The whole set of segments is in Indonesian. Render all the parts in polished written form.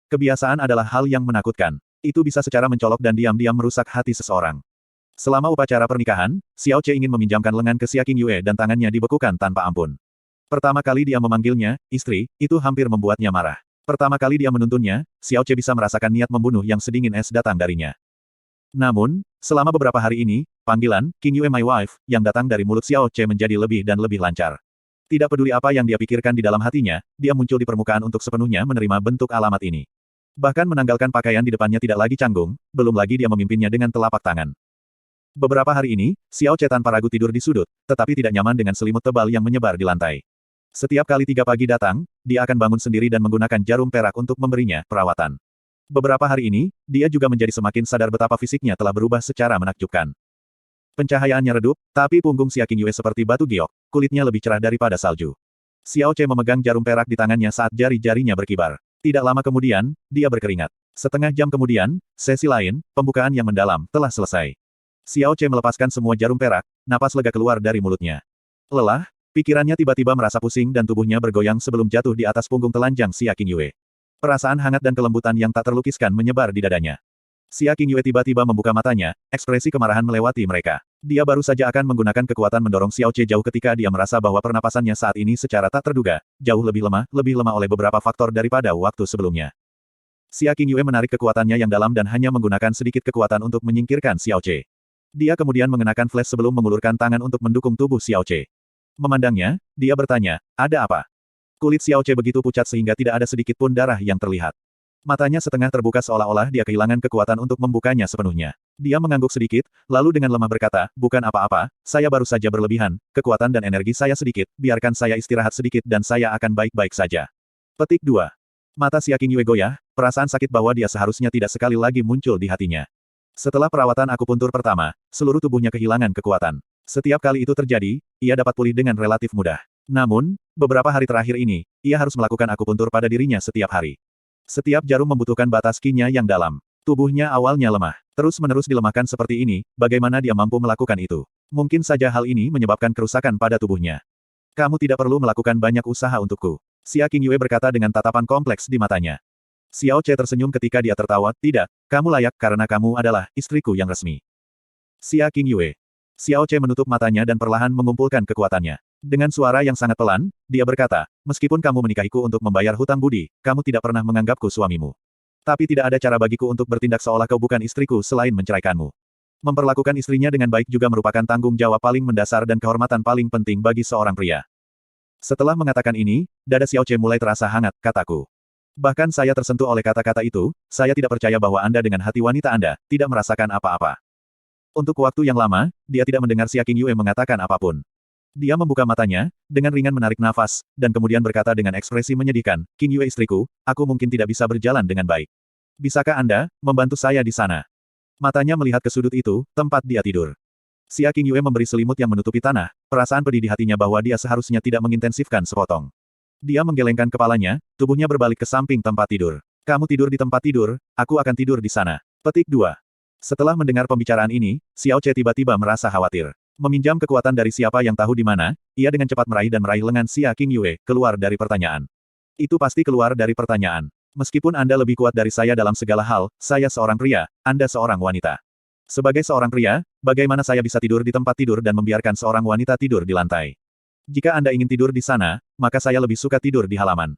Kebiasaan adalah hal yang menakutkan. Itu bisa secara mencolok dan diam-diam merusak hati seseorang. Selama upacara pernikahan, Xiao Che ingin meminjamkan lengan ke Xia Qingyue dan tangannya dibekukan tanpa ampun. Pertama kali dia memanggilnya, istri, itu hampir membuatnya marah. Pertama kali dia menuntunnya, Xiao Che bisa merasakan niat membunuh yang sedingin es datang darinya. Namun, selama beberapa hari ini, panggilan, Qingyue my wife, yang datang dari mulut Xiao Che menjadi lebih dan lebih lancar. Tidak peduli apa yang dia pikirkan di dalam hatinya, dia muncul di permukaan untuk sepenuhnya menerima bentuk alamat ini. Bahkan menanggalkan pakaian di depannya tidak lagi canggung, belum lagi dia memimpinnya dengan telapak tangan. Beberapa hari ini, Xiao Che tanpa ragu tidur di sudut, tetapi tidak nyaman dengan selimut tebal yang menyebar di lantai. Setiap kali 3 pagi datang, dia akan bangun sendiri dan menggunakan jarum perak untuk memberinya perawatan. Beberapa hari ini, dia juga menjadi semakin sadar betapa fisiknya telah berubah secara menakjubkan. Pencahayaannya redup, tapi punggung Xia Qingyue seperti batu giok, kulitnya lebih cerah daripada salju. Xiao Che memegang jarum perak di tangannya saat jari-jarinya berkibar. Tidak lama kemudian, dia berkeringat. Setengah jam kemudian, sesi lain, pembukaan yang mendalam, telah selesai. Xiao Che melepaskan semua jarum perak, napas lega keluar dari mulutnya. Lelah, pikirannya tiba-tiba merasa pusing dan tubuhnya bergoyang sebelum jatuh di atas punggung telanjang Xia Qingyue. Perasaan hangat dan kelembutan yang tak terlukiskan menyebar di dadanya. Xia Qingyue tiba-tiba membuka matanya, ekspresi kemarahan melewati mereka. Dia baru saja akan menggunakan kekuatan mendorong Xiao Che jauh ketika dia merasa bahwa pernapasannya saat ini secara tak terduga, jauh lebih lemah oleh beberapa faktor daripada waktu sebelumnya. Xia Qingyue menarik kekuatannya yang dalam dan hanya menggunakan sedikit kekuatan untuk menyingkirkan Xiao Che. Dia kemudian mengenakan flash sebelum mengulurkan tangan untuk mendukung tubuh Xiao Che. Memandangnya, dia bertanya, ada apa? Kulit Xiao Che begitu pucat sehingga tidak ada sedikit pun darah yang terlihat. Matanya setengah terbuka seolah-olah dia kehilangan kekuatan untuk membukanya sepenuhnya. Dia mengangguk sedikit, lalu dengan lemah berkata, bukan apa-apa, saya baru saja berlebihan, kekuatan dan energi saya sedikit, biarkan saya istirahat sedikit dan saya akan baik-baik saja. Petik 2. Mata Xia Qingyue goyah, perasaan sakit bahwa dia seharusnya tidak sekali lagi muncul di hatinya. Setelah perawatan akupuntur pertama, seluruh tubuhnya kehilangan kekuatan. Setiap kali itu terjadi, ia dapat pulih dengan relatif mudah. Namun, beberapa hari terakhir ini, ia harus melakukan akupuntur pada dirinya setiap hari. Setiap jarum membutuhkan batas qi-nya yang dalam. Tubuhnya awalnya lemah, terus-menerus dilemahkan seperti ini, bagaimana dia mampu melakukan itu? Mungkin saja hal ini menyebabkan kerusakan pada tubuhnya. Kamu tidak perlu melakukan banyak usaha untukku. Xia Qingyue berkata dengan tatapan kompleks di matanya. Xiao Che tersenyum ketika dia tertawa, tidak, kamu layak karena kamu adalah istriku yang resmi. Xia Qingyue. Xiao Che menutup matanya dan perlahan mengumpulkan kekuatannya. Dengan suara yang sangat pelan, dia berkata, meskipun kamu menikahiku untuk membayar hutang budi, kamu tidak pernah menganggapku suamimu. Tapi tidak ada cara bagiku untuk bertindak seolah kau bukan istriku selain menceraikanmu. Memperlakukan istrinya dengan baik juga merupakan tanggung jawab paling mendasar dan kehormatan paling penting bagi seorang pria. Setelah mengatakan ini, dada Xiao Che mulai terasa hangat, kataku. Bahkan saya tersentuh oleh kata-kata itu, saya tidak percaya bahwa Anda dengan hati wanita Anda, tidak merasakan apa-apa. Untuk waktu yang lama, dia tidak mendengar Xia Qingyue mengatakan apapun. Dia membuka matanya, dengan ringan menarik nafas, dan kemudian berkata dengan ekspresi menyedihkan, Qingyue istriku, aku mungkin tidak bisa berjalan dengan baik. Bisakah Anda membantu saya di sana? Matanya melihat ke sudut itu, tempat dia tidur. Xia Qingyue memberi selimut yang menutupi tanah, perasaan pedih di hatinya bahwa dia seharusnya tidak mengintensifkan sepotong. Dia menggelengkan kepalanya, tubuhnya berbalik ke samping tempat tidur. Kamu tidur di tempat tidur, aku akan tidur di sana. Petik 2. Setelah mendengar pembicaraan ini, Xiao Che tiba-tiba merasa khawatir. Meminjam kekuatan dari siapa yang tahu di mana, ia dengan cepat meraih lengan Xia Qingyue, keluar dari pertanyaan. Itu pasti keluar dari pertanyaan. Meskipun Anda lebih kuat dari saya dalam segala hal, saya seorang pria, Anda seorang wanita. Sebagai seorang pria, bagaimana saya bisa tidur di tempat tidur dan membiarkan seorang wanita tidur di lantai? Jika Anda ingin tidur di sana, maka saya lebih suka tidur di halaman.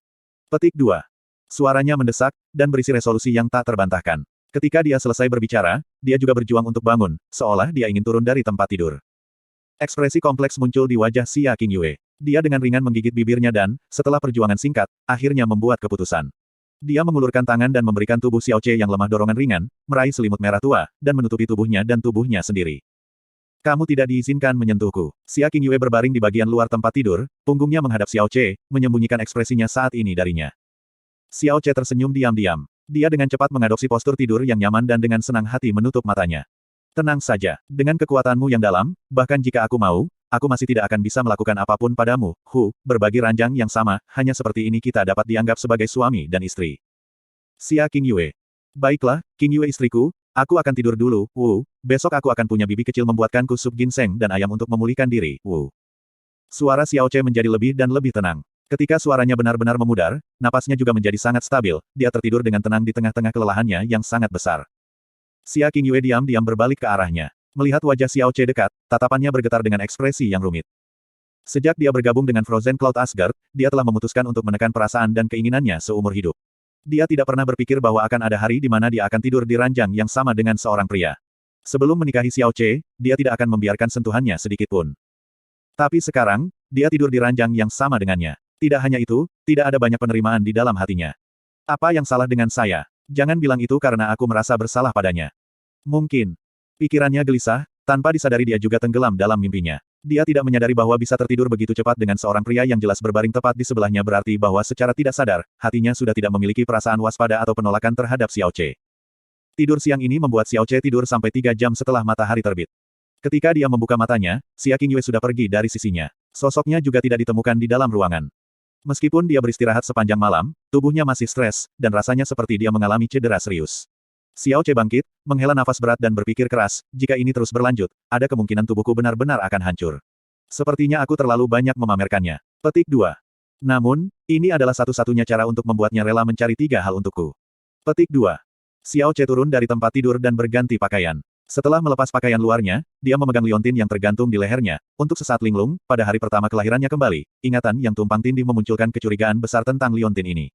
Petik 2. Suaranya mendesak, dan berisi resolusi yang tak terbantahkan. Ketika dia selesai berbicara, dia juga berjuang untuk bangun, seolah dia ingin turun dari tempat tidur. Ekspresi kompleks muncul di wajah Xia Qingyue. Dia dengan ringan menggigit bibirnya dan, setelah perjuangan singkat, akhirnya membuat keputusan. Dia mengulurkan tangan dan memberikan tubuh Xiao Che yang lemah dorongan ringan, meraih selimut merah tua, dan menutupi tubuhnya dan tubuhnya sendiri. Kamu tidak diizinkan menyentuhku. Xia Qingyue berbaring di bagian luar tempat tidur, punggungnya menghadap Xiao Che, menyembunyikan ekspresinya saat ini darinya. Xiao Che tersenyum diam-diam. Dia dengan cepat mengadopsi postur tidur yang nyaman dan dengan senang hati menutup matanya. Tenang saja, dengan kekuatanmu yang dalam, bahkan jika aku mau, aku masih tidak akan bisa melakukan apapun padamu, berbagi ranjang yang sama, hanya seperti ini kita dapat dianggap sebagai suami dan istri. Xia Qingyue. Baiklah, Qingyue istriku, aku akan tidur dulu, besok aku akan punya bibi kecil membuatkanku sup ginseng dan ayam untuk memulihkan diri, Suara Xiao Che menjadi lebih dan lebih tenang. Ketika suaranya benar-benar memudar, napasnya juga menjadi sangat stabil, dia tertidur dengan tenang di tengah-tengah kelelahannya yang sangat besar. Xia Qingyue diam-diam berbalik ke arahnya. Melihat wajah Xiao Ce dekat, tatapannya bergetar dengan ekspresi yang rumit. Sejak dia bergabung dengan Frozen Cloud Asgard, dia telah memutuskan untuk menekan perasaan dan keinginannya seumur hidup. Dia tidak pernah berpikir bahwa akan ada hari di mana dia akan tidur di ranjang yang sama dengan seorang pria. Sebelum menikahi Xiao Ce, dia tidak akan membiarkan sentuhannya sedikit pun. Tapi sekarang, dia tidur di ranjang yang sama dengannya. Tidak hanya itu, tidak ada banyak penerimaan di dalam hatinya. Apa yang salah dengan saya? Jangan bilang itu karena aku merasa bersalah padanya. Mungkin. Pikirannya gelisah, tanpa disadari dia juga tenggelam dalam mimpinya. Dia tidak menyadari bahwa bisa tertidur begitu cepat dengan seorang pria yang jelas berbaring tepat di sebelahnya berarti bahwa secara tidak sadar, hatinya sudah tidak memiliki perasaan waspada atau penolakan terhadap Xiao Ce. Tidur siang ini membuat Xiao Ce tidur sampai 3 jam setelah matahari terbit. Ketika dia membuka matanya, Xia Qingyue sudah pergi dari sisinya. Sosoknya juga tidak ditemukan di dalam ruangan. Meskipun dia beristirahat sepanjang malam, tubuhnya masih stres, dan rasanya seperti dia mengalami cedera serius. Xiao Ce bangkit, menghela nafas berat dan berpikir keras, jika ini terus berlanjut, ada kemungkinan tubuhku benar-benar akan hancur. Sepertinya aku terlalu banyak memamerkannya. Petik 2. Namun, ini adalah satu-satunya cara untuk membuatnya rela mencari 3 hal untukku. Petik 2. Xiao Ce turun dari tempat tidur dan berganti pakaian. Setelah melepas pakaian luarnya, dia memegang liontin yang tergantung di lehernya. Untuk sesaat linglung, pada hari pertama kelahirannya kembali, ingatan yang tumpang tindih memunculkan kecurigaan besar tentang liontin ini.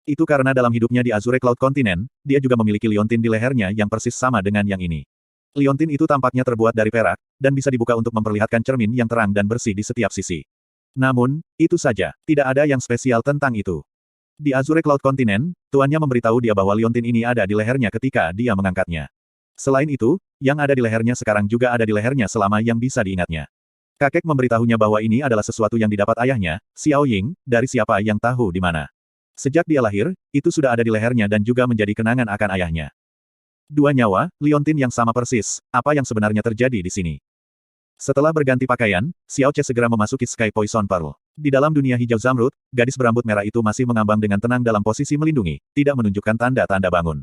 Itu karena dalam hidupnya di Azure Cloud Continent, dia juga memiliki liontin di lehernya yang persis sama dengan yang ini. Liontin itu tampaknya terbuat dari perak, dan bisa dibuka untuk memperlihatkan cermin yang terang dan bersih di setiap sisi. Namun, itu saja, tidak ada yang spesial tentang itu. Di Azure Cloud Continent, tuannya memberitahu dia bahwa liontin ini ada di lehernya ketika dia mengangkatnya. Selain itu, yang ada di lehernya sekarang juga ada di lehernya selama yang bisa diingatnya. Kakek memberitahunya bahwa ini adalah sesuatu yang didapat ayahnya, Xiao Ying, dari siapa yang tahu di mana. Sejak dia lahir, itu sudah ada di lehernya dan juga menjadi kenangan akan ayahnya. 2 nyawa, liontin yang sama persis, apa yang sebenarnya terjadi di sini? Setelah berganti pakaian, Xiao Ce segera memasuki Sky Poison Pearl. Di dalam dunia hijau zamrud, gadis berambut merah itu masih mengambang dengan tenang dalam posisi melindungi, tidak menunjukkan tanda-tanda bangun.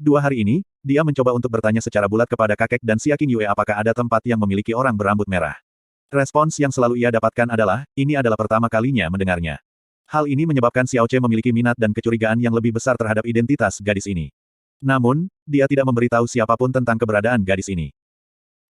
2 hari ini, dia mencoba untuk bertanya secara bulat kepada kakek dan Xia Qingyue apakah ada tempat yang memiliki orang berambut merah. Respons yang selalu ia dapatkan adalah, ini adalah pertama kalinya mendengarnya. Hal ini menyebabkan Xiao Ce memiliki minat dan kecurigaan yang lebih besar terhadap identitas gadis ini. Namun, dia tidak memberitahu siapapun tentang keberadaan gadis ini.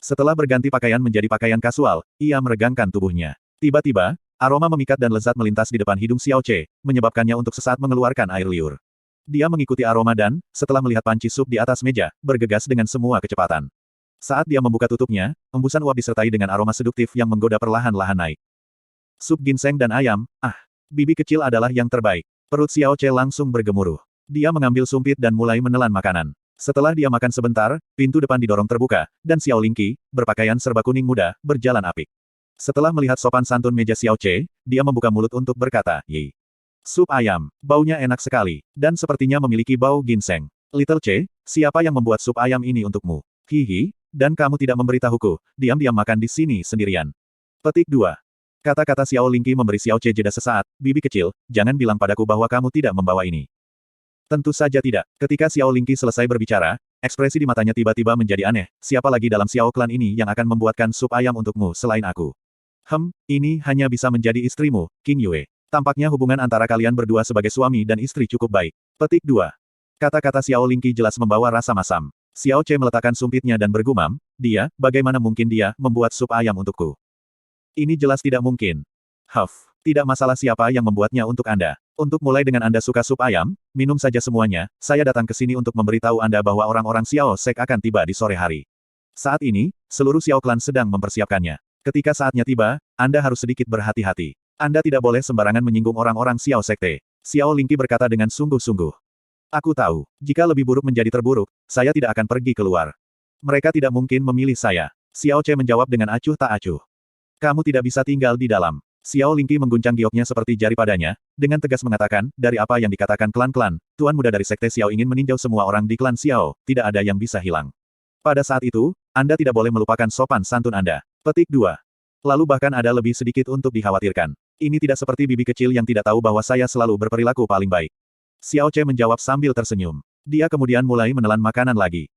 Setelah berganti pakaian menjadi pakaian kasual, ia meregangkan tubuhnya. Tiba-tiba, aroma memikat dan lezat melintas di depan hidung Xiao Ce, menyebabkannya untuk sesaat mengeluarkan air liur. Dia mengikuti aroma dan, setelah melihat panci sup di atas meja, bergegas dengan semua kecepatan. Saat dia membuka tutupnya, embusan uap disertai dengan aroma seduktif yang menggoda perlahan-lahan naik. Sup ginseng dan ayam, bibi kecil adalah yang terbaik. Perut Xiao Ce langsung bergemuruh. Dia mengambil sumpit dan mulai menelan makanan. Setelah dia makan sebentar, pintu depan didorong terbuka, dan Xiao Lingqi, berpakaian serba kuning muda, berjalan apik. Setelah melihat sopan santun meja Xiao Ce, dia membuka mulut untuk berkata, "Yi. Sup ayam, baunya enak sekali, dan sepertinya memiliki bau ginseng. Little Ce, siapa yang membuat sup ayam ini untukmu? Hihi, dan kamu tidak memberitahuku, diam-diam makan di sini sendirian." Petik 2. Kata-kata Xiao Lingqi memberi Xiao Ce jeda sesaat, bibi kecil, jangan bilang padaku bahwa kamu tidak membawa ini. Tentu saja tidak. Ketika Xiao Lingqi selesai berbicara, ekspresi di matanya tiba-tiba menjadi aneh, siapa lagi dalam Xiao Clan ini yang akan membuatkan sup ayam untukmu selain aku? Ini hanya bisa menjadi istrimu, Qingyue. Tampaknya hubungan antara kalian berdua sebagai suami dan istri cukup baik. Petik 2. Kata-kata Xiao Lingqi jelas membawa rasa masam. Xiao Ce meletakkan sumpitnya dan bergumam, bagaimana mungkin dia membuat sup ayam untukku? Ini jelas tidak mungkin. Tidak masalah siapa yang membuatnya untuk Anda. Untuk mulai dengan Anda suka sup ayam, minum saja semuanya, saya datang ke sini untuk memberitahu Anda bahwa orang-orang Xiao Sek akan tiba di sore hari. Saat ini, seluruh Xiao Clan sedang mempersiapkannya. Ketika saatnya tiba, Anda harus sedikit berhati-hati. Anda tidak boleh sembarangan menyinggung orang-orang Xiao Sekte. Xiao Lingqi berkata dengan sungguh-sungguh. Aku tahu, jika lebih buruk menjadi terburuk, saya tidak akan pergi keluar. Mereka tidak mungkin memilih saya. Xiao Ce menjawab dengan acuh tak acuh. Kamu tidak bisa tinggal di dalam. Xiao Lingqi mengguncang gioknya seperti jari padanya, dengan tegas mengatakan, dari apa yang dikatakan klan-klan, tuan muda dari Sekte Xiao ingin meninjau semua orang di klan Xiao, tidak ada yang bisa hilang. Pada saat itu, Anda tidak boleh melupakan sopan santun Anda. Petik 2. Lalu bahkan ada lebih sedikit untuk dikhawatirkan. Ini tidak seperti bibi kecil yang tidak tahu bahwa saya selalu berperilaku paling baik. Xiao Ce menjawab sambil tersenyum. Dia kemudian mulai menelan makanan lagi.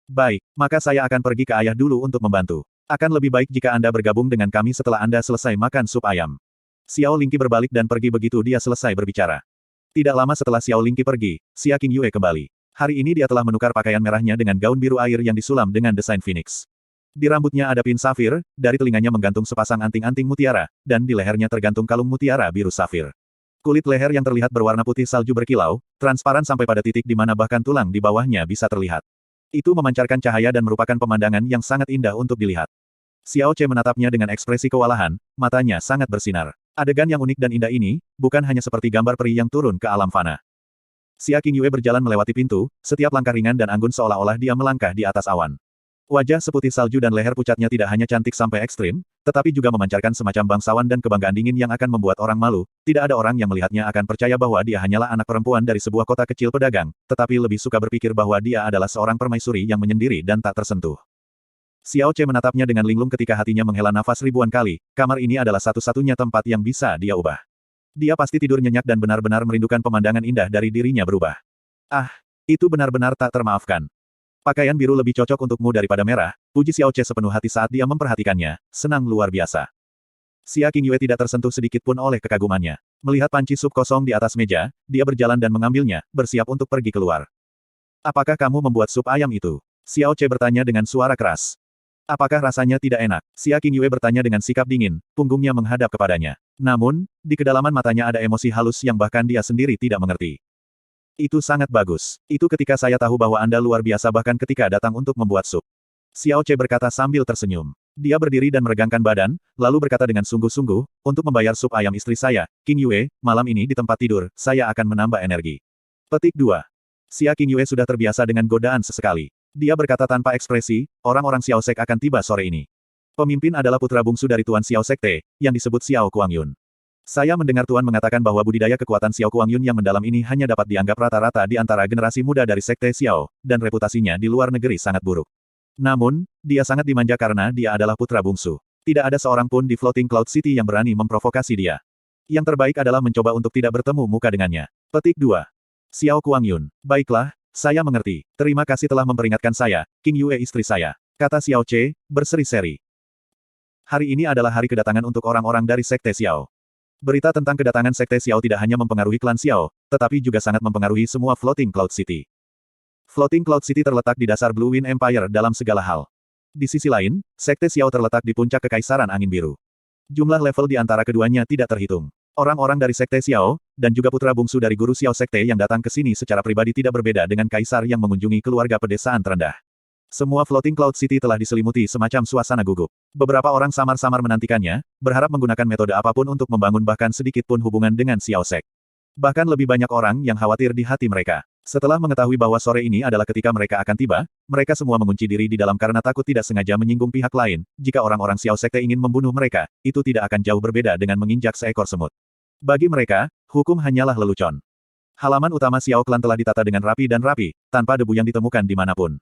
Baik, maka saya akan pergi ke ayah dulu untuk membantu. Akan lebih baik jika Anda bergabung dengan kami setelah Anda selesai makan sup ayam. Xiao Lingqi berbalik dan pergi begitu dia selesai berbicara. Tidak lama setelah Xiao Lingqi pergi, Xia Qingyue kembali. Hari ini dia telah menukar pakaian merahnya dengan gaun biru air yang disulam dengan desain phoenix. Di rambutnya ada pin safir, dari telinganya menggantung sepasang anting-anting mutiara, dan di lehernya tergantung kalung mutiara biru safir. Kulit leher yang terlihat berwarna putih salju berkilau, transparan sampai pada titik di mana bahkan tulang di bawahnya bisa terlihat. Itu memancarkan cahaya dan merupakan pemandangan yang sangat indah untuk dilihat. Xiao Ce menatapnya dengan ekspresi kewalahan, matanya sangat bersinar. Adegan yang unik dan indah ini, bukan hanya seperti gambar peri yang turun ke alam fana. Xia Qingyue berjalan melewati pintu, setiap langkah ringan dan anggun seolah-olah dia melangkah di atas awan. Wajah seputih salju dan leher pucatnya tidak hanya cantik sampai ekstrim, tetapi juga memancarkan semacam bangsawan dan kebanggaan dingin yang akan membuat orang malu. Tidak ada orang yang melihatnya akan percaya bahwa dia hanyalah anak perempuan dari sebuah kota kecil pedagang, tetapi lebih suka berpikir bahwa dia adalah seorang permaisuri yang menyendiri dan tak tersentuh. Xiao Ce menatapnya dengan linglung ketika hatinya menghela nafas ribuan kali, kamar ini adalah satu-satunya tempat yang bisa dia ubah. Dia pasti tidur nyenyak dan benar-benar merindukan pemandangan indah dari dirinya berubah. Ah, itu benar-benar tak termaafkan. Pakaian biru lebih cocok untukmu daripada merah, puji Xiao Ce sepenuh hati saat dia memperhatikannya, senang luar biasa. Xia Qingyue tidak tersentuh sedikit pun oleh kekagumannya. Melihat panci sup kosong di atas meja, dia berjalan dan mengambilnya, bersiap untuk pergi keluar. Apakah kamu membuat sup ayam itu? Xiao Ce bertanya dengan suara keras. Apakah rasanya tidak enak? Xia Qingyue bertanya dengan sikap dingin, punggungnya menghadap kepadanya. Namun, di kedalaman matanya ada emosi halus yang bahkan dia sendiri tidak mengerti. Itu sangat bagus. Itu ketika saya tahu bahwa Anda luar biasa bahkan ketika datang untuk membuat sup. Xiao Ce berkata sambil tersenyum. Dia berdiri dan meregangkan badan, lalu berkata dengan sungguh-sungguh, untuk membayar sup ayam istri saya, Qingyue, malam ini di tempat tidur, saya akan menambah energi. Petik 2. Xia Qingyue sudah terbiasa dengan godaan sesekali. Dia berkata tanpa ekspresi, orang-orang Xiao Sek akan tiba sore ini. Pemimpin adalah putra bungsu dari Tuan Xiao Sekte, yang disebut Xiao Kuangyun. Saya mendengar Tuan mengatakan bahwa budidaya kekuatan Xiao Kuangyun yang mendalam ini hanya dapat dianggap rata-rata di antara generasi muda dari Sekte Xiao, dan reputasinya di luar negeri sangat buruk. Namun, dia sangat dimanja karena dia adalah putra bungsu. Tidak ada seorang pun di Floating Cloud City yang berani memprovokasi dia. Yang terbaik adalah mencoba untuk tidak bertemu muka dengannya. Petik 2. Xiao Kuangyun. Baiklah, saya mengerti. Terima kasih telah memperingatkan saya, Qingyue istri saya. Kata Xiao Ce, berseri-seri. Hari ini adalah hari kedatangan untuk orang-orang dari Sekte Xiao. Berita tentang kedatangan Sekte Xiao tidak hanya mempengaruhi klan Xiao, tetapi juga sangat mempengaruhi semua Floating Cloud City. Floating Cloud City terletak di dasar Blue Wind Empire dalam segala hal. Di sisi lain, Sekte Xiao terletak di puncak Kekaisaran Angin Biru. Jumlah level di antara keduanya tidak terhitung. Orang-orang dari Sekte Xiao, dan juga putra bungsu dari guru Xiao Sekte yang datang ke sini secara pribadi tidak berbeda dengan kaisar yang mengunjungi keluarga pedesaan terendah. Semua Floating Cloud City telah diselimuti semacam suasana gugup. Beberapa orang samar-samar menantikannya, berharap menggunakan metode apapun untuk membangun bahkan sedikit pun hubungan dengan Xiao Sek. Bahkan lebih banyak orang yang khawatir di hati mereka. Setelah mengetahui bahwa sore ini adalah ketika mereka akan tiba, mereka semua mengunci diri di dalam karena takut tidak sengaja menyinggung pihak lain. Jika orang-orang Xiao Sekte ingin membunuh mereka, itu tidak akan jauh berbeda dengan menginjak seekor semut. Bagi mereka, hukum hanyalah lelucon. Halaman utama Xiao Clan telah ditata dengan rapi dan rapi, tanpa debu yang ditemukan dimanapun.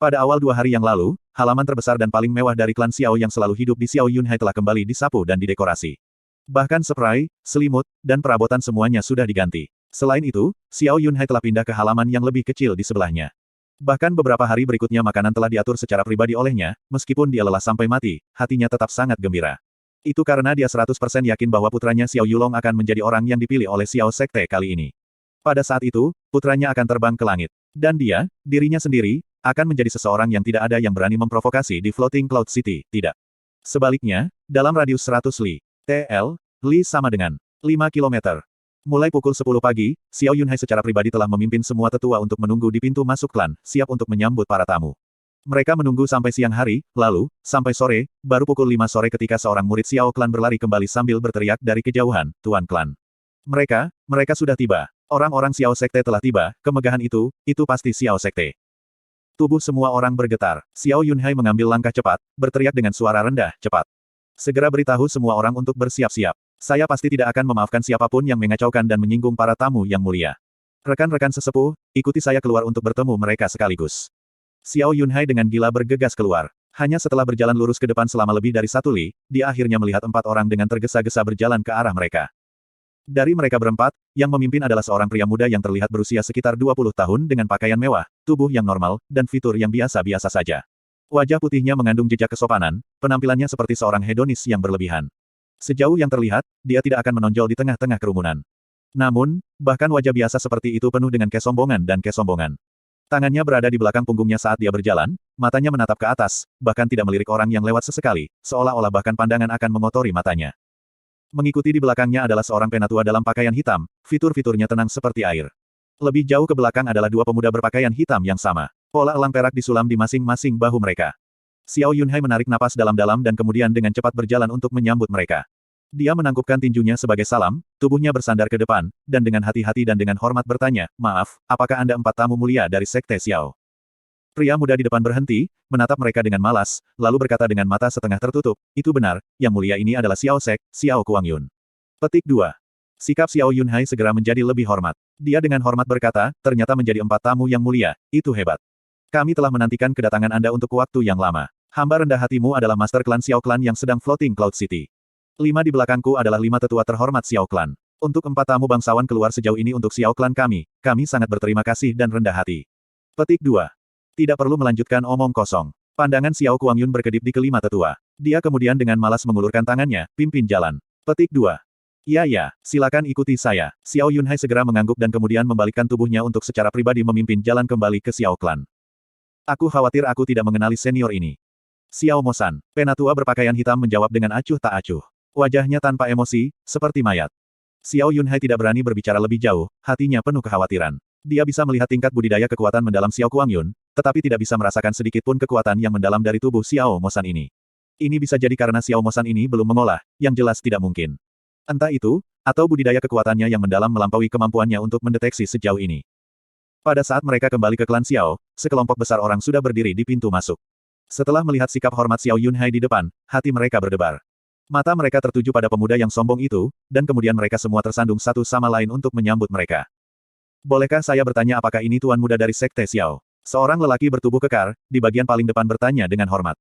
Pada awal 2 hari yang lalu, halaman terbesar dan paling mewah dari klan Xiao yang selalu hidup di Xiao Yunhai telah kembali disapu dan didekorasi. Bahkan spray, selimut, dan perabotan semuanya sudah diganti. Selain itu, Xiao Yunhai telah pindah ke halaman yang lebih kecil di sebelahnya. Bahkan beberapa hari berikutnya makanan telah diatur secara pribadi olehnya, meskipun dia lelah sampai mati, hatinya tetap sangat gembira. Itu karena dia 100% yakin bahwa putranya Xiao Yulong akan menjadi orang yang dipilih oleh Xiao Sekte kali ini. Pada saat itu, putranya akan terbang ke langit. Dan dia, dirinya sendiri, akan menjadi seseorang yang tidak ada yang berani memprovokasi di Floating Cloud City, tidak. Sebaliknya, dalam radius 100 li, TL, li sama dengan 5 km. Mulai pukul 10 pagi, Xiao Yunhai secara pribadi telah memimpin semua tetua untuk menunggu di pintu masuk klan, siap untuk menyambut para tamu. Mereka menunggu sampai siang hari, lalu, sampai sore, baru pukul 5 sore ketika seorang murid Xiao Clan berlari kembali sambil berteriak dari kejauhan, Tuan Klan. Mereka sudah tiba. Orang-orang Xiao Sekte telah tiba, kemegahan itu pasti Xiao Sekte. Tubuh semua orang bergetar. Xiao Yunhai mengambil langkah cepat, berteriak dengan suara rendah, cepat. Segera beritahu semua orang untuk bersiap-siap. Saya pasti tidak akan memaafkan siapapun yang mengacaukan dan menyinggung para tamu yang mulia. Rekan-rekan sesepuh, ikuti saya keluar untuk bertemu mereka sekaligus. Xiao Yunhai dengan gila bergegas keluar. Hanya setelah berjalan lurus ke depan selama lebih dari 1 li, dia akhirnya melihat 4 orang dengan tergesa-gesa berjalan ke arah mereka. Dari mereka berempat, yang memimpin adalah seorang pria muda yang terlihat berusia sekitar 20 tahun dengan pakaian mewah, tubuh yang normal, dan fitur yang biasa-biasa saja. Wajah putihnya mengandung jejak kesopanan, penampilannya seperti seorang hedonis yang berlebihan. Sejauh yang terlihat, dia tidak akan menonjol di tengah-tengah kerumunan. Namun, bahkan wajah biasa seperti itu penuh dengan kesombongan dan kesombongan. Tangannya berada di belakang punggungnya saat dia berjalan, matanya menatap ke atas, bahkan tidak melirik orang yang lewat sesekali, seolah-olah bahkan pandangan akan mengotori matanya. Mengikuti di belakangnya adalah seorang penatua dalam pakaian hitam, fitur-fiturnya tenang seperti air. Lebih jauh ke belakang adalah dua pemuda berpakaian hitam yang sama. Pola elang perak disulam di masing-masing bahu mereka. Xiao Yunhai menarik napas dalam-dalam dan kemudian dengan cepat berjalan untuk menyambut mereka. Dia menangkupkan tinjunya sebagai salam, tubuhnya bersandar ke depan, dan dengan hati-hati dan dengan hormat bertanya, "Maaf, apakah Anda empat tamu mulia dari Sekte Xiao?" Pria muda di depan berhenti, menatap mereka dengan malas, lalu berkata dengan mata setengah tertutup, "Itu benar, yang mulia ini adalah Xiao Sek, Xiao Kuangyun." Petik 2. Sikap Xiao Yunhai segera menjadi lebih hormat. Dia dengan hormat berkata, "Ternyata menjadi empat tamu yang mulia, itu hebat. Kami telah menantikan kedatangan Anda untuk waktu yang lama. Hamba rendah hatimu adalah Master Klan Xiao Klan yang sedang floating Cloud City. 5 di belakangku adalah 5 tetua terhormat Xiao Klan. Untuk 4 tamu bangsawan keluar sejauh ini untuk Xiao Klan kami sangat berterima kasih dan rendah hati." Petik 2. Tidak perlu melanjutkan omong kosong. Pandangan Xiao Kuangyun berkedip di kelima tetua. Dia kemudian dengan malas mengulurkan tangannya, pimpin jalan. Petik 2. Ya, silakan ikuti saya." Xiao Yunhai segera mengangguk dan kemudian membalikkan tubuhnya untuk secara pribadi memimpin jalan kembali ke Xiao Klan. "Aku khawatir aku tidak mengenali senior ini." Xiao Mosan, penatua berpakaian hitam menjawab dengan acuh tak acuh. Wajahnya tanpa emosi, seperti mayat. Xiao Yunhai tidak berani berbicara lebih jauh, hatinya penuh kekhawatiran. Dia bisa melihat tingkat budidaya kekuatan mendalam Xiao Kuangyun, tetapi tidak bisa merasakan sedikit pun kekuatan yang mendalam dari tubuh Xiao Mosan ini. Ini bisa jadi karena Xiao Mosan ini belum mengolah, yang jelas tidak mungkin. Entah itu, atau budidaya kekuatannya yang mendalam melampaui kemampuannya untuk mendeteksi sejauh ini. Pada saat mereka kembali ke klan Xiao, sekelompok besar orang sudah berdiri di pintu masuk. Setelah melihat sikap hormat Xiao Yunhai di depan, hati mereka berdebar. Mata mereka tertuju pada pemuda yang sombong itu, dan kemudian mereka semua tersandung satu sama lain untuk menyambut mereka. "Bolehkah saya bertanya apakah ini tuan muda dari Sekte Xiao?" Seorang lelaki bertubuh kekar, di bagian paling depan bertanya dengan hormat.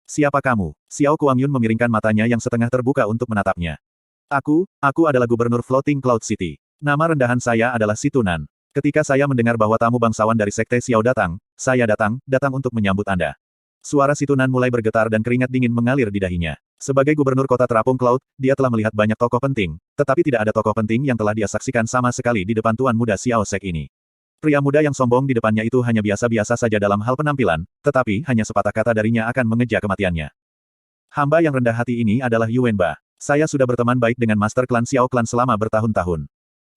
"Siapa kamu?" Xiao Kuangyun memiringkan matanya yang setengah terbuka untuk menatapnya. Aku adalah Gubernur Floating Cloud City. Nama rendahan saya adalah Situnan. Ketika saya mendengar bahwa tamu bangsawan dari Sekte Xiao datang, saya datang untuk menyambut Anda." Suara Situnan mulai bergetar dan keringat dingin mengalir di dahinya. Sebagai gubernur kota terapung Cloud, dia telah melihat banyak tokoh penting, tetapi tidak ada tokoh penting yang telah dia saksikan sama sekali di depan tuan muda Xiao Sek ini. Pria muda yang sombong di depannya itu hanya biasa-biasa saja dalam hal penampilan, tetapi hanya sepatah kata darinya akan mengejar kematiannya. "Hamba yang rendah hati ini adalah Yuan Ba. Saya sudah berteman baik dengan Master Klan Xiao Klan selama bertahun-tahun.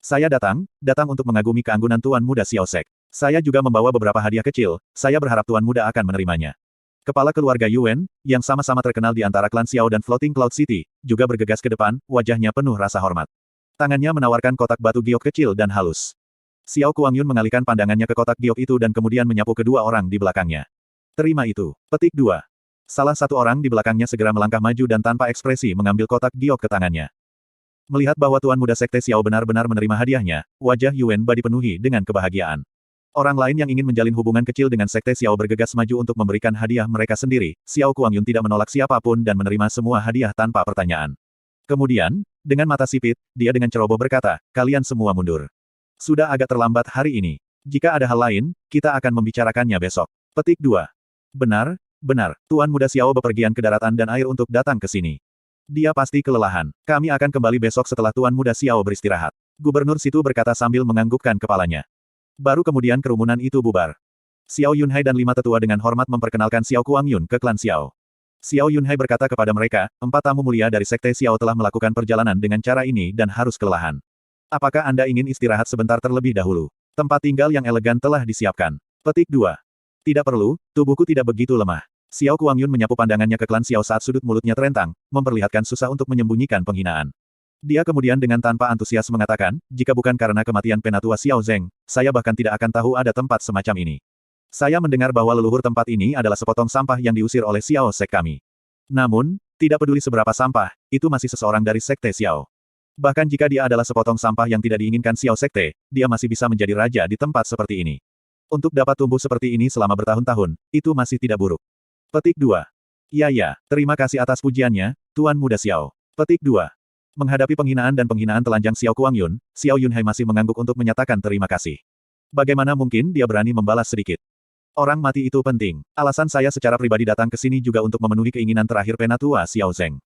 Saya datang untuk mengagumi keanggunan Tuan Muda Xiao Sek. Saya juga membawa beberapa hadiah kecil, saya berharap Tuan Muda akan menerimanya." Kepala keluarga Yuan, yang sama-sama terkenal di antara klan Xiao dan Floating Cloud City, juga bergegas ke depan, wajahnya penuh rasa hormat. Tangannya menawarkan kotak batu giok kecil dan halus. Xiao Kuangyun mengalihkan pandangannya ke kotak giok itu dan kemudian menyapu kedua orang di belakangnya. "Terima itu." Petik 2. Salah satu orang di belakangnya segera melangkah maju dan tanpa ekspresi mengambil kotak giok ke tangannya. Melihat bahwa Tuan Muda Sekte Xiao benar-benar menerima hadiahnya, wajah Yuan Ba dipenuhi dengan kebahagiaan. Orang lain yang ingin menjalin hubungan kecil dengan Sekte Xiao bergegas maju untuk memberikan hadiah mereka sendiri. Xiao Kuangyun tidak menolak siapapun dan menerima semua hadiah tanpa pertanyaan. Kemudian, dengan mata sipit, dia dengan ceroboh berkata, "Kalian semua mundur. Sudah agak terlambat hari ini. Jika ada hal lain, kita akan membicarakannya besok." Petik 2. Benar, Tuan Muda Xiao bepergian ke daratan dan air untuk datang ke sini. Dia pasti kelelahan. Kami akan kembali besok setelah Tuan Muda Xiao beristirahat. Gubernur Situ berkata sambil menganggukkan kepalanya. Baru kemudian kerumunan itu bubar. Xiao Yunhai dan 5 tetua dengan hormat memperkenalkan Xiao Kuangyun ke klan Xiao. Xiao Yunhai berkata kepada mereka, 4 tamu mulia dari Sekte Xiao telah melakukan perjalanan dengan cara ini dan harus kelelahan. Apakah Anda ingin istirahat sebentar terlebih dahulu? Tempat tinggal yang elegan telah disiapkan. Petik 2. Tidak perlu, tubuhku tidak begitu lemah. Xiao Kuangyun menyapu pandangannya ke klan Xiao saat sudut mulutnya terentang, memperlihatkan susah untuk menyembunyikan penghinaan. Dia kemudian dengan tanpa antusias mengatakan, "Jika bukan karena kematian penatua Xiao Zeng, saya bahkan tidak akan tahu ada tempat semacam ini. Saya mendengar bahwa leluhur tempat ini adalah sepotong sampah yang diusir oleh Xiao Sek kami. Namun, tidak peduli seberapa sampah, itu masih seseorang dari Sekte Xiao. Bahkan jika dia adalah sepotong sampah yang tidak diinginkan Xiao Sekte, dia masih bisa menjadi raja di tempat seperti ini. Untuk dapat tumbuh seperti ini selama bertahun-tahun, itu masih tidak buruk." Petik 2. Ya, terima kasih atas pujiannya, Tuan Muda Xiao. Petik 2. Menghadapi penghinaan dan penghinaan telanjang Xiao Kuangyun, Xiao Yunhai masih mengangguk untuk menyatakan terima kasih. Bagaimana mungkin dia berani membalas sedikit? Orang mati itu penting. Alasan saya secara pribadi datang ke sini juga untuk memenuhi keinginan terakhir penatua Xiao Zeng.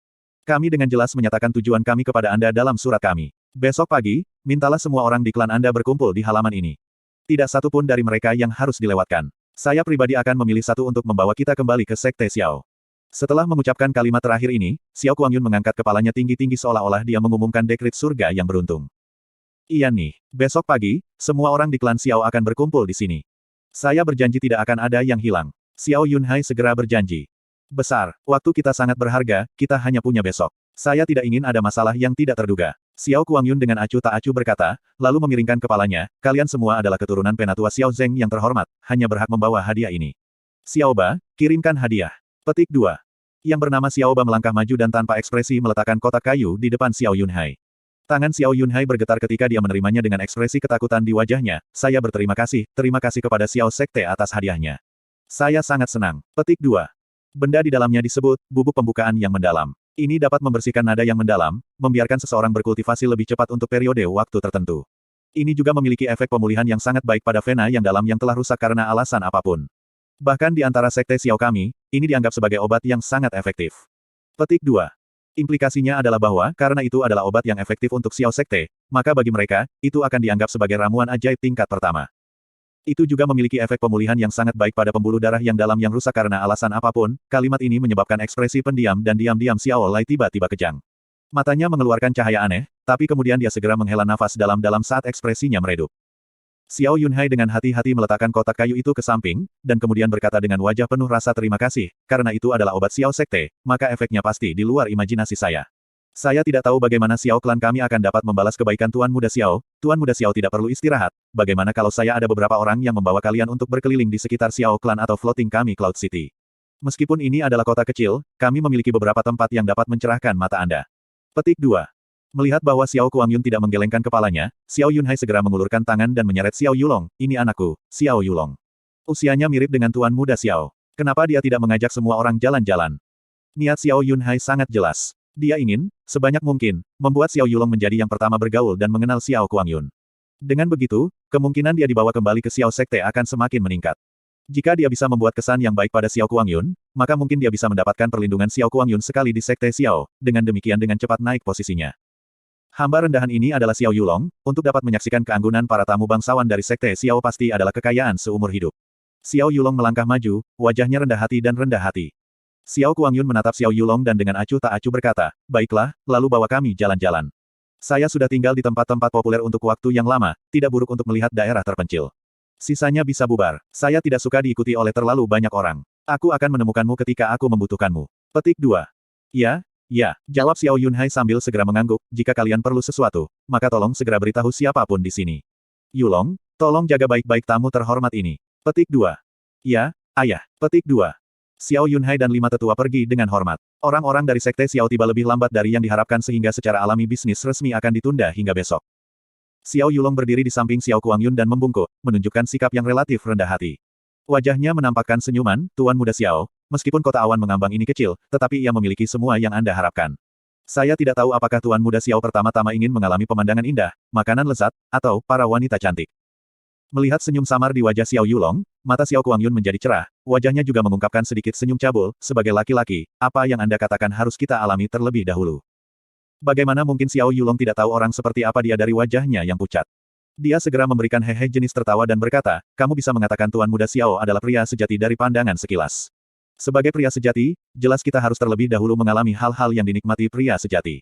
Kami dengan jelas menyatakan tujuan kami kepada Anda dalam surat kami. Besok pagi, mintalah semua orang di klan Anda berkumpul di halaman ini. Tidak satu pun dari mereka yang harus dilewatkan. Saya pribadi akan memilih satu untuk membawa kita kembali ke Sekte Xiao. Setelah mengucapkan kalimat terakhir ini, Xiao Kuangyun mengangkat kepalanya tinggi-tinggi seolah-olah dia mengumumkan dekrit surga yang beruntung. Iya nih, besok pagi, semua orang di klan Xiao akan berkumpul di sini. Saya berjanji tidak akan ada yang hilang. Xiao Yunhai segera berjanji. Besar, waktu kita sangat berharga, kita hanya punya besok. Saya tidak ingin ada masalah yang tidak terduga. Xiao Kuangyun dengan acuh tak acuh berkata, lalu memiringkan kepalanya, kalian semua adalah keturunan penatua Xiao Zeng yang terhormat, hanya berhak membawa hadiah ini. Xiao Ba, kirimkan hadiah. Petik 2. Yang bernama Xiao Ba melangkah maju dan tanpa ekspresi meletakkan kotak kayu di depan Xiao Yunhai. Tangan Xiao Yunhai bergetar ketika dia menerimanya dengan ekspresi ketakutan di wajahnya. Saya berterima kasih, terima kasih kepada Xiao Sekte atas hadiahnya. Saya sangat senang. Petik 2. Benda di dalamnya disebut, bubuk pembukaan yang mendalam. Ini dapat membersihkan nada yang mendalam, membiarkan seseorang berkultivasi lebih cepat untuk periode waktu tertentu. Ini juga memiliki efek pemulihan yang sangat baik pada vena yang dalam yang telah rusak karena alasan apapun. Bahkan di antara sekte Xiao kami, ini dianggap sebagai obat yang sangat efektif. Petik 2. Implikasinya adalah bahwa, karena itu adalah obat yang efektif untuk Xiao Sekte, maka bagi mereka, itu akan dianggap sebagai ramuan ajaib tingkat pertama. Itu juga memiliki efek pemulihan yang sangat baik pada pembuluh darah yang dalam yang rusak karena alasan apapun. Kalimat ini menyebabkan ekspresi pendiam dan diam-diam Xiao Lai tiba-tiba kejang. Matanya mengeluarkan cahaya aneh, tapi kemudian dia segera menghela nafas dalam-dalam saat ekspresinya meredup. Xiao Yunhai dengan hati-hati meletakkan kotak kayu itu ke samping, dan kemudian berkata dengan wajah penuh rasa terima kasih, karena itu adalah obat Xiao Sekte, maka efeknya pasti di luar imajinasi saya. Saya tidak tahu bagaimana Xiao klan kami akan dapat membalas kebaikan Tuan Muda Xiao. Tuan Muda Xiao tidak perlu istirahat. Bagaimana kalau saya ada beberapa orang yang membawa kalian untuk berkeliling di sekitar Xiao klan atau floating kami Cloud City? Meskipun ini adalah kota kecil, kami memiliki beberapa tempat yang dapat mencerahkan mata Anda. Petik 2. Melihat bahwa Xiao Kuangyun tidak menggelengkan kepalanya, Xiao Yunhai segera mengulurkan tangan dan menyeret Xiao Yulong. Ini anakku, Xiao Yulong. Usianya mirip dengan Tuan Muda Xiao. Kenapa dia tidak mengajak semua orang jalan-jalan? Niat Xiao Yunhai sangat jelas. Dia ingin, sebanyak mungkin, membuat Xiao Yulong menjadi yang pertama bergaul dan mengenal Xiao Kuangyun. Dengan begitu, kemungkinan dia dibawa kembali ke Xiao Sekte akan semakin meningkat. Jika dia bisa membuat kesan yang baik pada Xiao Kuangyun, maka mungkin dia bisa mendapatkan perlindungan Xiao Kuangyun sekali di Sekte Xiao, dengan demikian dengan cepat naik posisinya. Hamba rendahan ini adalah Xiao Yulong, untuk dapat menyaksikan keanggunan para tamu bangsawan dari Sekte Xiao pasti adalah kekayaan seumur hidup. Xiao Yulong melangkah maju, wajahnya rendah hati dan rendah hati. Xiao Kuangyun menatap Xiao Yulong dan dengan acuh tak acuh berkata, baiklah, lalu bawa kami jalan-jalan. Saya sudah tinggal di tempat-tempat populer untuk waktu yang lama, tidak buruk untuk melihat daerah terpencil. Sisanya bisa bubar. Saya tidak suka diikuti oleh terlalu banyak orang. Aku akan menemukanmu ketika aku membutuhkanmu. Petik 2. Ya, jawab Xiao Yunhai sambil segera mengangguk, jika kalian perlu sesuatu, maka tolong segera beritahu siapapun di sini. Yulong, tolong jaga baik-baik tamu terhormat ini. Petik 2. Ya, ayah. Petik 2. Xiao Yunhai dan 5 tetua pergi dengan hormat. Orang-orang dari Sekte Xiao tiba lebih lambat dari yang diharapkan sehingga secara alami bisnis resmi akan ditunda hingga besok. Xiao Yulong berdiri di samping Xiao Kuangyun dan membungkuk, menunjukkan sikap yang relatif rendah hati. Wajahnya menampakkan senyuman, Tuan Muda Xiao, meskipun kota awan mengambang ini kecil, tetapi ia memiliki semua yang Anda harapkan. Saya tidak tahu apakah Tuan Muda Xiao pertama-tama ingin mengalami pemandangan indah, makanan lezat, atau para wanita cantik. Melihat senyum samar di wajah Xiao Yulong, mata Xiao Kuangyun menjadi cerah, wajahnya juga mengungkapkan sedikit senyum cabul, sebagai laki-laki, apa yang Anda katakan harus kita alami terlebih dahulu. Bagaimana mungkin Xiao Yulong tidak tahu orang seperti apa dia dari wajahnya yang pucat. Dia segera memberikan hehe jenis tertawa dan berkata, kamu bisa mengatakan Tuan Muda Xiao adalah pria sejati dari pandangan sekilas. Sebagai pria sejati, jelas kita harus terlebih dahulu mengalami hal-hal yang dinikmati pria sejati.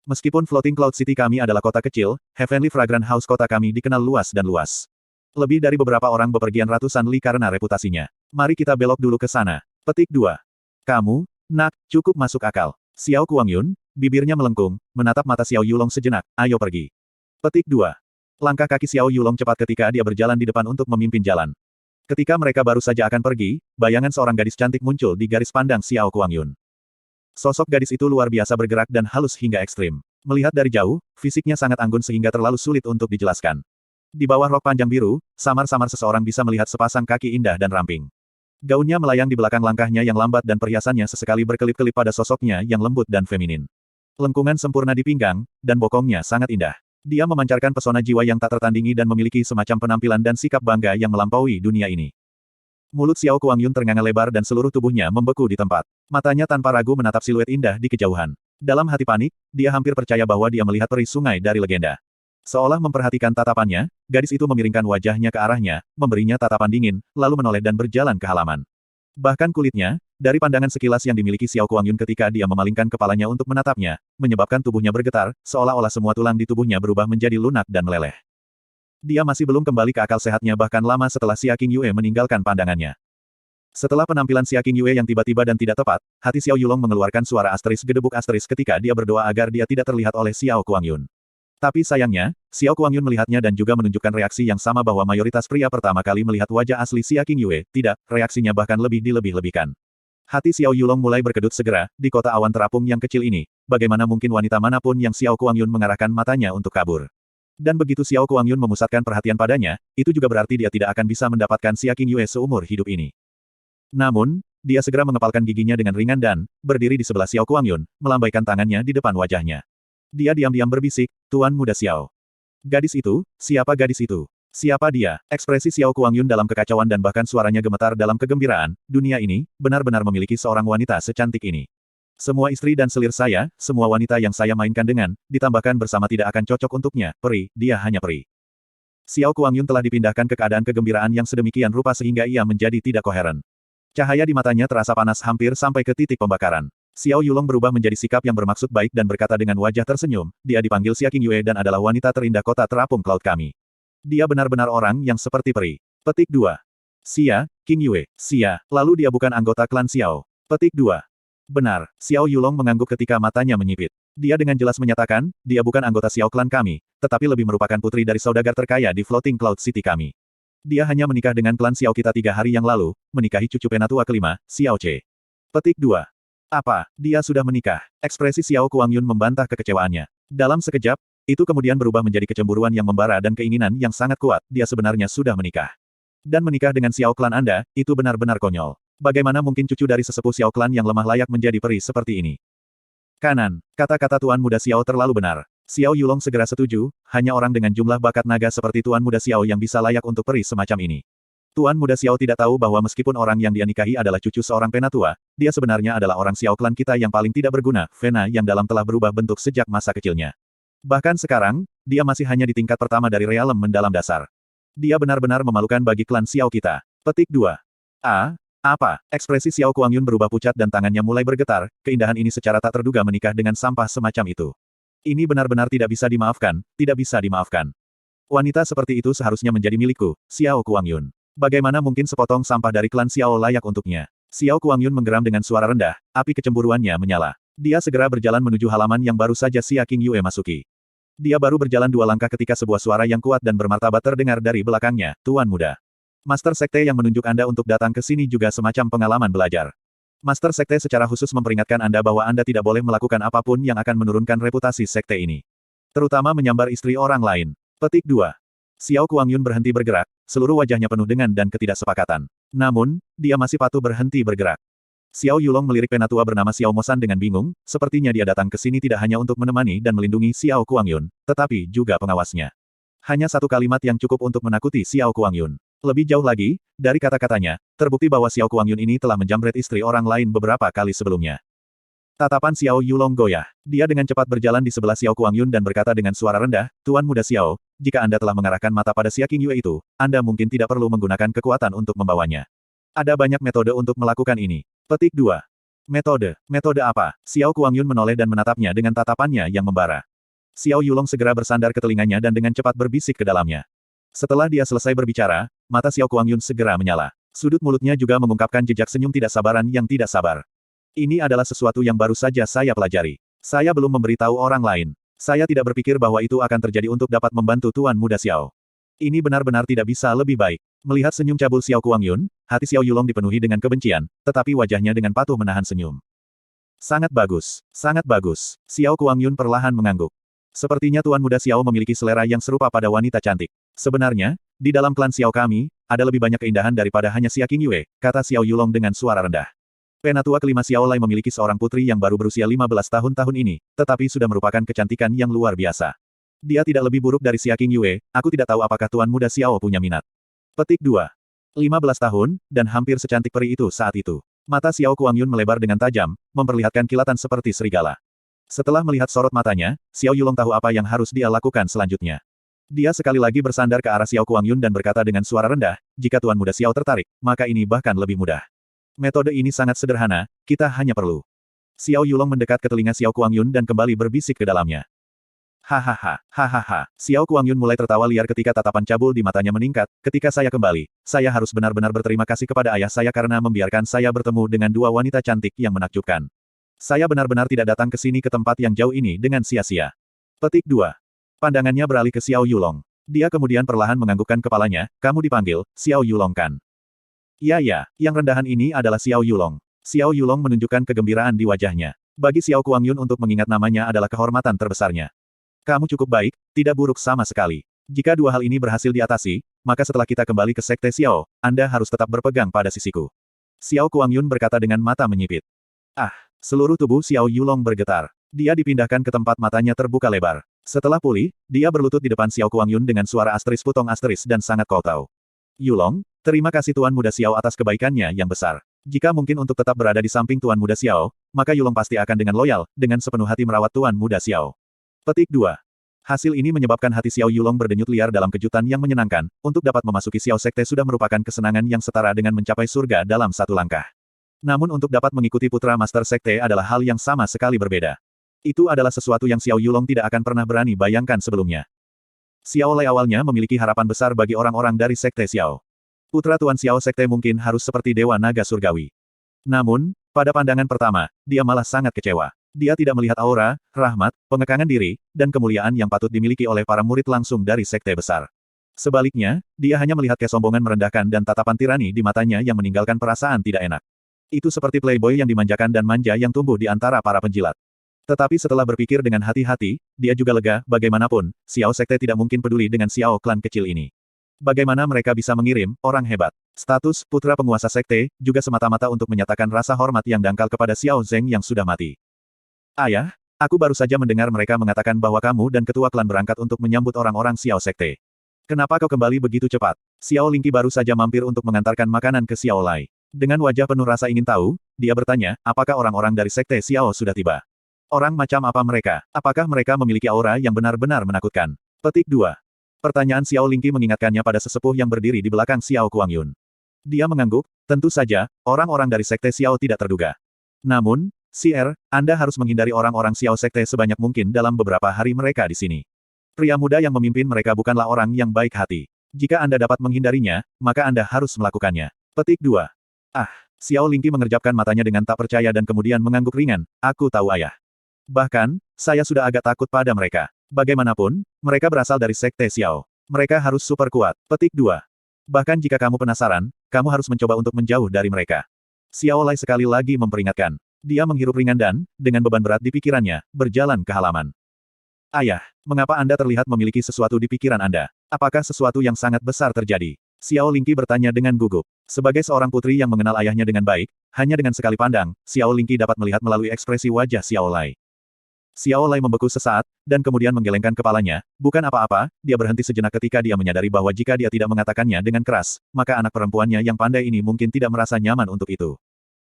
Meskipun Floating Cloud City kami adalah kota kecil, Heavenly Fragrant House kota kami dikenal luas dan luas. Lebih dari beberapa orang bepergian ratusan li karena reputasinya. Mari kita belok dulu ke sana. Petik 2. Kamu, nak, cukup masuk akal. Xiao Kuangyun, bibirnya melengkung, menatap mata Xiao Yulong sejenak, ayo pergi. Petik 2. Langkah kaki Xiao Yulong cepat ketika dia berjalan di depan untuk memimpin jalan. Ketika mereka baru saja akan pergi, bayangan seorang gadis cantik muncul di garis pandang Xiao Kuangyun. Sosok gadis itu luar biasa bergerak dan halus hingga ekstrim. Melihat dari jauh, fisiknya sangat anggun sehingga terlalu sulit untuk dijelaskan. Di bawah rok panjang biru, samar-samar seseorang bisa melihat sepasang kaki indah dan ramping. Gaunnya melayang di belakang langkahnya yang lambat dan perhiasannya sesekali berkelip-kelip pada sosoknya yang lembut dan feminin. Lengkungan sempurna di pinggang, dan bokongnya sangat indah. Dia memancarkan pesona jiwa yang tak tertandingi dan memiliki semacam penampilan dan sikap bangga yang melampaui dunia ini. Mulut Xiao Kuangyun ternganga lebar dan seluruh tubuhnya membeku di tempat. Matanya tanpa ragu menatap siluet indah di kejauhan. Dalam hati panik, dia hampir percaya bahwa dia melihat peri sungai dari legenda. Seolah memperhatikan tatapannya, gadis itu memiringkan wajahnya ke arahnya, memberinya tatapan dingin, lalu menoleh dan berjalan ke halaman. Bahkan kulitnya, dari pandangan sekilas yang dimiliki Xiao Kuangyun ketika dia memalingkan kepalanya untuk menatapnya, menyebabkan tubuhnya bergetar, seolah-olah semua tulang di tubuhnya berubah menjadi lunak dan meleleh. Dia masih belum kembali ke akal sehatnya bahkan lama setelah Xia Qingyue meninggalkan pandangannya. Setelah penampilan Xia Qingyue yang tiba-tiba dan tidak tepat, hati Xiao Yulong mengeluarkan suara asteris gedebuk asteris ketika dia berdoa agar dia tidak terlihat oleh Xiao Kuangyun. Tapi sayangnya, Xiao Kuangyun melihatnya dan juga menunjukkan reaksi yang sama bahwa mayoritas pria pertama kali melihat wajah asli Xia Qingyue, tidak, reaksinya bahkan lebih dilebih-lebihkan. Hati Xiao Yulong mulai berkedut segera, di kota awan terapung yang kecil ini, bagaimana mungkin wanita manapun yang Xiao Kuangyun mengarahkan matanya untuk kabur. Dan begitu Xiao Kuangyun memusatkan perhatian padanya, itu juga berarti dia tidak akan bisa mendapatkan Xia Qingyue seumur hidup ini. Namun, dia segera mengepalkan giginya dengan ringan dan, berdiri di sebelah Xiao Kuangyun, melambaikan tangannya di depan wajahnya. Dia diam-diam berbisik, Tuan Muda Xiao. Gadis itu, siapa gadis itu? Siapa dia? Ekspresi Xiao Kuangyun dalam kekacauan dan bahkan suaranya gemetar dalam kegembiraan, dunia ini, benar-benar memiliki seorang wanita secantik ini. Semua istri dan selir saya, semua wanita yang saya mainkan dengan, ditambahkan bersama tidak akan cocok untuknya, peri, dia hanya peri. Xiao Kuangyun telah dipindahkan ke keadaan kegembiraan yang sedemikian rupa sehingga ia menjadi tidak koheren. Cahaya di matanya terasa panas hampir sampai ke titik pembakaran. Xiao Yulong berubah menjadi sikap yang bermaksud baik dan berkata dengan wajah tersenyum, dia dipanggil Xia Qingyue dan adalah wanita terindah kota terapung Cloud kami. Dia benar-benar orang yang seperti peri. Petik 2. Xia Qingyue, Xia, lalu dia bukan anggota klan Xiao. Petik 2. Benar, Xiao Yulong mengangguk ketika matanya menyipit. Dia dengan jelas menyatakan, dia bukan anggota Xiao klan kami, tetapi lebih merupakan putri dari saudagar terkaya di Floating Cloud City kami. Dia hanya menikah dengan klan Xiao kita 3 hari yang lalu, menikahi cucu penatua kelima, Xiao Ce. Petik 2. Apa, dia sudah menikah? Ekspresi Xiao Kuangyun membantah kekecewaannya. Dalam sekejap, itu kemudian berubah menjadi kecemburuan yang membara dan keinginan yang sangat kuat, dia sebenarnya sudah menikah. Dan menikah dengan Xiao klan Anda, itu benar-benar konyol. Bagaimana mungkin cucu dari sesepuh Xiao klan yang lemah layak menjadi peri seperti ini? Kanan, kata-kata Tuan Muda Xiao terlalu benar. Xiao Yulong segera setuju, hanya orang dengan jumlah bakat naga seperti Tuan Muda Xiao yang bisa layak untuk peri semacam ini. Tuan Muda Xiao tidak tahu bahwa meskipun orang yang dia nikahi adalah cucu seorang penatua, dia sebenarnya adalah orang Xiao klan kita yang paling tidak berguna, Vena yang dalam telah berubah bentuk sejak masa kecilnya. Bahkan sekarang, dia masih hanya di tingkat pertama dari realem mendalam dasar. Dia benar-benar memalukan bagi klan Xiao kita. Petik 2. Apa? Ekspresi Xiao Kuangyun berubah pucat dan tangannya mulai bergetar, keindahan ini secara tak terduga menikah dengan sampah semacam itu. Ini benar-benar tidak bisa dimaafkan, tidak bisa dimaafkan. Wanita seperti itu seharusnya menjadi milikku, Xiao Kuangyun. Bagaimana mungkin sepotong sampah dari klan Xiao layak untuknya? Xiao Kuangyun menggeram dengan suara rendah, api kecemburuannya menyala. Dia segera berjalan menuju halaman yang baru saja Xia Qingyue masuki. Dia baru berjalan 2 langkah ketika sebuah suara yang kuat dan bermartabat terdengar dari belakangnya, Tuan Muda. Master Sekte yang menunjuk Anda untuk datang ke sini juga semacam pengalaman belajar. Master Sekte secara khusus memperingatkan Anda bahwa Anda tidak boleh melakukan apapun yang akan menurunkan reputasi Sekte ini. Terutama menyambar istri orang lain. Petik 2. Xiao Kuangyun berhenti bergerak, seluruh wajahnya penuh dengan dan ketidaksepakatan. Namun, dia masih patuh berhenti bergerak. Xiao Yulong melirik penatua bernama Xiao Mosan dengan bingung, sepertinya dia datang ke sini tidak hanya untuk menemani dan melindungi Xiao Kuangyun, tetapi juga pengawasnya. Hanya satu kalimat yang cukup untuk menakuti Xiao Kuangyun. Lebih jauh lagi, dari kata-katanya, terbukti bahwa Xiao Kuangyun ini telah menjamret istri orang lain beberapa kali sebelumnya. Tatapan Xiao Yulong goyah. Dia dengan cepat berjalan di sebelah Xiao Kuangyun dan berkata dengan suara rendah, Tuan Muda Xiao, jika Anda telah mengarahkan mata pada Xia Qingyue itu, Anda mungkin tidak perlu menggunakan kekuatan untuk membawanya. Ada banyak metode untuk melakukan ini. Petik 2. Metode. Metode apa? Xiao Kuangyun menoleh dan menatapnya dengan tatapannya yang membara. Xiao Yulong segera bersandar ke telinganya dan dengan cepat berbisik ke dalamnya. Setelah dia selesai berbicara, mata Xiao Kuangyun segera menyala. Sudut mulutnya juga mengungkapkan jejak senyum tidak sabaran yang tidak sabar. Ini adalah sesuatu yang baru saja saya pelajari. Saya belum memberitahu orang lain. Saya tidak berpikir bahwa itu akan terjadi untuk dapat membantu Tuan Muda Xiao. Ini benar-benar tidak bisa lebih baik. Melihat senyum cabul Xiao Kuangyun, hati Xiao Yulong dipenuhi dengan kebencian, tetapi wajahnya dengan patuh menahan senyum. Sangat bagus, sangat bagus. Xiao Kuangyun perlahan mengangguk. Sepertinya Tuan Muda Xiao memiliki selera yang serupa pada wanita cantik. Sebenarnya, di dalam klan Xiao kami, ada lebih banyak keindahan daripada hanya Xia Qingyue, kata Xiao Yulong dengan suara rendah. Penatua kelima Xiao Lai memiliki seorang putri yang baru berusia 15 tahun ini, tetapi sudah merupakan kecantikan yang luar biasa. Dia tidak lebih buruk dari Xia Qingyue, aku tidak tahu apakah Tuan Muda Xiao punya minat. Petik 2. 15 tahun, dan hampir secantik peri itu saat itu. Mata Xiao Kuangyun melebar dengan tajam, memperlihatkan kilatan seperti serigala. Setelah melihat sorot matanya, Xiao Yulong tahu apa yang harus dia lakukan selanjutnya. Dia sekali lagi bersandar ke arah Xiao Kuangyun dan berkata dengan suara rendah, jika Tuan Muda Xiao tertarik, maka ini bahkan lebih mudah. Metode ini sangat sederhana, kita hanya perlu. Xiao Yulong mendekat ke telinga Xiao Kuangyun dan kembali berbisik ke dalamnya. Hahaha, hahaha. Xiao Kuangyun mulai tertawa liar ketika tatapan cabul di matanya meningkat. Ketika saya kembali, saya harus benar-benar berterima kasih kepada ayah saya karena membiarkan saya bertemu dengan dua wanita cantik yang menakjubkan. Saya benar-benar tidak datang ke sini ke tempat yang jauh ini dengan sia-sia. Petik 2. Pandangannya beralih ke Xiao Yulong. Dia kemudian perlahan menganggukkan kepalanya, kamu dipanggil, Xiao Yulong kan? Ya, yang rendahan ini adalah Xiao Yulong. Xiao Yulong menunjukkan kegembiraan di wajahnya. Bagi Xiao Kuangyun untuk mengingat namanya adalah kehormatan terbesarnya. Kamu cukup baik, tidak buruk sama sekali. Jika dua hal ini berhasil diatasi, maka setelah kita kembali ke Sekte Xiao, Anda harus tetap berpegang pada sisiku. Xiao Kuangyun berkata dengan mata menyipit. Seluruh tubuh Xiao Yulong bergetar. Dia dipindahkan ke tempat matanya terbuka lebar. Setelah pulih, dia berlutut di depan Xiao Kuangyun dengan suara asteris putong asteris dan sangat kotau. Yulong, terima kasih Tuan Muda Xiao atas kebaikannya yang besar. Jika mungkin untuk tetap berada di samping Tuan Muda Xiao, maka Yulong pasti akan dengan loyal, dengan sepenuh hati merawat Tuan Muda Xiao. Petik 2. Hasil ini menyebabkan hati Xiao Yulong berdenyut liar dalam kejutan yang menyenangkan. Untuk dapat memasuki Xiao Sekte sudah merupakan kesenangan yang setara dengan mencapai surga dalam satu langkah. Namun untuk dapat mengikuti putra Master Sekte adalah hal yang sama sekali berbeda. Itu adalah sesuatu yang Xiao Yulong tidak akan pernah berani bayangkan sebelumnya. Xiao Lei awalnya memiliki harapan besar bagi orang-orang dari Sekte Xiao. Putra Tuan Xiao Sekte mungkin harus seperti Dewa Naga Surgawi. Namun, pada pandangan pertama, dia malah sangat kecewa. Dia tidak melihat aura, rahmat, pengekangan diri, dan kemuliaan yang patut dimiliki oleh para murid langsung dari Sekte besar. Sebaliknya, dia hanya melihat kesombongan merendahkan dan tatapan tirani di matanya yang meninggalkan perasaan tidak enak. Itu seperti playboy yang dimanjakan dan manja yang tumbuh di antara para penjilat. Tetapi setelah berpikir dengan hati-hati, dia juga lega, bagaimanapun, Xiao Sekte tidak mungkin peduli dengan Xiao klan kecil ini. Bagaimana mereka bisa mengirim orang hebat? Status putra penguasa Sekte juga semata-mata untuk menyatakan rasa hormat yang dangkal kepada Xiao Zeng yang sudah mati. Ayah, aku baru saja mendengar mereka mengatakan bahwa kamu dan ketua klan berangkat untuk menyambut orang-orang Xiao Sekte. Kenapa kau kembali begitu cepat? Xiao Lingqi baru saja mampir untuk mengantarkan makanan ke Xiao Lai. Dengan wajah penuh rasa ingin tahu, dia bertanya, apakah orang-orang dari Sekte Xiao sudah tiba? Orang macam apa mereka? Apakah mereka memiliki aura yang benar-benar menakutkan? Petik 2. Pertanyaan Xiao Lingqi mengingatkannya pada sesepuh yang berdiri di belakang Xiao Kuangyun. Dia mengangguk, tentu saja, orang-orang dari Sekte Xiao tidak terduga. Namun, Sir, Anda harus menghindari orang-orang Xiao Sekte sebanyak mungkin dalam beberapa hari mereka di sini. Pria muda yang memimpin mereka bukanlah orang yang baik hati. Jika Anda dapat menghindarinya, maka Anda harus melakukannya. Petik 2. Xiao Lingqi mengerjapkan matanya dengan tak percaya dan kemudian mengangguk ringan, aku tahu ayah. Bahkan, saya sudah agak takut pada mereka. Bagaimanapun, mereka berasal dari Sekte Xiao. Mereka harus super kuat. Petik 2. Bahkan jika kamu penasaran, kamu harus mencoba untuk menjauh dari mereka. Xiao Lai sekali lagi memperingatkan. Dia menghirup ringan dan, dengan beban berat di pikirannya, berjalan ke halaman. Ayah, mengapa Anda terlihat memiliki sesuatu di pikiran Anda? Apakah sesuatu yang sangat besar terjadi? Xiao Lingqi bertanya dengan gugup. Sebagai seorang putri yang mengenal ayahnya dengan baik, hanya dengan sekali pandang, Xiao Lingqi dapat melihat melalui ekspresi wajah Xiao Lai. Xiao Lai membeku sesaat, dan kemudian menggelengkan kepalanya. Bukan apa-apa, dia berhenti sejenak ketika dia menyadari bahwa jika dia tidak mengatakannya dengan keras, maka anak perempuannya yang pandai ini mungkin tidak merasa nyaman untuk itu.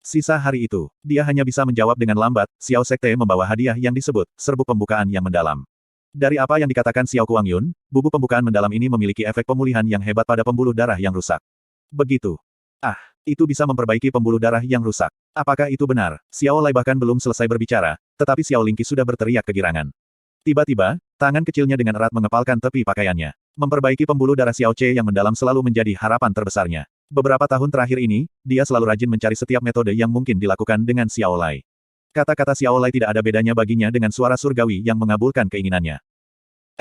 Sisa hari itu, dia hanya bisa menjawab dengan lambat, Xiao Sekte membawa hadiah yang disebut, serbuk pembukaan yang mendalam. Dari apa yang dikatakan Xiao Kuangyun, bubuk pembukaan mendalam ini memiliki efek pemulihan yang hebat pada pembuluh darah yang rusak. Begitu. Itu bisa memperbaiki pembuluh darah yang rusak. Apakah itu benar? Xiao Lai bahkan belum selesai berbicara, tetapi Xiao Lingqi sudah berteriak kegirangan. Tiba-tiba, tangan kecilnya dengan erat mengepalkan tepi pakaiannya. Memperbaiki pembuluh darah Xiao Che yang mendalam selalu menjadi harapan terbesarnya. Beberapa tahun terakhir ini, dia selalu rajin mencari setiap metode yang mungkin dilakukan dengan Xiao Lai. Kata-kata Xiao Lai tidak ada bedanya baginya dengan suara surgawi yang mengabulkan keinginannya.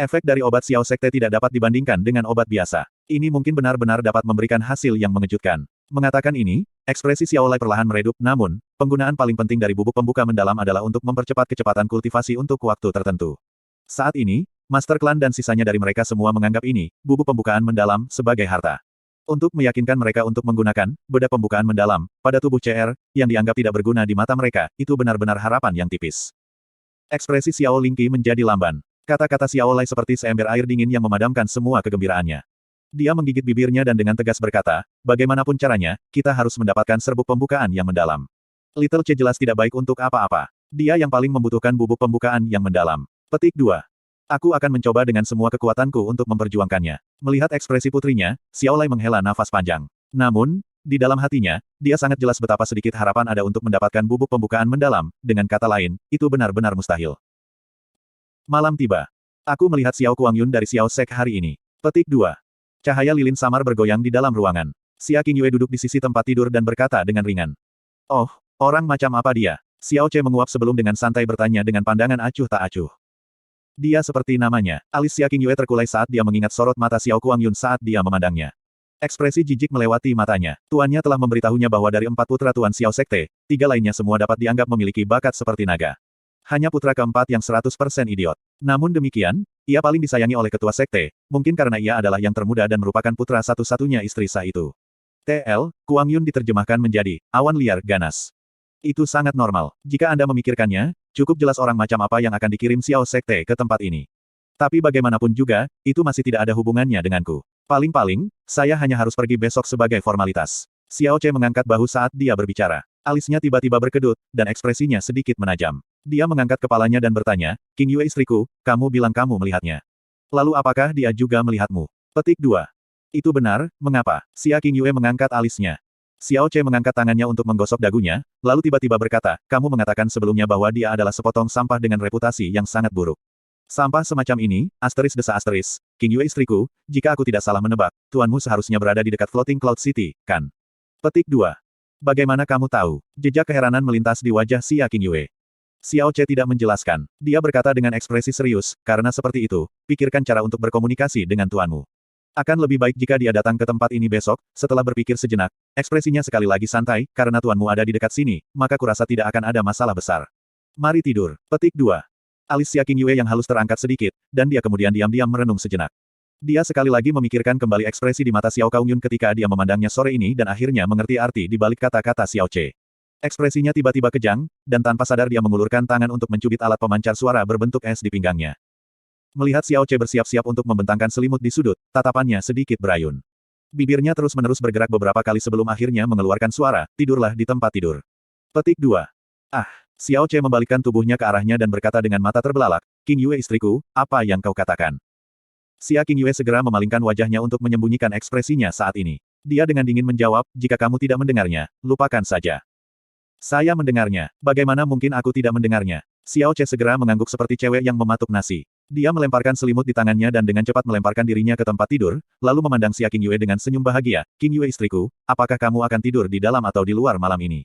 Efek dari obat Xiao Sekte tidak dapat dibandingkan dengan obat biasa. Ini mungkin benar-benar dapat memberikan hasil yang mengejutkan. Mengatakan ini, ekspresi Xiao Lai perlahan meredup, namun, penggunaan paling penting dari bubuk pembuka mendalam adalah untuk mempercepat kecepatan kultivasi untuk waktu tertentu. Saat ini, Master Klan dan sisanya dari mereka semua menganggap ini, bubuk pembukaan mendalam, sebagai harta. Untuk meyakinkan mereka untuk menggunakan bedak pembukaan mendalam pada tubuh CR, yang dianggap tidak berguna di mata mereka, itu benar-benar harapan yang tipis. Ekspresi Xiao Lingqi menjadi lamban. Kata-kata Xiao Lai seperti seember air dingin yang memadamkan semua kegembiraannya. Dia menggigit bibirnya dan dengan tegas berkata, bagaimanapun caranya, kita harus mendapatkan serbuk pembukaan yang mendalam. Little C jelas tidak baik untuk apa-apa. Dia yang paling membutuhkan bubuk pembukaan yang mendalam. Petik 2. Aku akan mencoba dengan semua kekuatanku untuk memperjuangkannya. Melihat ekspresi putrinya, Xiao Lai menghela nafas panjang. Namun, di dalam hatinya, dia sangat jelas betapa sedikit harapan ada untuk mendapatkan bubuk pembukaan mendalam, dengan kata lain, itu benar-benar mustahil. Malam tiba. Aku melihat Xiao Kuangyun dari Xiao Sek hari ini. Petik 2. Cahaya lilin samar bergoyang di dalam ruangan. Xia Qingyue duduk di sisi tempat tidur dan berkata dengan ringan. Oh, orang macam apa dia? Xiao Ce menguap sebelum dengan santai bertanya dengan pandangan acuh tak acuh. Dia seperti namanya. Alis Xia Qingyue terkulai saat dia mengingat sorot mata Xiao Kuangyun saat dia memandangnya. Ekspresi jijik melewati matanya. Tuannya telah memberitahunya bahwa dari 4 putra Tuan Xiao Sekte, 3 lainnya semua dapat dianggap memiliki bakat seperti naga. Hanya putra keempat yang 100% idiot. Namun demikian, ia paling disayangi oleh ketua sekte, mungkin karena ia adalah yang termuda dan merupakan putra satu-satunya istri sah itu. TL, Kuangyun diterjemahkan menjadi, awan liar ganas. Itu sangat normal. Jika Anda memikirkannya, cukup jelas orang macam apa yang akan dikirim Xiao Sekte ke tempat ini. Tapi bagaimanapun juga, itu masih tidak ada hubungannya denganku. Paling-paling, saya hanya harus pergi besok sebagai formalitas. Xiao Ce mengangkat bahu saat dia berbicara. Alisnya tiba-tiba berkedut, dan ekspresinya sedikit menajam. Dia mengangkat kepalanya dan bertanya, Qingyue istriku, kamu bilang kamu melihatnya. Lalu apakah dia juga melihatmu? Petik 2. Itu benar, mengapa? Xia Qingyue mengangkat alisnya. Xiao Ce mengangkat tangannya untuk menggosok dagunya, lalu tiba-tiba berkata, kamu mengatakan sebelumnya bahwa dia adalah sepotong sampah dengan reputasi yang sangat buruk. Sampah semacam ini, asteris desa asteris, Qingyue istriku, jika aku tidak salah menebak, tuanmu seharusnya berada di dekat Floating Cloud City, kan? Petik 2. Bagaimana kamu tahu? Jejak keheranan melintas di wajah Xia Qingyue. Xiao Ce tidak menjelaskan. Dia berkata dengan ekspresi serius, karena seperti itu, pikirkan cara untuk berkomunikasi dengan tuanmu. Akan lebih baik jika dia datang ke tempat ini besok, setelah berpikir sejenak, ekspresinya sekali lagi santai, karena tuanmu ada di dekat sini, maka kurasa tidak akan ada masalah besar. Mari tidur. Petik 2. Alis Xia Qingyue yang halus terangkat sedikit, dan dia kemudian diam-diam merenung sejenak. Dia sekali lagi memikirkan kembali ekspresi di mata Xiao Kuangyun ketika dia memandangnya sore ini dan akhirnya mengerti arti di balik kata-kata Xiao Ce. Ekspresinya tiba-tiba kejang, dan tanpa sadar dia mengulurkan tangan untuk mencubit alat pemancar suara berbentuk es di pinggangnya. Melihat Xiao Ce bersiap-siap untuk membentangkan selimut di sudut, tatapannya sedikit berayun. Bibirnya terus-menerus bergerak beberapa kali sebelum akhirnya mengeluarkan suara, tidurlah di tempat tidur. Petik 2. Ah, Xiao Ce membalikkan tubuhnya ke arahnya dan berkata dengan mata terbelalak, Qingyue istriku, apa yang kau katakan? Xia Qingyue segera memalingkan wajahnya untuk menyembunyikan ekspresinya saat ini. Dia dengan dingin menjawab, jika kamu tidak mendengarnya, lupakan saja. Saya mendengarnya. Bagaimana mungkin aku tidak mendengarnya? Xiao Ce segera mengangguk seperti cewek yang mematuk nasi. Dia melemparkan selimut di tangannya dan dengan cepat melemparkan dirinya ke tempat tidur, lalu memandang Xia Qingyue dengan senyum bahagia. Qingyue istriku, apakah kamu akan tidur di dalam atau di luar malam ini?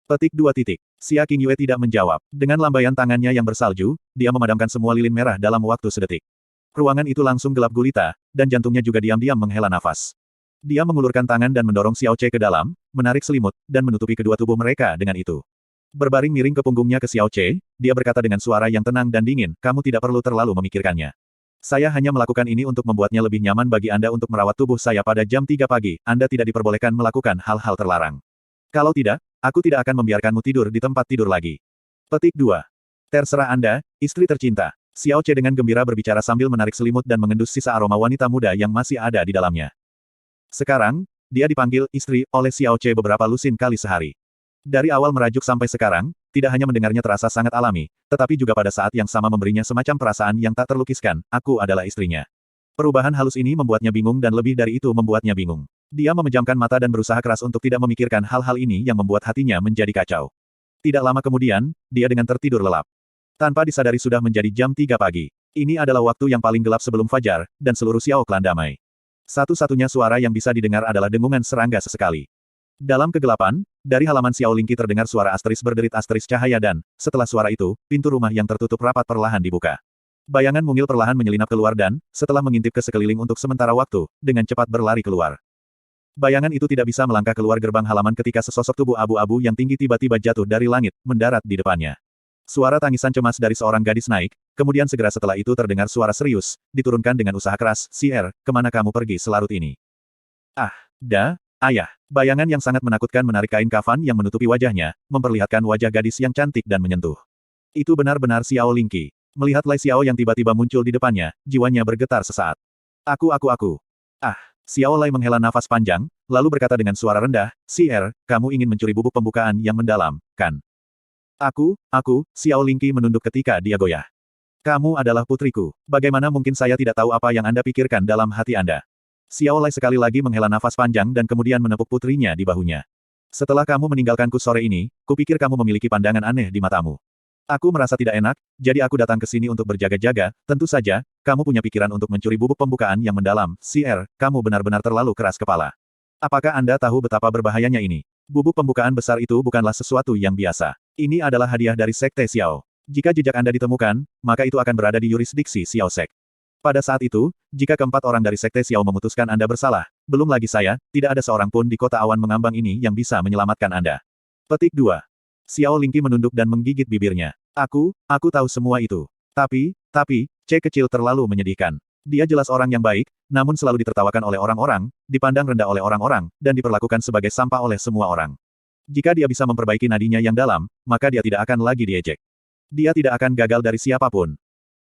Petik 2 titik. Xia Qingyue tidak menjawab. Dengan lambaian tangannya yang bersalju, dia memadamkan semua lilin merah dalam waktu sedetik. Ruangan itu langsung gelap gulita, dan jantungnya juga diam-diam menghela nafas. Dia mengulurkan tangan dan mendorong Xiao Ce ke dalam, menarik selimut, dan menutupi kedua tubuh mereka dengan itu. Berbaring miring ke punggungnya ke Xiao Ce, dia berkata dengan suara yang tenang dan dingin, kamu tidak perlu terlalu memikirkannya. Saya hanya melakukan ini untuk membuatnya lebih nyaman bagi Anda untuk merawat tubuh saya pada jam 3 pagi, Anda tidak diperbolehkan melakukan hal-hal terlarang. Kalau tidak, aku tidak akan membiarkanmu tidur di tempat tidur lagi. Petik 2. Terserah Anda, istri tercinta. Xiao Ce dengan gembira berbicara sambil menarik selimut dan mengendus sisa aroma wanita muda yang masih ada di dalamnya. Sekarang, dia dipanggil istri oleh Xiao Ce beberapa lusin kali sehari. Dari awal merajuk sampai sekarang, tidak hanya mendengarnya terasa sangat alami, tetapi juga pada saat yang sama memberinya semacam perasaan yang tak terlukiskan, aku adalah istrinya. Perubahan halus ini membuatnya bingung dan lebih dari itu membuatnya bingung. Dia memejamkan mata dan berusaha keras untuk tidak memikirkan hal-hal ini yang membuat hatinya menjadi kacau. Tidak lama kemudian, dia dengan tertidur lelap. Tanpa disadari sudah menjadi jam 3 pagi. Ini adalah waktu yang paling gelap sebelum fajar, dan seluruh Xiao klan damai. Satu-satunya suara yang bisa didengar adalah dengungan serangga sesekali. Dalam kegelapan, dari halaman Xiao Lingqi terdengar suara asteris berderit asteris cahaya dan, setelah suara itu, pintu rumah yang tertutup rapat perlahan dibuka. Bayangan mungil perlahan menyelinap keluar dan, setelah mengintip ke sekeliling untuk sementara waktu, dengan cepat berlari keluar. Bayangan itu tidak bisa melangkah keluar gerbang halaman ketika sesosok tubuh abu-abu yang tinggi tiba-tiba jatuh dari langit, mendarat di depannya. Suara tangisan cemas dari seorang gadis naik, kemudian segera setelah itu terdengar suara serius, diturunkan dengan usaha keras, "Sier, kemana kamu pergi selarut ini?" "Ah, ayah." Bayangan yang sangat menakutkan menarik kain kafan yang menutupi wajahnya, memperlihatkan wajah gadis yang cantik dan menyentuh. Itu benar-benar Xiao Lingqi. Melihat Lai Xiao yang tiba-tiba muncul di depannya, jiwanya bergetar sesaat. Aku. Ah, Xiao Lai menghela nafas panjang, lalu berkata dengan suara rendah, "Sier, kamu ingin mencuri bubuk pembukaan yang mendalam, kan?" Xiao Lingqi menunduk ketika dia goyah. Kamu adalah putriku. Bagaimana mungkin saya tidak tahu apa yang Anda pikirkan dalam hati Anda? Xiao Lai sekali lagi menghela nafas panjang dan kemudian menepuk putrinya di bahunya. Setelah kamu meninggalkanku sore ini, kupikir kamu memiliki pandangan aneh di matamu. Aku merasa tidak enak, jadi aku datang ke sini untuk berjaga-jaga. Tentu saja, kamu punya pikiran untuk mencuri bubuk pembukaan yang mendalam. CR, kamu benar-benar terlalu keras kepala. Apakah Anda tahu betapa berbahayanya ini? Bubuk pembukaan besar itu bukanlah sesuatu yang biasa. Ini adalah hadiah dari Sekte Xiao. Jika jejak Anda ditemukan, maka itu akan berada di yurisdiksi Xiao Sek. Pada saat itu, jika keempat orang dari Sekte Xiao memutuskan Anda bersalah, belum lagi saya, tidak ada seorang pun di kota awan mengambang ini yang bisa menyelamatkan Anda. Petik 2. Xiao Lingqi menunduk dan menggigit bibirnya. Aku tahu semua itu. Tapi, C kecil terlalu menyedihkan. Dia jelas orang yang baik, namun selalu ditertawakan oleh orang-orang, dipandang rendah oleh orang-orang, dan diperlakukan sebagai sampah oleh semua orang. Jika dia bisa memperbaiki nadinya yang dalam, maka dia tidak akan lagi diejek. Dia tidak akan gagal dari siapapun.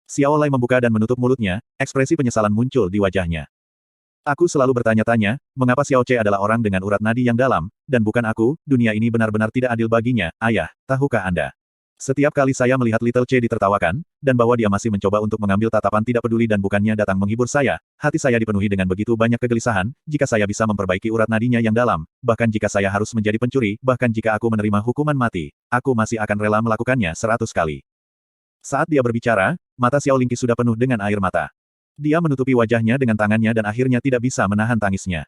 Xiao Lai membuka dan menutup mulutnya, ekspresi penyesalan muncul di wajahnya. Aku selalu bertanya-tanya, mengapa Xiao Ce adalah orang dengan urat nadi yang dalam, dan bukan aku, dunia ini benar-benar tidak adil baginya, ayah, tahukah Anda? Setiap kali saya melihat Little Ce ditertawakan, dan bahwa dia masih mencoba untuk mengambil tatapan tidak peduli dan bukannya datang menghibur saya, hati saya dipenuhi dengan begitu banyak kegelisahan, jika saya bisa memperbaiki urat nadinya yang dalam, bahkan jika saya harus menjadi pencuri, bahkan jika aku menerima hukuman mati, aku masih akan rela melakukannya 100 kali. Saat dia berbicara, mata Xiao Lingqi sudah penuh dengan air mata. Dia menutupi wajahnya dengan tangannya dan akhirnya tidak bisa menahan tangisnya.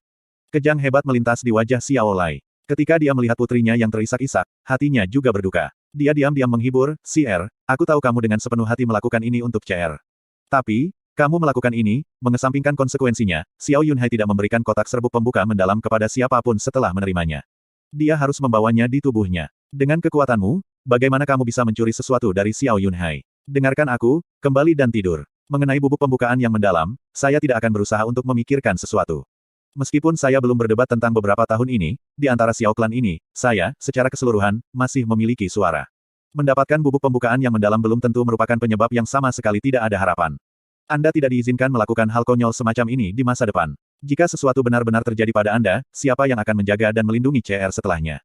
Kejang hebat melintas di wajah Xiao Lai. Ketika dia melihat putrinya yang terisak-isak, hatinya juga berduka. Dia diam-diam menghibur, CR, aku tahu kamu dengan sepenuh hati melakukan ini untuk CR. Tapi, kamu melakukan ini, mengesampingkan konsekuensinya, Xiao Yunhai tidak memberikan kotak serbuk pembuka mendalam kepada siapapun setelah menerimanya. Dia harus membawanya di tubuhnya. Dengan kekuatanmu, bagaimana kamu bisa mencuri sesuatu dari Xiao Yunhai? Dengarkan aku, kembali dan tidur. Mengenai bubuk pembukaan yang mendalam, saya tidak akan berusaha untuk memikirkan sesuatu. Meskipun saya belum berdebat tentang beberapa tahun ini, di antara Xiao Clan ini, saya, secara keseluruhan, masih memiliki suara. Mendapatkan bubuk pembukaan yang mendalam belum tentu merupakan penyebab yang sama sekali tidak ada harapan. Anda tidak diizinkan melakukan hal konyol semacam ini di masa depan. Jika sesuatu benar-benar terjadi pada Anda, siapa yang akan menjaga dan melindungi CR setelahnya?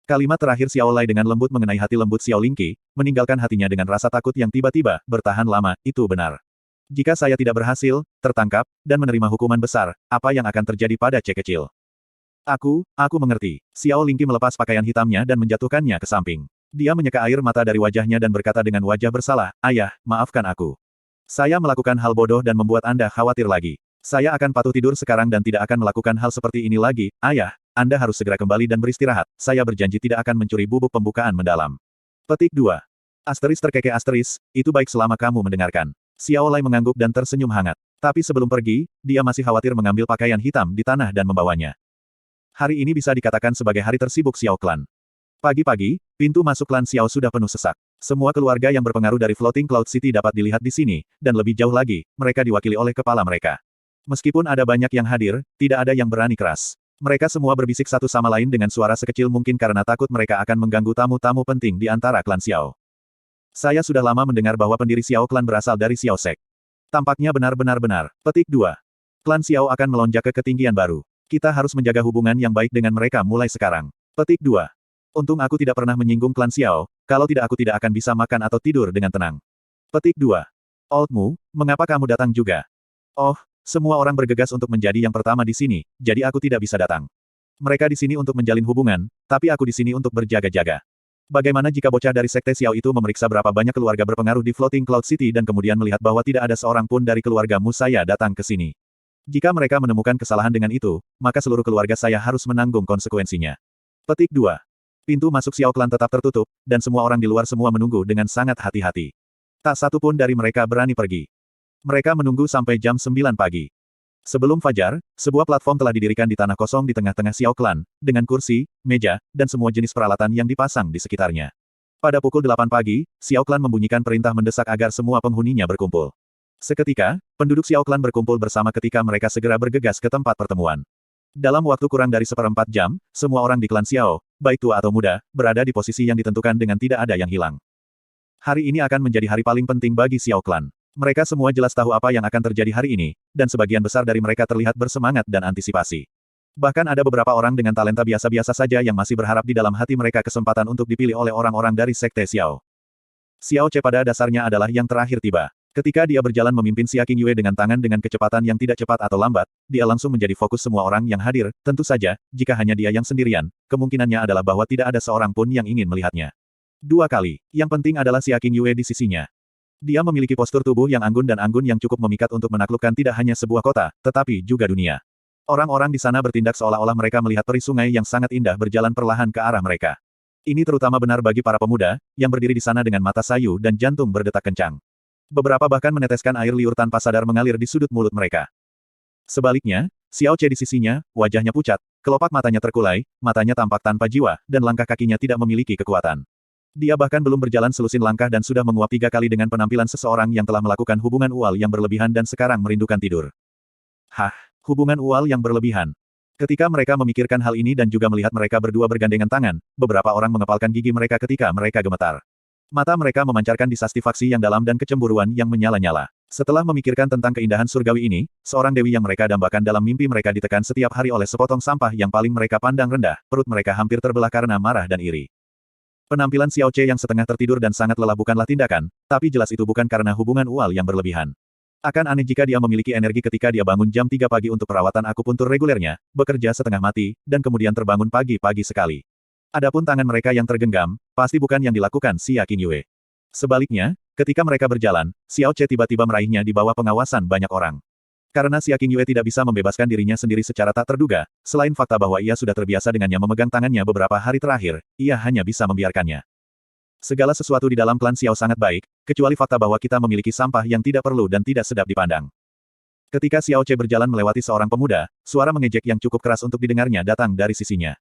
Kalimat terakhir Xiao Lai dengan lembut mengenai hati lembut Xiao Lingqi, meninggalkan hatinya dengan rasa takut yang tiba-tiba, bertahan lama, itu benar. Jika saya tidak berhasil, tertangkap, dan menerima hukuman besar, apa yang akan terjadi pada C kecil? Aku mengerti. Xiao Lingqi melepas pakaian hitamnya dan menjatuhkannya ke samping. Dia menyeka air mata dari wajahnya dan berkata dengan wajah bersalah, ayah, maafkan aku. Saya melakukan hal bodoh dan membuat Anda khawatir lagi. Saya akan patuh tidur sekarang dan tidak akan melakukan hal seperti ini lagi, ayah. Anda harus segera kembali dan beristirahat. Saya berjanji tidak akan mencuri bubuk pembukaan mendalam. Petik 2. Asteris terkeke asteris, itu baik selama kamu mendengarkan. Xiao Lai mengangguk dan tersenyum hangat. Tapi sebelum pergi, dia masih khawatir mengambil pakaian hitam di tanah dan membawanya. Hari ini bisa dikatakan sebagai hari tersibuk Xiao Clan. Pagi-pagi, pintu masuk klan Xiao sudah penuh sesak. Semua keluarga yang berpengaruh dari Floating Cloud City dapat dilihat di sini, dan lebih jauh lagi, mereka diwakili oleh kepala mereka. Meskipun ada banyak yang hadir, tidak ada yang berani keras. Mereka semua berbisik satu sama lain dengan suara sekecil mungkin karena takut mereka akan mengganggu tamu-tamu penting di antara klan Xiao. Saya sudah lama mendengar bahwa pendiri Xiao Clan berasal dari Xiao Sek. Tampaknya benar-benar benar. Petik 2. Klan Xiao akan melonjak ke ketinggian baru. Kita harus menjaga hubungan yang baik dengan mereka mulai sekarang. Petik 2. Untung aku tidak pernah menyinggung klan Xiao, kalau tidak aku tidak akan bisa makan atau tidur dengan tenang. Petik 2. Oldmu, mengapa kamu datang juga? Oh, semua orang bergegas untuk menjadi yang pertama di sini, jadi aku tidak bisa datang. Mereka di sini untuk menjalin hubungan, tapi aku di sini untuk berjaga-jaga. Bagaimana jika bocah dari Sekte Xiao itu memeriksa berapa banyak keluarga berpengaruh di Floating Cloud City dan kemudian melihat bahwa tidak ada seorang pun dari keluargamu saya datang ke sini? Jika mereka menemukan kesalahan dengan itu, maka seluruh keluarga saya harus menanggung konsekuensinya. Petik 2. Pintu masuk Xiao Clan tetap tertutup, dan semua orang di luar semua menunggu dengan sangat hati-hati. Tak satu pun dari mereka berani pergi. Mereka menunggu sampai jam 9 pagi. Sebelum fajar, sebuah platform telah didirikan di tanah kosong di tengah-tengah Xiao Clan, dengan kursi, meja, dan semua jenis peralatan yang dipasang di sekitarnya. Pada pukul 8 pagi, Xiao Clan membunyikan perintah mendesak agar semua penghuninya berkumpul. Seketika, penduduk Xiao Clan berkumpul bersama ketika mereka segera bergegas ke tempat pertemuan. Dalam waktu kurang dari 1/4 jam, semua orang di klan Xiao, baik tua atau muda, berada di posisi yang ditentukan dengan tidak ada yang hilang. Hari ini akan menjadi hari paling penting bagi Xiao Clan. Mereka semua jelas tahu apa yang akan terjadi hari ini, dan sebagian besar dari mereka terlihat bersemangat dan antisipasi. Bahkan ada beberapa orang dengan talenta biasa-biasa saja yang masih berharap di dalam hati mereka kesempatan untuk dipilih oleh orang-orang dari Sekte Xiao. Xiao Ce pada dasarnya adalah yang terakhir tiba. Ketika dia berjalan memimpin Xia Qingyue dengan tangan dengan kecepatan yang tidak cepat atau lambat, dia langsung menjadi fokus semua orang yang hadir. Tentu saja, jika hanya dia yang sendirian, kemungkinannya adalah bahwa tidak ada seorang pun yang ingin melihatnya. 2 kali. Yang penting adalah Xia Qingyue di sisinya. Dia memiliki postur tubuh yang anggun dan anggun yang cukup memikat untuk menaklukkan tidak hanya sebuah kota, tetapi juga dunia. Orang-orang di sana bertindak seolah-olah mereka melihat peri sungai yang sangat indah berjalan perlahan ke arah mereka. Ini terutama benar bagi para pemuda, yang berdiri di sana dengan mata sayu dan jantung berdetak kencang. Beberapa bahkan meneteskan air liur tanpa sadar mengalir di sudut mulut mereka. Sebaliknya, Xiao Ce di sisinya, wajahnya pucat, kelopak matanya terkulai, matanya tampak tanpa jiwa, dan langkah kakinya tidak memiliki kekuatan. Dia bahkan belum berjalan selusin langkah dan sudah menguap 3 kali dengan penampilan seseorang yang telah melakukan hubungan ual yang berlebihan dan sekarang merindukan tidur. Hah? Hubungan ual yang berlebihan. Ketika mereka memikirkan hal ini dan juga melihat mereka berdua bergandengan tangan, beberapa orang mengepalkan gigi mereka ketika mereka gemetar. Mata mereka memancarkan dissatisfaksi yang dalam dan kecemburuan yang menyala-nyala. Setelah memikirkan tentang keindahan surgawi ini, seorang dewi yang mereka dambakan dalam mimpi mereka ditekan setiap hari oleh sepotong sampah yang paling mereka pandang rendah, perut mereka hampir terbelah karena marah dan iri. Penampilan Xiao Ce yang setengah tertidur dan sangat lelah bukanlah tindakan, tapi jelas itu bukan karena hubungan ual yang berlebihan. Akan aneh jika dia memiliki energi ketika dia bangun jam 3 pagi untuk perawatan akupuntur regulernya, bekerja setengah mati, dan kemudian terbangun pagi-pagi sekali. Adapun tangan mereka yang tergenggam, pasti bukan yang dilakukan Xia Qingyue. Sebaliknya, ketika mereka berjalan, Xiao Ce tiba-tiba meraihnya di bawah pengawasan banyak orang. Karena Xia Qingyue tidak bisa membebaskan dirinya sendiri secara tak terduga, selain fakta bahwa ia sudah terbiasa dengannya memegang tangannya beberapa hari terakhir, ia hanya bisa membiarkannya. Segala sesuatu di dalam klan Xiao sangat baik, kecuali fakta bahwa kita memiliki sampah yang tidak perlu dan tidak sedap dipandang. Ketika Xiao Ce berjalan melewati seorang pemuda, suara mengejek yang cukup keras untuk didengarnya datang dari sisinya.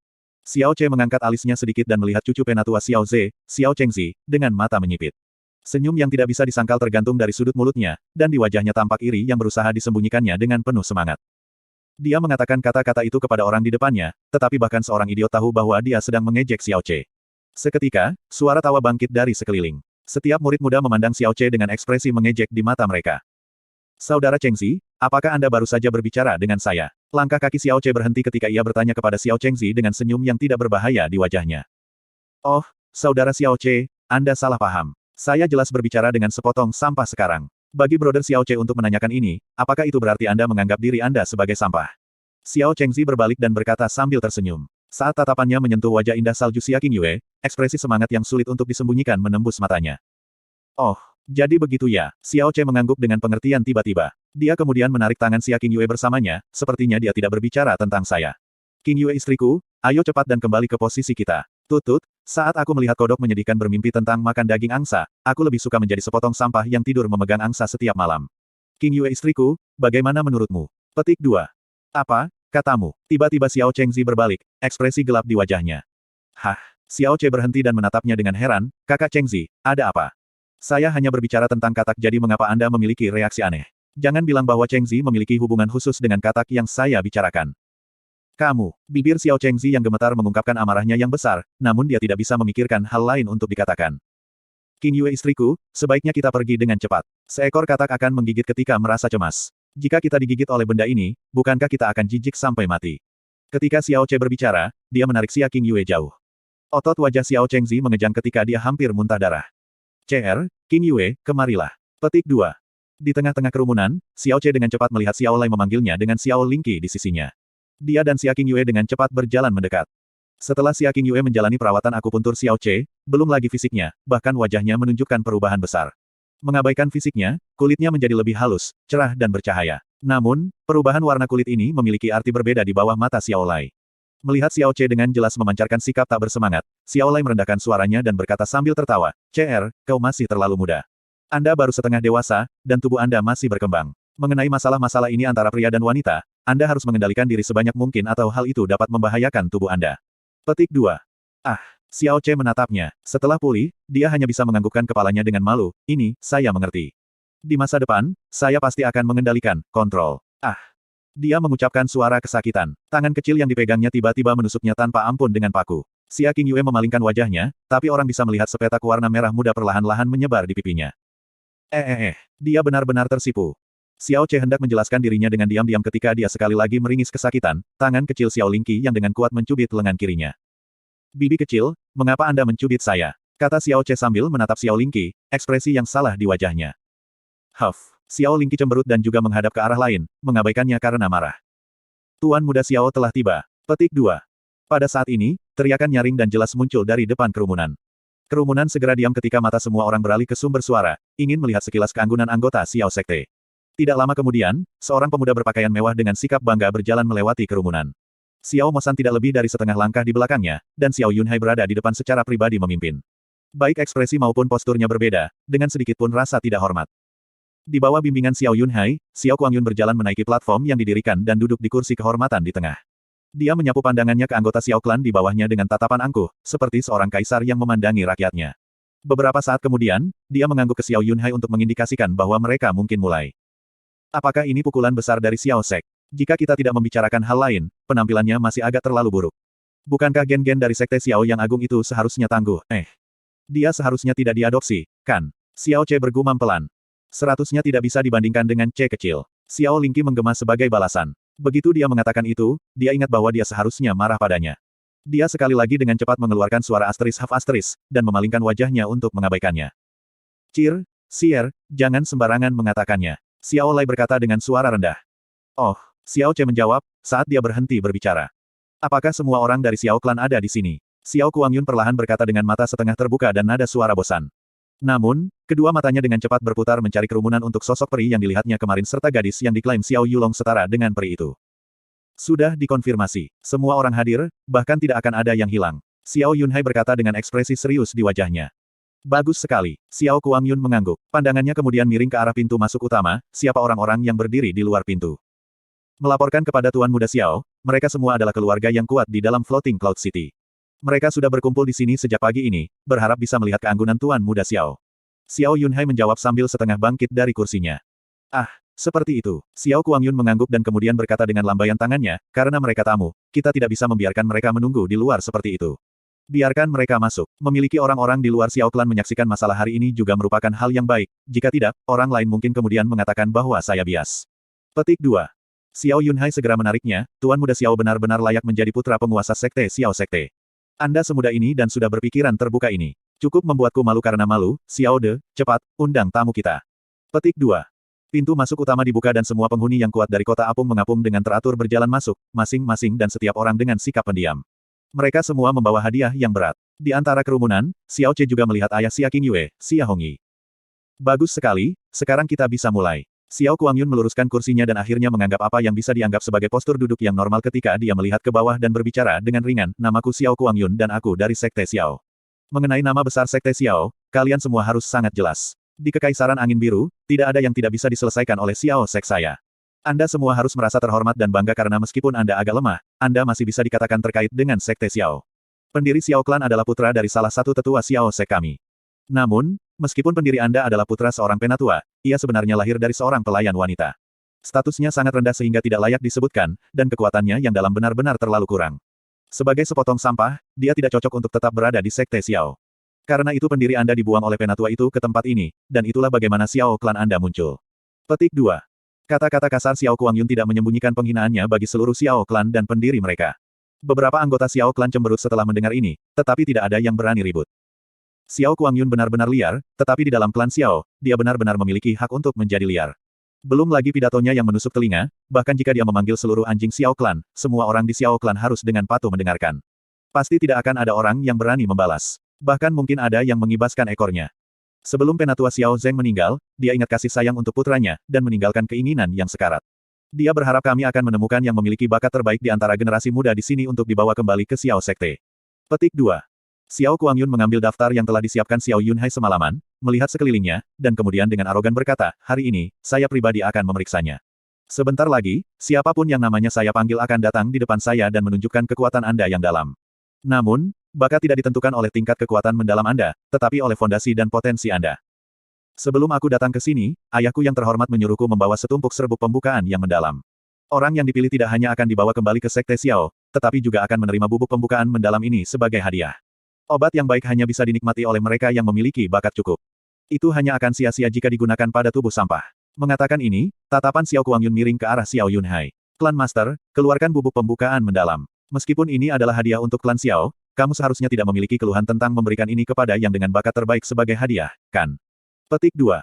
Xiao Ce mengangkat alisnya sedikit dan melihat cucu penatua Xiao Ze, Xiao Chengzi, dengan mata menyipit. Senyum yang tidak bisa disangkal tergantung dari sudut mulutnya, dan di wajahnya tampak iri yang berusaha disembunyikannya dengan penuh semangat. Dia mengatakan kata-kata itu kepada orang di depannya, tetapi bahkan seorang idiot tahu bahwa dia sedang mengejek Xiao Ce. Seketika, suara tawa bangkit dari sekeliling. Setiap murid muda memandang Xiao Ce dengan ekspresi mengejek di mata mereka. Saudara Chengzi, apakah Anda baru saja berbicara dengan saya? Langkah kaki Xiao Ce berhenti ketika ia bertanya kepada Xiao Chengzi dengan senyum yang tidak berbahaya di wajahnya. Oh, saudara Xiao Ce, Anda salah paham. Saya jelas berbicara dengan sepotong sampah sekarang. Bagi brother Xiao Ce untuk menanyakan ini, apakah itu berarti Anda menganggap diri Anda sebagai sampah? Xiao Chengzi berbalik dan berkata sambil tersenyum. Saat tatapannya menyentuh wajah indah salju Xia Qingyue, ekspresi semangat yang sulit untuk disembunyikan menembus matanya. Oh, jadi begitu ya, Xiao Ce mengangguk dengan pengertian tiba-tiba. Dia kemudian menarik tangan Xia Qingyue bersamanya, sepertinya dia tidak berbicara tentang saya. Qingyue istriku, ayo cepat dan kembali ke posisi kita. Tutut, saat aku melihat kodok menyedihkan bermimpi tentang makan daging angsa, aku lebih suka menjadi sepotong sampah yang tidur memegang angsa setiap malam. Qingyue istriku, bagaimana menurutmu? Petik 2. Apa, katamu? Tiba-tiba Xiao Chengzi berbalik, ekspresi gelap di wajahnya. Hah? Xiao Ce berhenti dan menatapnya dengan heran, Kakak Chengzi, ada apa? Saya hanya berbicara tentang katak jadi mengapa Anda memiliki reaksi aneh? Jangan bilang bahwa Chengzi memiliki hubungan khusus dengan katak yang saya bicarakan. Kamu, bibir Xiao Chengzi yang gemetar mengungkapkan amarahnya yang besar, namun dia tidak bisa memikirkan hal lain untuk dikatakan. Qingyue istriku, sebaiknya kita pergi dengan cepat. Seekor katak akan menggigit ketika merasa cemas. Jika kita digigit oleh benda ini, bukankah kita akan jijik sampai mati? Ketika Xiao Ce berbicara, dia menarik Xia Qingyue jauh. Otot wajah Xiao Chengzi mengejang ketika dia hampir muntah darah. CR, Qingyue, kemarilah. Petik 2. Di tengah-tengah kerumunan, Xiao Ce dengan cepat melihat Xiao Lai memanggilnya dengan Xiao Lingqi di sisinya. Dia dan Xia Qingyue dengan cepat berjalan mendekat. Setelah Xia Qingyue menjalani perawatan akupuntur Xiao Ce, belum lagi fisiknya, bahkan wajahnya menunjukkan perubahan besar. Mengabaikan fisiknya, kulitnya menjadi lebih halus, cerah dan bercahaya. Namun, perubahan warna kulit ini memiliki arti berbeda di bawah mata Xiao Lai. Melihat Xiao Ce dengan jelas memancarkan sikap tak bersemangat, Xiao Lai merendahkan suaranya dan berkata sambil tertawa, CR, kau masih terlalu muda. Anda baru setengah dewasa, dan tubuh Anda masih berkembang. Mengenai masalah-masalah ini antara pria dan wanita, Anda harus mengendalikan diri sebanyak mungkin atau hal itu dapat membahayakan tubuh Anda. Petik 2. Ah, Xiao Ce menatapnya. Setelah pulih, dia hanya bisa menganggukkan kepalanya dengan malu. Ini, saya mengerti. Di masa depan, saya pasti akan mengendalikan kontrol. Ah. Dia mengucapkan suara kesakitan. Tangan kecil yang dipegangnya tiba-tiba menusuknya tanpa ampun dengan paku. Xia Qingyue memalingkan wajahnya, tapi orang bisa melihat sepetak warna merah muda perlahan-lahan menyebar di pipinya. Dia benar-benar tersipu. Xiao Che hendak menjelaskan dirinya dengan diam-diam ketika dia sekali lagi meringis kesakitan, tangan kecil Xiao Lingqi yang dengan kuat mencubit lengan kirinya. Bibi kecil, mengapa Anda mencubit saya? Kata Xiao Che sambil menatap Xiao Lingqi, ekspresi yang salah di wajahnya. Huff, Xiao Lingqi cemberut dan juga menghadap ke arah lain, mengabaikannya karena marah. Tuan muda Xiao telah tiba. Petik 2. Pada saat ini, teriakan nyaring dan jelas muncul dari depan kerumunan. Kerumunan segera diam ketika mata semua orang beralih ke sumber suara, ingin melihat sekilas keanggunan anggota Xiao Sekte. Tidak lama kemudian, seorang pemuda berpakaian mewah dengan sikap bangga berjalan melewati kerumunan. Xiao Mosan tidak lebih dari setengah langkah di belakangnya, dan Xiao Yunhai berada di depan secara pribadi memimpin. Baik ekspresi maupun posturnya berbeda, dengan sedikit pun rasa tidak hormat. Di bawah bimbingan Xiao Yunhai, Xiao Kuangyun berjalan menaiki platform yang didirikan dan duduk di kursi kehormatan di tengah. Dia menyapu pandangannya ke anggota Xiao Clan di bawahnya dengan tatapan angkuh, seperti seorang kaisar yang memandangi rakyatnya. Beberapa saat kemudian, dia mengangguk ke Xiao Yunhai untuk mengindikasikan bahwa mereka mungkin mulai. Apakah ini pukulan besar dari Xiao Sek? Jika kita tidak membicarakan hal lain, penampilannya masih agak terlalu buruk. Bukankah gen-gen dari Sekte Xiao yang agung itu seharusnya tangguh? Dia seharusnya tidak diadopsi, kan? Xiao Che bergumam pelan. Seharusnya tidak bisa dibandingkan dengan C kecil. Xiao Lingqi menggema sebagai balasan. Begitu dia mengatakan itu, dia ingat bahwa dia seharusnya marah padanya. Dia sekali lagi dengan cepat mengeluarkan suara ***, dan memalingkan wajahnya untuk mengabaikannya. Cir, Sier, jangan sembarangan mengatakannya. Xiao Lai berkata dengan suara rendah. Oh, Xiao Che menjawab, saat dia berhenti berbicara. Apakah semua orang dari Xiao Clan ada di sini? Xiao Kuangyun perlahan berkata dengan mata setengah terbuka dan nada suara bosan. Namun, kedua matanya dengan cepat berputar mencari kerumunan untuk sosok peri yang dilihatnya kemarin serta gadis yang diklaim Xiao Yulong setara dengan peri itu. Sudah dikonfirmasi. Semua orang hadir, bahkan tidak akan ada yang hilang. Xiao Yunhai berkata dengan ekspresi serius di wajahnya. Bagus sekali. Xiao Kuangyun mengangguk. Pandangannya kemudian miring ke arah pintu masuk utama, siapa orang-orang yang berdiri di luar pintu. Melaporkan kepada Tuan Muda Xiao, mereka semua adalah keluarga yang kuat di dalam Floating Cloud City. Mereka sudah berkumpul di sini sejak pagi ini, berharap bisa melihat keanggunan Tuan Muda Xiao. Xiao Yunhai menjawab sambil setengah bangkit dari kursinya. Ah, seperti itu. Xiao Kuangyun mengangguk dan kemudian berkata dengan lambaian tangannya, karena mereka tamu, kita tidak bisa membiarkan mereka menunggu di luar seperti itu. Biarkan mereka masuk. Memiliki orang-orang di luar Xiao Clan menyaksikan masalah hari ini juga merupakan hal yang baik, jika tidak, orang lain mungkin kemudian mengatakan bahwa saya bias. Petik 2. Xiao Yunhai segera menariknya, Tuan Muda Xiao benar-benar layak menjadi putra penguasa Sekte Xiao Sekte. Anda semuda ini dan sudah berpikiran terbuka ini. Cukup membuatku malu karena malu, Xiao De, cepat, undang tamu kita. Petik 2. Pintu masuk utama dibuka dan semua penghuni yang kuat dari kota Apung mengapung dengan teratur berjalan masuk, masing-masing dan setiap orang dengan sikap pendiam. Mereka semua membawa hadiah yang berat. Di antara kerumunan, Xiao Che juga melihat ayah Xia Qingyue, Xia Hongyi. Bagus sekali, sekarang kita bisa mulai. Xiao Kuangyun meluruskan kursinya dan akhirnya menganggap apa yang bisa dianggap sebagai postur duduk yang normal ketika dia melihat ke bawah dan berbicara dengan ringan, namaku Xiao Kuangyun dan aku dari Sekte Xiao. Mengenai nama besar Sekte Xiao, kalian semua harus sangat jelas. Di Kekaisaran Angin Biru, tidak ada yang tidak bisa diselesaikan oleh Xiao Sek saya. Anda semua harus merasa terhormat dan bangga karena meskipun Anda agak lemah, Anda masih bisa dikatakan terkait dengan Sekte Xiao. Pendiri Xiao Clan adalah putra dari salah satu tetua Xiao Sek kami. Namun, meskipun pendiri Anda adalah putra seorang penatua, ia sebenarnya lahir dari seorang pelayan wanita. Statusnya sangat rendah sehingga tidak layak disebutkan, dan kekuatannya yang dalam benar-benar terlalu kurang. Sebagai sepotong sampah, dia tidak cocok untuk tetap berada di Sekte Xiao. Karena itu pendiri Anda dibuang oleh penatua itu ke tempat ini, dan itulah bagaimana Xiao Clan Anda muncul. Petik 2. Kata-kata kasar Xiao Kuangyun tidak menyembunyikan penghinaannya bagi seluruh Xiao Clan dan pendiri mereka. Beberapa anggota Xiao Clan cemberut setelah mendengar ini, tetapi tidak ada yang berani ribut. Xiao Kuangyun benar-benar liar, tetapi di dalam klan Xiao, dia benar-benar memiliki hak untuk menjadi liar. Belum lagi pidatonya yang menusuk telinga, bahkan jika dia memanggil seluruh anjing Xiao Clan, semua orang di Xiao Clan harus dengan patuh mendengarkan. Pasti tidak akan ada orang yang berani membalas. Bahkan mungkin ada yang mengibaskan ekornya. Sebelum penatua Xiao Zheng meninggal, dia ingat kasih sayang untuk putranya, dan meninggalkan keinginan yang sekarat. Dia berharap kami akan menemukan yang memiliki bakat terbaik di antara generasi muda di sini untuk dibawa kembali ke Xiao Sekte. Petik 2. Xiao Kuangyun mengambil daftar yang telah disiapkan Xiao Yunhai semalaman, melihat sekelilingnya, dan kemudian dengan arogan berkata, hari ini, saya pribadi akan memeriksanya. Sebentar lagi, siapapun yang namanya saya panggil akan datang di depan saya dan menunjukkan kekuatan Anda yang dalam. Namun, bakat tidak ditentukan oleh tingkat kekuatan mendalam Anda, tetapi oleh fondasi dan potensi Anda. Sebelum aku datang ke sini, ayahku yang terhormat menyuruhku membawa setumpuk serbuk pembukaan yang mendalam. Orang yang dipilih tidak hanya akan dibawa kembali ke Sekte Xiao, tetapi juga akan menerima bubuk pembukaan mendalam ini sebagai hadiah. Obat yang baik hanya bisa dinikmati oleh mereka yang memiliki bakat cukup. Itu hanya akan sia-sia jika digunakan pada tubuh sampah. Mengatakan ini, tatapan Xiao Guangyun miring ke arah Xiao Yunhai. Klan Master, keluarkan bubuk pembukaan mendalam. Meskipun ini adalah hadiah untuk klan Xiao, kamu seharusnya tidak memiliki keluhan tentang memberikan ini kepada yang dengan bakat terbaik sebagai hadiah, kan? Petik 2.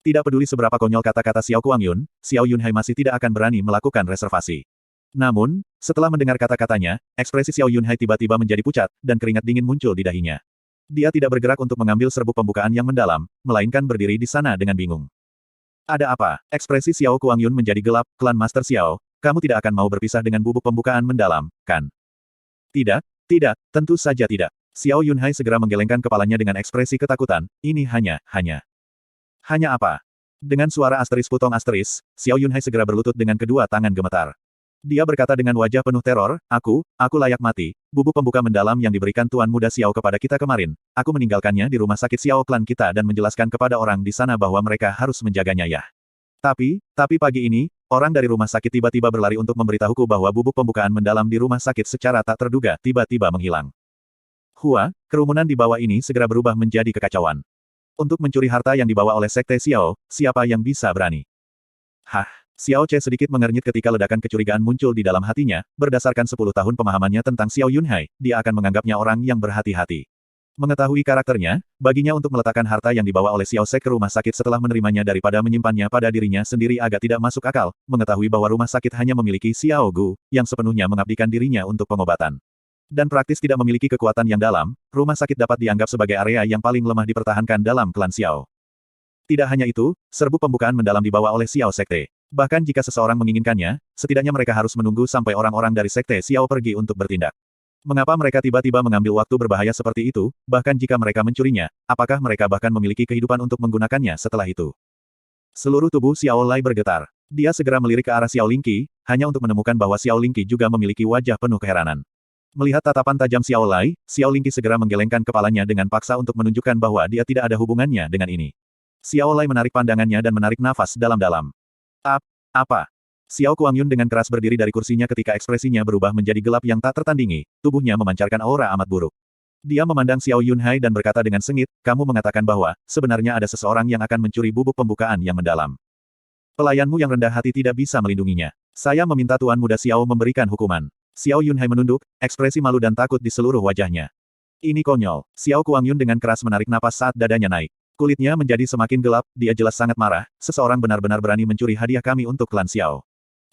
Tidak peduli seberapa konyol kata-kata Xiao Guangyun, Xiao Yunhai masih tidak akan berani melakukan reservasi. Namun, setelah mendengar kata-katanya, ekspresi Xiao Yunhai tiba-tiba menjadi pucat, dan keringat dingin muncul di dahinya. Dia tidak bergerak untuk mengambil serbuk pembukaan yang mendalam, melainkan berdiri di sana dengan bingung. Ada apa? Ekspresi Xiao Guangyun menjadi gelap, klan Master Xiao, kamu tidak akan mau berpisah dengan bubuk pembukaan mendalam, kan? Tidak, tidak, tentu saja tidak. Xiao Yunhai segera menggelengkan kepalanya dengan ekspresi ketakutan, ini hanya apa? Dengan suara asteris putong asteris, Xiao Yunhai segera berlutut dengan kedua tangan gemetar. Dia berkata dengan wajah penuh teror, aku layak mati, bubuk pembuka mendalam yang diberikan Tuan Muda Xiao kepada kita kemarin. Aku meninggalkannya di rumah sakit Xiao klan kita dan menjelaskan kepada orang di sana bahwa mereka harus menjaganya ya. Tapi pagi ini, orang dari rumah sakit tiba-tiba berlari untuk memberitahuku bahwa bubuk pembukaan mendalam di rumah sakit secara tak terduga tiba-tiba menghilang. Kerumunan di bawah ini segera berubah menjadi kekacauan. Untuk mencuri harta yang dibawa oleh Sekte Xiao, siapa yang bisa berani? Xiao Che sedikit mengernyit ketika ledakan kecurigaan muncul di dalam hatinya, berdasarkan 10 tahun pemahamannya tentang Xiao Yunhai, dia akan menganggapnya orang yang berhati-hati. Mengetahui karakternya, baginya untuk meletakkan harta yang dibawa oleh Xiao Sek ke rumah sakit setelah menerimanya daripada menyimpannya pada dirinya sendiri agak tidak masuk akal, mengetahui bahwa rumah sakit hanya memiliki Xiao Gu, yang sepenuhnya mengabdikan dirinya untuk pengobatan. Dan praktis tidak memiliki kekuatan yang dalam, rumah sakit dapat dianggap sebagai area yang paling lemah dipertahankan dalam klan Xiao. Tidak hanya itu, serbuk pembukaan mendalam dibawa oleh Xiao Sekte. Bahkan jika seseorang menginginkannya, setidaknya mereka harus menunggu sampai orang-orang dari Sekte Xiao pergi untuk bertindak. Mengapa mereka tiba-tiba mengambil waktu berbahaya seperti itu, bahkan jika mereka mencurinya, apakah mereka bahkan memiliki kehidupan untuk menggunakannya setelah itu? Seluruh tubuh Xiao Lai bergetar. Dia segera melirik ke arah Xiao Lingqi, hanya untuk menemukan bahwa Xiao Lingqi juga memiliki wajah penuh keheranan. Melihat tatapan tajam Xiao Lai, Xiao Lingqi segera menggelengkan kepalanya dengan paksa untuk menunjukkan bahwa dia tidak ada hubungannya dengan ini. Xiao Lai menarik pandangannya dan menarik nafas dalam-dalam. Apa? Xiao Guangyun dengan keras berdiri dari kursinya ketika ekspresinya berubah menjadi gelap yang tak tertandingi, tubuhnya memancarkan aura amat buruk. Dia memandang Xiao Yunhai dan berkata dengan sengit, kamu mengatakan bahwa, sebenarnya ada seseorang yang akan mencuri bubuk pembukaan yang mendalam. Pelayanmu yang rendah hati tidak bisa melindunginya. Saya meminta Tuan Muda Xiao memberikan hukuman. Xiao Yunhai menunduk, ekspresi malu dan takut di seluruh wajahnya. Ini konyol. Xiao Guangyun dengan keras menarik napas saat dadanya naik. Kulitnya menjadi semakin gelap, dia jelas sangat marah, seseorang benar-benar berani mencuri hadiah kami untuk klan Xiao.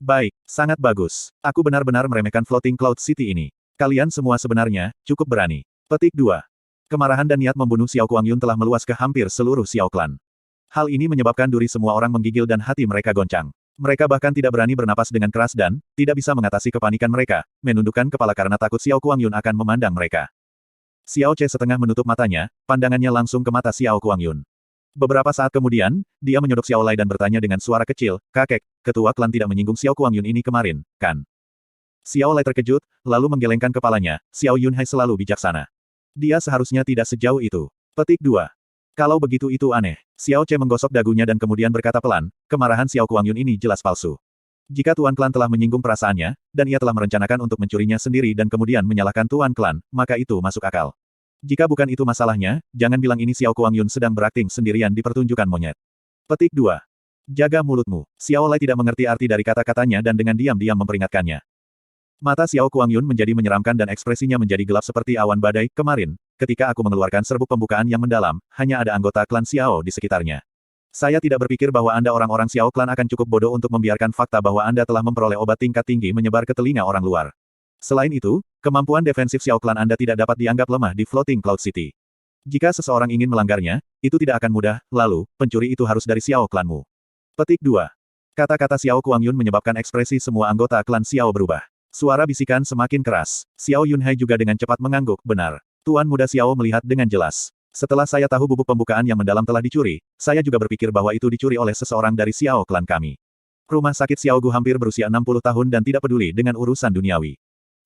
Baik, sangat bagus. Aku benar-benar meremehkan Floating Cloud City ini. Kalian semua sebenarnya, cukup berani. Petik 2. Kemarahan dan niat membunuh Xiao Guangyun telah meluas ke hampir seluruh Xiao klan. Hal ini menyebabkan duri semua orang menggigil dan hati mereka goncang. Mereka bahkan tidak berani bernapas dengan keras dan, tidak bisa mengatasi kepanikan mereka, menundukkan kepala karena takut Xiao Guangyun akan memandang mereka. Xiao Che setengah menutup matanya, pandangannya langsung ke mata Xiao Guangyun. Beberapa saat kemudian, dia menyodok Xiao Lai dan bertanya dengan suara kecil, kakek, ketua klan tidak menyinggung Xiao Guangyun ini kemarin, kan? Xiao Lai terkejut, lalu menggelengkan kepalanya, Xiao Yunhai selalu bijaksana. Dia seharusnya tidak sejauh itu. Petik 2. Kalau begitu itu aneh. Xiao Che menggosok dagunya dan kemudian berkata pelan, kemarahan Xiao Guangyun ini jelas palsu. Jika Tuan Klan telah menyinggung perasaannya, dan ia telah merencanakan untuk mencurinya sendiri dan kemudian menyalahkan Tuan Klan, maka itu masuk akal. Jika bukan itu masalahnya, jangan bilang ini Xiao Guangyun sedang berakting sendirian di pertunjukan monyet. Petik 2. Jaga mulutmu. Xiao Lai tidak mengerti arti dari kata-katanya dan dengan diam-diam memperingatkannya. Mata Xiao Guangyun menjadi menyeramkan dan ekspresinya menjadi gelap seperti awan badai. Kemarin, ketika aku mengeluarkan serbuk pembukaan yang mendalam, hanya ada anggota klan Xiao di sekitarnya. Saya tidak berpikir bahwa Anda orang-orang Xiao klan akan cukup bodoh untuk membiarkan fakta bahwa Anda telah memperoleh obat tingkat tinggi menyebar ke telinga orang luar. Selain itu, kemampuan defensif Xiao klan Anda tidak dapat dianggap lemah di Floating Cloud City. Jika seseorang ingin melanggarnya, itu tidak akan mudah, lalu, pencuri itu harus dari Xiao klanmu. Petik 2. Kata-kata Xiao Guangyun menyebabkan ekspresi semua anggota klan Xiao berubah. Suara bisikan semakin keras. Xiao Yunhai juga dengan cepat mengangguk, benar. Tuan Muda Xiao melihat dengan jelas. Setelah saya tahu bubuk pembukaan yang mendalam telah dicuri, saya juga berpikir bahwa itu dicuri oleh seseorang dari Xiao klan kami. Rumah sakit Xiao Gu hampir berusia 60 tahun dan tidak peduli dengan urusan duniawi.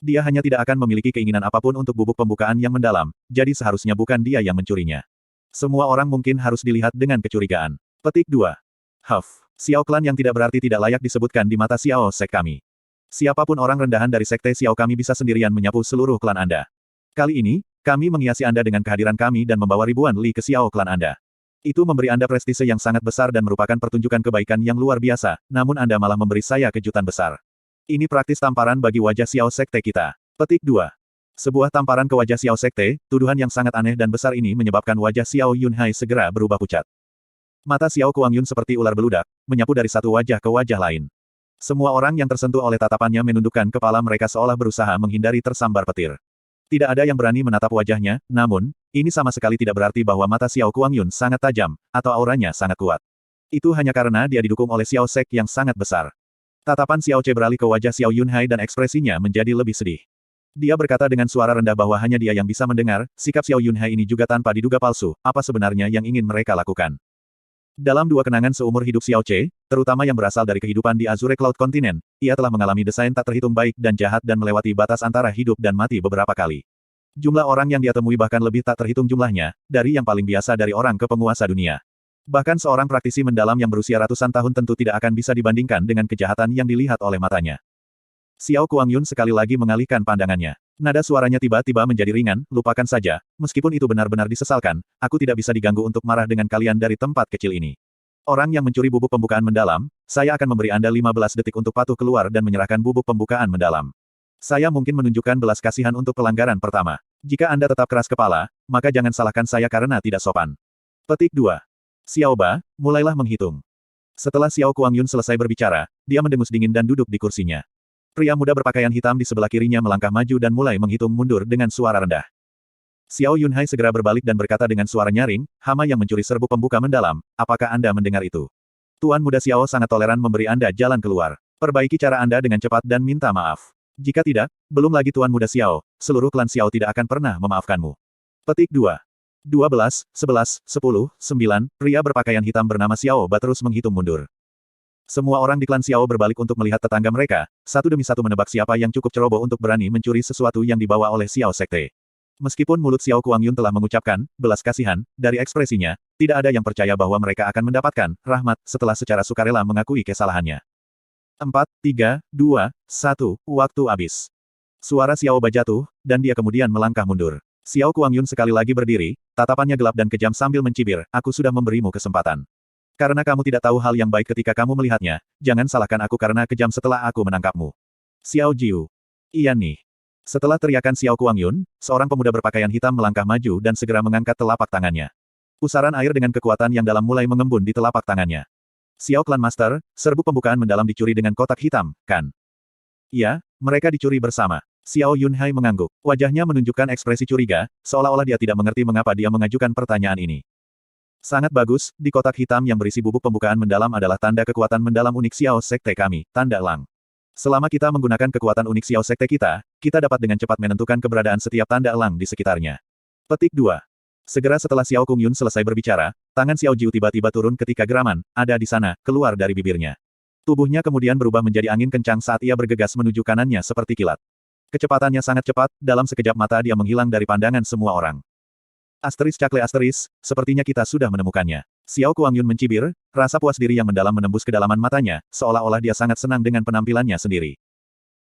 Dia hanya tidak akan memiliki keinginan apapun untuk bubuk pembukaan yang mendalam, jadi seharusnya bukan dia yang mencurinya. Semua orang mungkin harus dilihat dengan kecurigaan. Petik 2. Xiao klan yang tidak berarti tidak layak disebutkan di mata Xiao Sek kami. Siapapun orang rendahan dari sekte Xiao kami bisa sendirian menyapu seluruh klan Anda. Kali ini, kami menghiasi Anda dengan kehadiran kami dan membawa ribuan li ke Xiao klan Anda. Itu memberi Anda prestise yang sangat besar dan merupakan pertunjukan kebaikan yang luar biasa, namun Anda malah memberi saya kejutan besar. Ini praktis tamparan bagi wajah Xiao Sekte kita. Petik 2. Sebuah tamparan ke wajah Xiao Sekte, tuduhan yang sangat aneh dan besar ini menyebabkan wajah Xiao Yunhai segera berubah pucat. Mata Xiao Kuangyun seperti ular beludak, menyapu dari satu wajah ke wajah lain. Semua orang yang tersentuh oleh tatapannya menundukkan kepala mereka seolah berusaha menghindari tersambar petir. Tidak ada yang berani menatap wajahnya, namun, ini sama sekali tidak berarti bahwa mata Xiao Kuangyun sangat tajam, atau auranya sangat kuat. Itu hanya karena dia didukung oleh Xiao Sek yang sangat besar. Tatapan Xiao Ce beralih ke wajah Xiao Yunhai dan ekspresinya menjadi lebih sedih. Dia berkata dengan suara rendah bahwa hanya dia yang bisa mendengar, sikap Xiao Yunhai ini juga tanpa diduga palsu, apa sebenarnya yang ingin mereka lakukan. Dalam dua kenangan seumur hidup Xiao Ce, terutama yang berasal dari kehidupan di Azure Cloud Continent, ia telah mengalami desain tak terhitung baik dan jahat dan melewati batas antara hidup dan mati beberapa kali. Jumlah orang yang dia temui bahkan lebih tak terhitung jumlahnya, dari yang paling biasa dari orang ke penguasa dunia. Bahkan seorang praktisi mendalam yang berusia ratusan tahun tentu tidak akan bisa dibandingkan dengan kejahatan yang dilihat oleh matanya. Xiao Kuangyun sekali lagi mengalihkan pandangannya. Nada suaranya tiba-tiba menjadi ringan, lupakan saja, meskipun itu benar-benar disesalkan, aku tidak bisa diganggu untuk marah dengan kalian dari tempat kecil ini. Orang yang mencuri bubuk pembukaan mendalam, saya akan memberi Anda 15 detik untuk patuh keluar dan menyerahkan bubuk pembukaan mendalam. Saya mungkin menunjukkan belas kasihan untuk pelanggaran pertama. Jika Anda tetap keras kepala, maka jangan salahkan saya karena tidak sopan. Petik 2. Xiao Ba, mulailah menghitung. Setelah Xiao Kuangyun selesai berbicara, dia mendengus dingin dan duduk di kursinya. Pria muda berpakaian hitam di sebelah kirinya melangkah maju dan mulai menghitung mundur dengan suara rendah. Xiao Yunhai segera berbalik dan berkata dengan suara nyaring, hama yang mencuri serbuk pembuka mendalam, apakah Anda mendengar itu? Tuan muda Xiao sangat toleran memberi Anda jalan keluar. Perbaiki cara Anda dengan cepat dan minta maaf. Jika tidak, belum lagi Tuan muda Xiao, seluruh klan Xiao tidak akan pernah memaafkanmu. Petik 2. 12, 11, 10, 9, pria berpakaian hitam bernama Xiao Ba terus menghitung mundur. Semua orang di klan Xiao berbalik untuk melihat tetangga mereka, satu demi satu menebak siapa yang cukup ceroboh untuk berani mencuri sesuatu yang dibawa oleh Xiao Sekte. Meskipun mulut Xiao Kuangyun telah mengucapkan, belas kasihan, dari ekspresinya, tidak ada yang percaya bahwa mereka akan mendapatkan rahmat setelah secara sukarela mengakui kesalahannya. 4, 3, 2, 1, waktu habis. Suara Xiao Ba jatuh, dan dia kemudian melangkah mundur. Xiao Kuangyun sekali lagi berdiri, tatapannya gelap dan kejam sambil mencibir, aku sudah memberimu kesempatan. Karena kamu tidak tahu hal yang baik ketika kamu melihatnya, jangan salahkan aku karena kejam setelah aku menangkapmu. Xiao Jiu. Iya nih. Setelah teriakan Xiao Kuangyun, seorang pemuda berpakaian hitam melangkah maju dan segera mengangkat telapak tangannya. Pusaran air dengan kekuatan yang dalam mulai mengembun di telapak tangannya. Xiao Clan Master, serbuk pembukaan mendalam dicuri dengan kotak hitam, kan? Iya, mereka dicuri bersama. Xiao Yunhai mengangguk. Wajahnya menunjukkan ekspresi curiga, seolah-olah dia tidak mengerti mengapa dia mengajukan pertanyaan ini. Sangat bagus, di kotak hitam yang berisi bubuk pembukaan mendalam adalah tanda kekuatan mendalam unik Xiao Sekte kami, tanda elang. Selama kita menggunakan kekuatan unik Xiao Sekte kita dapat dengan cepat menentukan keberadaan setiap tanda elang di sekitarnya. Petik 2. Segera setelah Xiao Kuangyun selesai berbicara, tangan Xiao Jiu tiba-tiba turun ketika geraman, ada di sana, keluar dari bibirnya. Tubuhnya kemudian berubah menjadi angin kencang saat ia bergegas menuju kanannya seperti kilat. Kecepatannya sangat cepat, dalam sekejap mata dia menghilang dari pandangan semua orang. Asteris cakle asteris, sepertinya kita sudah menemukannya. Xiao Kuangyun mencibir, rasa puas diri yang mendalam menembus kedalaman matanya, seolah-olah dia sangat senang dengan penampilannya sendiri.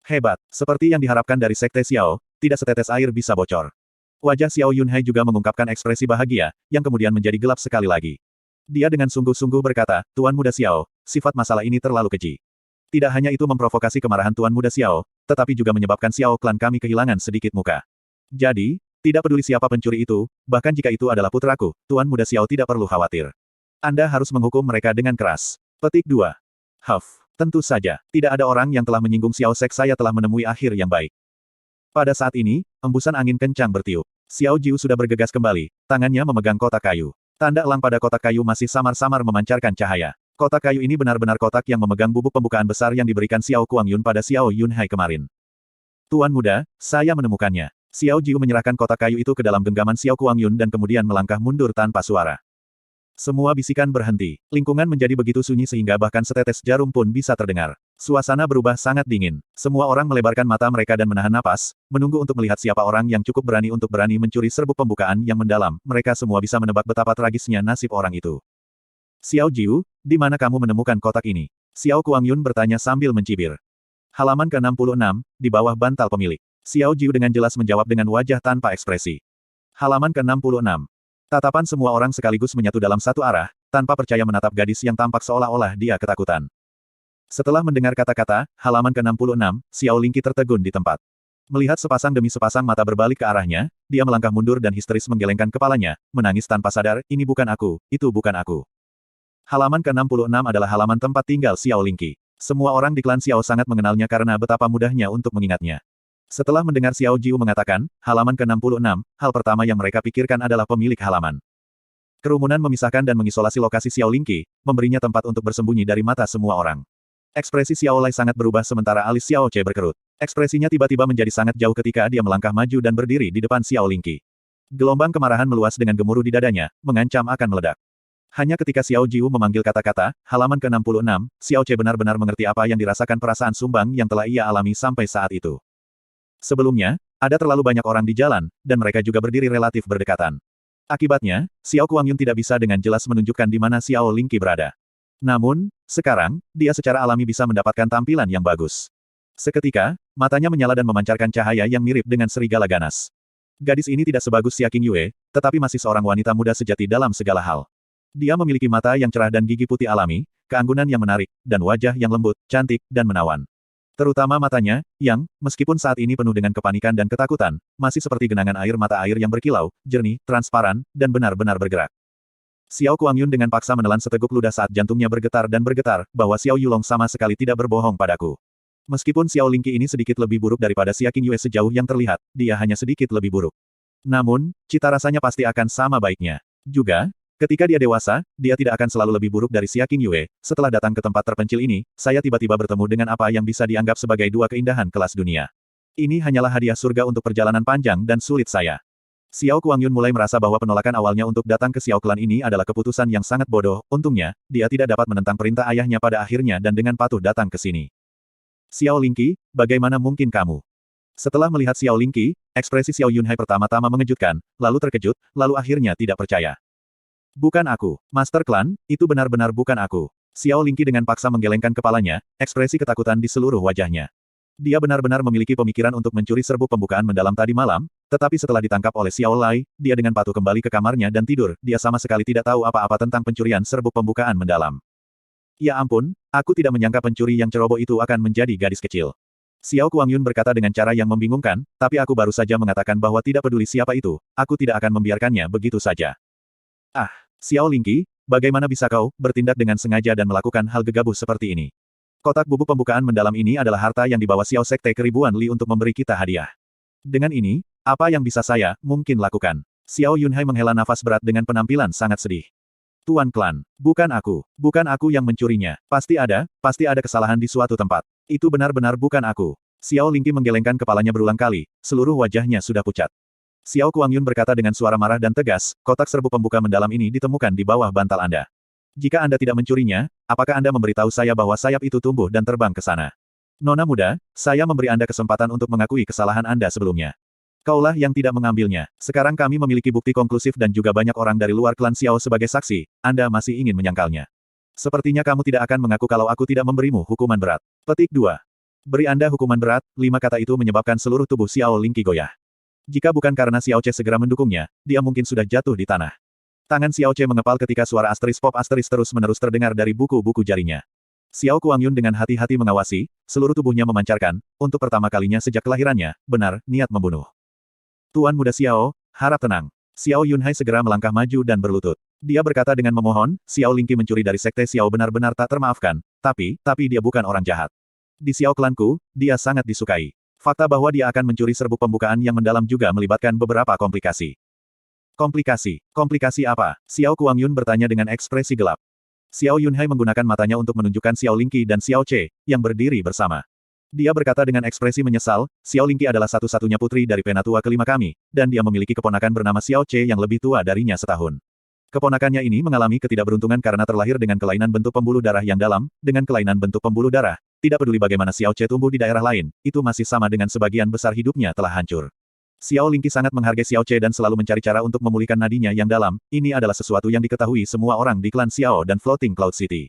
Hebat, seperti yang diharapkan dari Sekte Xiao, tidak setetes air bisa bocor. Wajah Xiao Yunhai juga mengungkapkan ekspresi bahagia, yang kemudian menjadi gelap sekali lagi. Dia dengan sungguh-sungguh berkata, Tuan Muda Xiao, sifat masalah ini terlalu keji. Tidak hanya itu memprovokasi kemarahan Tuan Muda Xiao, tetapi juga menyebabkan Xiao klan kami kehilangan sedikit muka. Jadi, tidak peduli siapa pencuri itu, bahkan jika itu adalah putraku, Tuan Muda Xiao tidak perlu khawatir. Anda harus menghukum mereka dengan keras. Petik 2. Tentu saja, tidak ada orang yang telah menyinggung Xiao Sek saya telah menemui akhir yang baik. Pada saat ini, embusan angin kencang bertiup. Xiao Jiu sudah bergegas kembali, tangannya memegang kotak kayu. Tanda elang pada kotak kayu masih samar-samar memancarkan cahaya. Kotak kayu ini benar-benar kotak yang memegang bubuk pembukaan besar yang diberikan Xiao Kuangyun pada Xiao Yunhai kemarin. Tuan muda, saya menemukannya. Xiao Jiu menyerahkan kotak kayu itu ke dalam genggaman Xiao Kuangyun dan kemudian melangkah mundur tanpa suara. Semua bisikan berhenti. Lingkungan menjadi begitu sunyi sehingga bahkan setetes jarum pun bisa terdengar. Suasana berubah sangat dingin. Semua orang melebarkan mata mereka dan menahan napas, menunggu untuk melihat siapa orang yang cukup berani untuk berani mencuri serbuk pembukaan yang mendalam. Mereka semua bisa menebak betapa tragisnya nasib orang itu. Xiao Jiu, di mana kamu menemukan kotak ini? Xiao Kuangyun bertanya sambil mencibir. Halaman ke-66, di bawah bantal pemilik. Xiao Jiu dengan jelas menjawab dengan wajah tanpa ekspresi. Halaman ke-66. Tatapan semua orang sekaligus menyatu dalam satu arah, tanpa percaya menatap gadis yang tampak seolah-olah dia ketakutan. Setelah mendengar kata-kata, halaman ke-66, Xiao Lingqi tertegun di tempat. Melihat sepasang demi sepasang mata berbalik ke arahnya, dia melangkah mundur dan histeris menggelengkan kepalanya, menangis tanpa sadar, ini bukan aku, itu bukan aku. Halaman ke-66 adalah halaman tempat tinggal Xiao Lingqi. Semua orang di klan Xiao sangat mengenalnya karena betapa mudahnya untuk mengingatnya. Setelah mendengar Xiao Jiu mengatakan, halaman ke-66, hal pertama yang mereka pikirkan adalah pemilik halaman. Kerumunan memisahkan dan mengisolasi lokasi Xiao Lingqi, memberinya tempat untuk bersembunyi dari mata semua orang. Ekspresi Xiao Lai sangat berubah sementara alis Xiao Ce berkerut. Ekspresinya tiba-tiba menjadi sangat jauh ketika dia melangkah maju dan berdiri di depan Xiao Lingqi. Gelombang kemarahan meluas dengan gemuruh di dadanya, mengancam akan meledak. Hanya ketika Xiao Jiu memanggil kata-kata, halaman ke-66, Xiao Ce benar-benar mengerti apa yang dirasakan perasaan sumbang yang telah ia alami sampai saat itu. Sebelumnya, ada terlalu banyak orang di jalan, dan mereka juga berdiri relatif berdekatan. Akibatnya, Xiao Kuangyun tidak bisa dengan jelas menunjukkan di mana Xiao Lingqi berada. Namun, sekarang, dia secara alami bisa mendapatkan tampilan yang bagus. Seketika, matanya menyala dan memancarkan cahaya yang mirip dengan serigala ganas. Gadis ini tidak sebagus Xia Qingyue, tetapi masih seorang wanita muda sejati dalam segala hal. Dia memiliki mata yang cerah dan gigi putih alami, keanggunan yang menarik, dan wajah yang lembut, cantik, dan menawan. Terutama matanya, yang, meskipun saat ini penuh dengan kepanikan dan ketakutan, masih seperti genangan air mata air yang berkilau, jernih, transparan, dan benar-benar bergerak. Xiao Kuangyun dengan paksa menelan seteguk ludah saat jantungnya bergetar, bahwa Xiao Yulong sama sekali tidak berbohong padaku. Meskipun Xiao Lingqi ini sedikit lebih buruk daripada Xia Qingyue sejauh yang terlihat, dia hanya sedikit lebih buruk. Namun, cita rasanya pasti akan sama baiknya. Juga, ketika dia dewasa, dia tidak akan selalu lebih buruk dari Xia Qingyue. Setelah datang ke tempat terpencil ini, saya tiba-tiba bertemu dengan apa yang bisa dianggap sebagai dua keindahan kelas dunia. Ini hanyalah hadiah surga untuk perjalanan panjang dan sulit saya. Xiao Kuangyun mulai merasa bahwa penolakan awalnya untuk datang ke Xiao Klan ini adalah keputusan yang sangat bodoh. Untungnya, dia tidak dapat menentang perintah ayahnya pada akhirnya dan dengan patuh datang ke sini. Xiao Lingqi, bagaimana mungkin kamu? Setelah melihat Xiao Lingqi, ekspresi Xiao Yunhai pertama-tama mengejutkan, lalu terkejut, lalu akhirnya tidak percaya. Bukan aku, Master Klan, itu benar-benar bukan aku. Xiao Lingqi dengan paksa menggelengkan kepalanya, ekspresi ketakutan di seluruh wajahnya. Dia benar-benar memiliki pemikiran untuk mencuri serbuk pembukaan mendalam tadi malam, tetapi setelah ditangkap oleh Xiao Lai, dia dengan patuh kembali ke kamarnya dan tidur, dia sama sekali tidak tahu apa-apa tentang pencurian serbuk pembukaan mendalam. Ya ampun, aku tidak menyangka pencuri yang ceroboh itu akan menjadi gadis kecil. Xiao Kuangyun berkata dengan cara yang membingungkan, tapi aku baru saja mengatakan bahwa tidak peduli siapa itu, aku tidak akan membiarkannya begitu saja. Ah, Xiao Lingqi, bagaimana bisa kau bertindak dengan sengaja dan melakukan hal gegabah seperti ini? Kotak bubuk pembukaan mendalam ini adalah harta yang dibawa Xiao Sekte ke ribuan li untuk memberi kita hadiah. Dengan ini, apa yang bisa saya mungkin lakukan? Xiao Yunhai menghela nafas berat dengan penampilan sangat sedih. Tuan Klan, bukan aku yang mencurinya. Pasti ada kesalahan di suatu tempat. Itu benar-benar bukan aku. Xiao Lingqi menggelengkan kepalanya berulang kali, seluruh wajahnya sudah pucat. Xiao Kuangyun berkata dengan suara marah dan tegas, kotak serbuk pembuka mendalam ini ditemukan di bawah bantal Anda. Jika Anda tidak mencurinya, apakah Anda memberitahu saya bahwa sayap itu tumbuh dan terbang ke sana? Nona muda, saya memberi Anda kesempatan untuk mengakui kesalahan Anda sebelumnya. Kaulah yang tidak mengambilnya. Sekarang kami memiliki bukti konklusif dan juga banyak orang dari luar klan Xiao sebagai saksi, Anda masih ingin menyangkalnya. Sepertinya kamu tidak akan mengaku kalau aku tidak memberimu hukuman berat. Petik 2. Beri Anda hukuman berat, 5 kata itu menyebabkan seluruh tubuh Xiao Lingqi goyah. Jika bukan karena Xiao Ce segera mendukungnya, dia mungkin sudah jatuh di tanah. Tangan Xiao Ce mengepal ketika suara asteris pop asteris terus-menerus terdengar dari buku-buku jarinya. Xiao Kuangyun dengan hati-hati mengawasi, seluruh tubuhnya memancarkan, untuk pertama kalinya sejak kelahirannya, benar, niat membunuh. Tuan muda Xiao, harap tenang. Xiao Yunhai segera melangkah maju dan berlutut. Dia berkata dengan memohon, Xiao Lingqi mencuri dari sekte Xiao benar-benar tak termaafkan, tapi dia bukan orang jahat. Di Xiao klanku, dia sangat disukai. Fakta bahwa dia akan mencuri serbuk pembukaan yang mendalam juga melibatkan beberapa komplikasi. Komplikasi apa? Xiao Kuangyun bertanya dengan ekspresi gelap. Xiao Yunhai menggunakan matanya untuk menunjukkan Xiao Lingqi dan Xiao Ce, yang berdiri bersama. Dia berkata dengan ekspresi menyesal, Xiao Lingqi adalah satu-satunya putri dari penatua kelima kami, dan dia memiliki keponakan bernama Xiao Ce yang lebih tua darinya setahun. Keponakannya ini mengalami ketidakberuntungan karena terlahir dengan kelainan bentuk pembuluh darah yang dalam, dengan kelainan bentuk pembuluh darah, tidak peduli bagaimana Xiao Ce tumbuh di daerah lain, itu masih sama dengan sebagian besar hidupnya telah hancur. Xiao Lingqi sangat menghargai Xiao Ce dan selalu mencari cara untuk memulihkan nadinya yang dalam, ini adalah sesuatu yang diketahui semua orang di klan Xiao dan Floating Cloud City.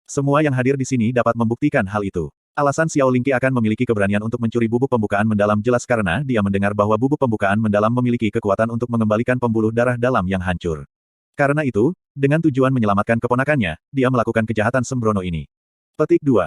Semua yang hadir di sini dapat membuktikan hal itu. Alasan Xiao Lingqi akan memiliki keberanian untuk mencuri bubuk pembukaan mendalam jelas karena dia mendengar bahwa bubuk pembukaan mendalam memiliki kekuatan untuk mengembalikan pembuluh darah dalam yang hancur. Karena itu, dengan tujuan menyelamatkan keponakannya, dia melakukan kejahatan sembrono ini. Petik 2.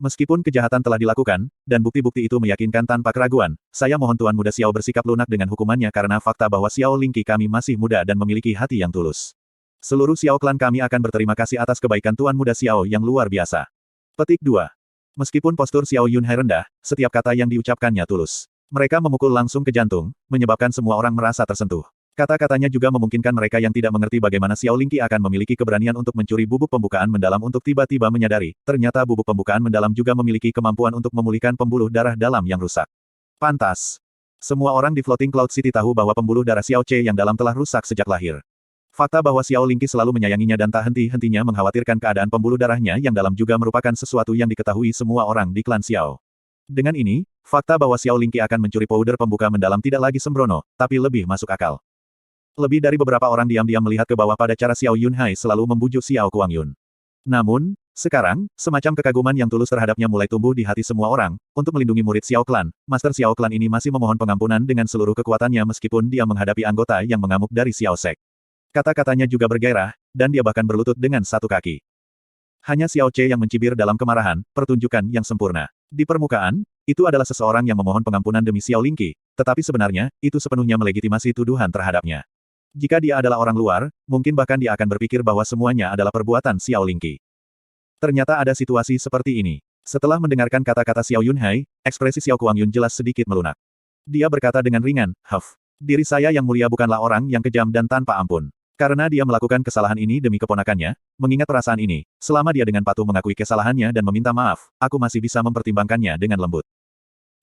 Meskipun kejahatan telah dilakukan, dan bukti-bukti itu meyakinkan tanpa keraguan, saya mohon Tuan Muda Xiao bersikap lunak dengan hukumannya karena fakta bahwa Xiao Lingqi kami masih muda dan memiliki hati yang tulus. Seluruh Xiao klan kami akan berterima kasih atas kebaikan Tuan Muda Xiao yang luar biasa. Petik 2. Meskipun postur Xiao Yunhai rendah, setiap kata yang diucapkannya tulus. Mereka memukul langsung ke jantung, menyebabkan semua orang merasa tersentuh. Kata-katanya juga memungkinkan mereka yang tidak mengerti bagaimana Xiao Lingqi akan memiliki keberanian untuk mencuri bubuk pembukaan mendalam untuk tiba-tiba menyadari, ternyata bubuk pembukaan mendalam juga memiliki kemampuan untuk memulihkan pembuluh darah dalam yang rusak. Pantas. Semua orang di Floating Cloud City tahu bahwa pembuluh darah Xiao Che yang dalam telah rusak sejak lahir. Fakta bahwa Xiao Lingqi selalu menyayanginya dan tak henti-hentinya mengkhawatirkan keadaan pembuluh darahnya yang dalam juga merupakan sesuatu yang diketahui semua orang di klan Xiao. Dengan ini, fakta bahwa Xiao Lingqi akan mencuri powder pembuka mendalam tidak lagi sembrono, tapi lebih masuk akal. Lebih dari beberapa orang diam-diam melihat ke bawah pada cara Xiao Yunhai selalu membujuk Xiao Kuangyun. Namun, sekarang, semacam kekaguman yang tulus terhadapnya mulai tumbuh di hati semua orang. Untuk melindungi murid Xiao Clan, Master Xiao Clan ini masih memohon pengampunan dengan seluruh kekuatannya meskipun dia menghadapi anggota yang mengamuk dari Xiao Sek. Kata-katanya juga bergairah, dan dia bahkan berlutut dengan satu kaki. Hanya Xiao Che yang mencibir dalam kemarahan, pertunjukan yang sempurna. Di permukaan, itu adalah seseorang yang memohon pengampunan demi Xiao Lingqi, tetapi sebenarnya, itu sepenuhnya melegitimasi tuduhan terhadapnya. Jika dia adalah orang luar, mungkin bahkan dia akan berpikir bahwa semuanya adalah perbuatan Xiao Lingqi. Ternyata ada situasi seperti ini. Setelah mendengarkan kata-kata Xiao Yunhai, ekspresi Xiao Kuangyun jelas sedikit melunak. Dia berkata dengan ringan, "Huff. Diri saya yang mulia bukanlah orang yang kejam dan tanpa ampun. Karena dia melakukan kesalahan ini demi keponakannya, mengingat perasaan ini, selama dia dengan patuh mengakui kesalahannya dan meminta maaf, aku masih bisa mempertimbangkannya dengan lembut.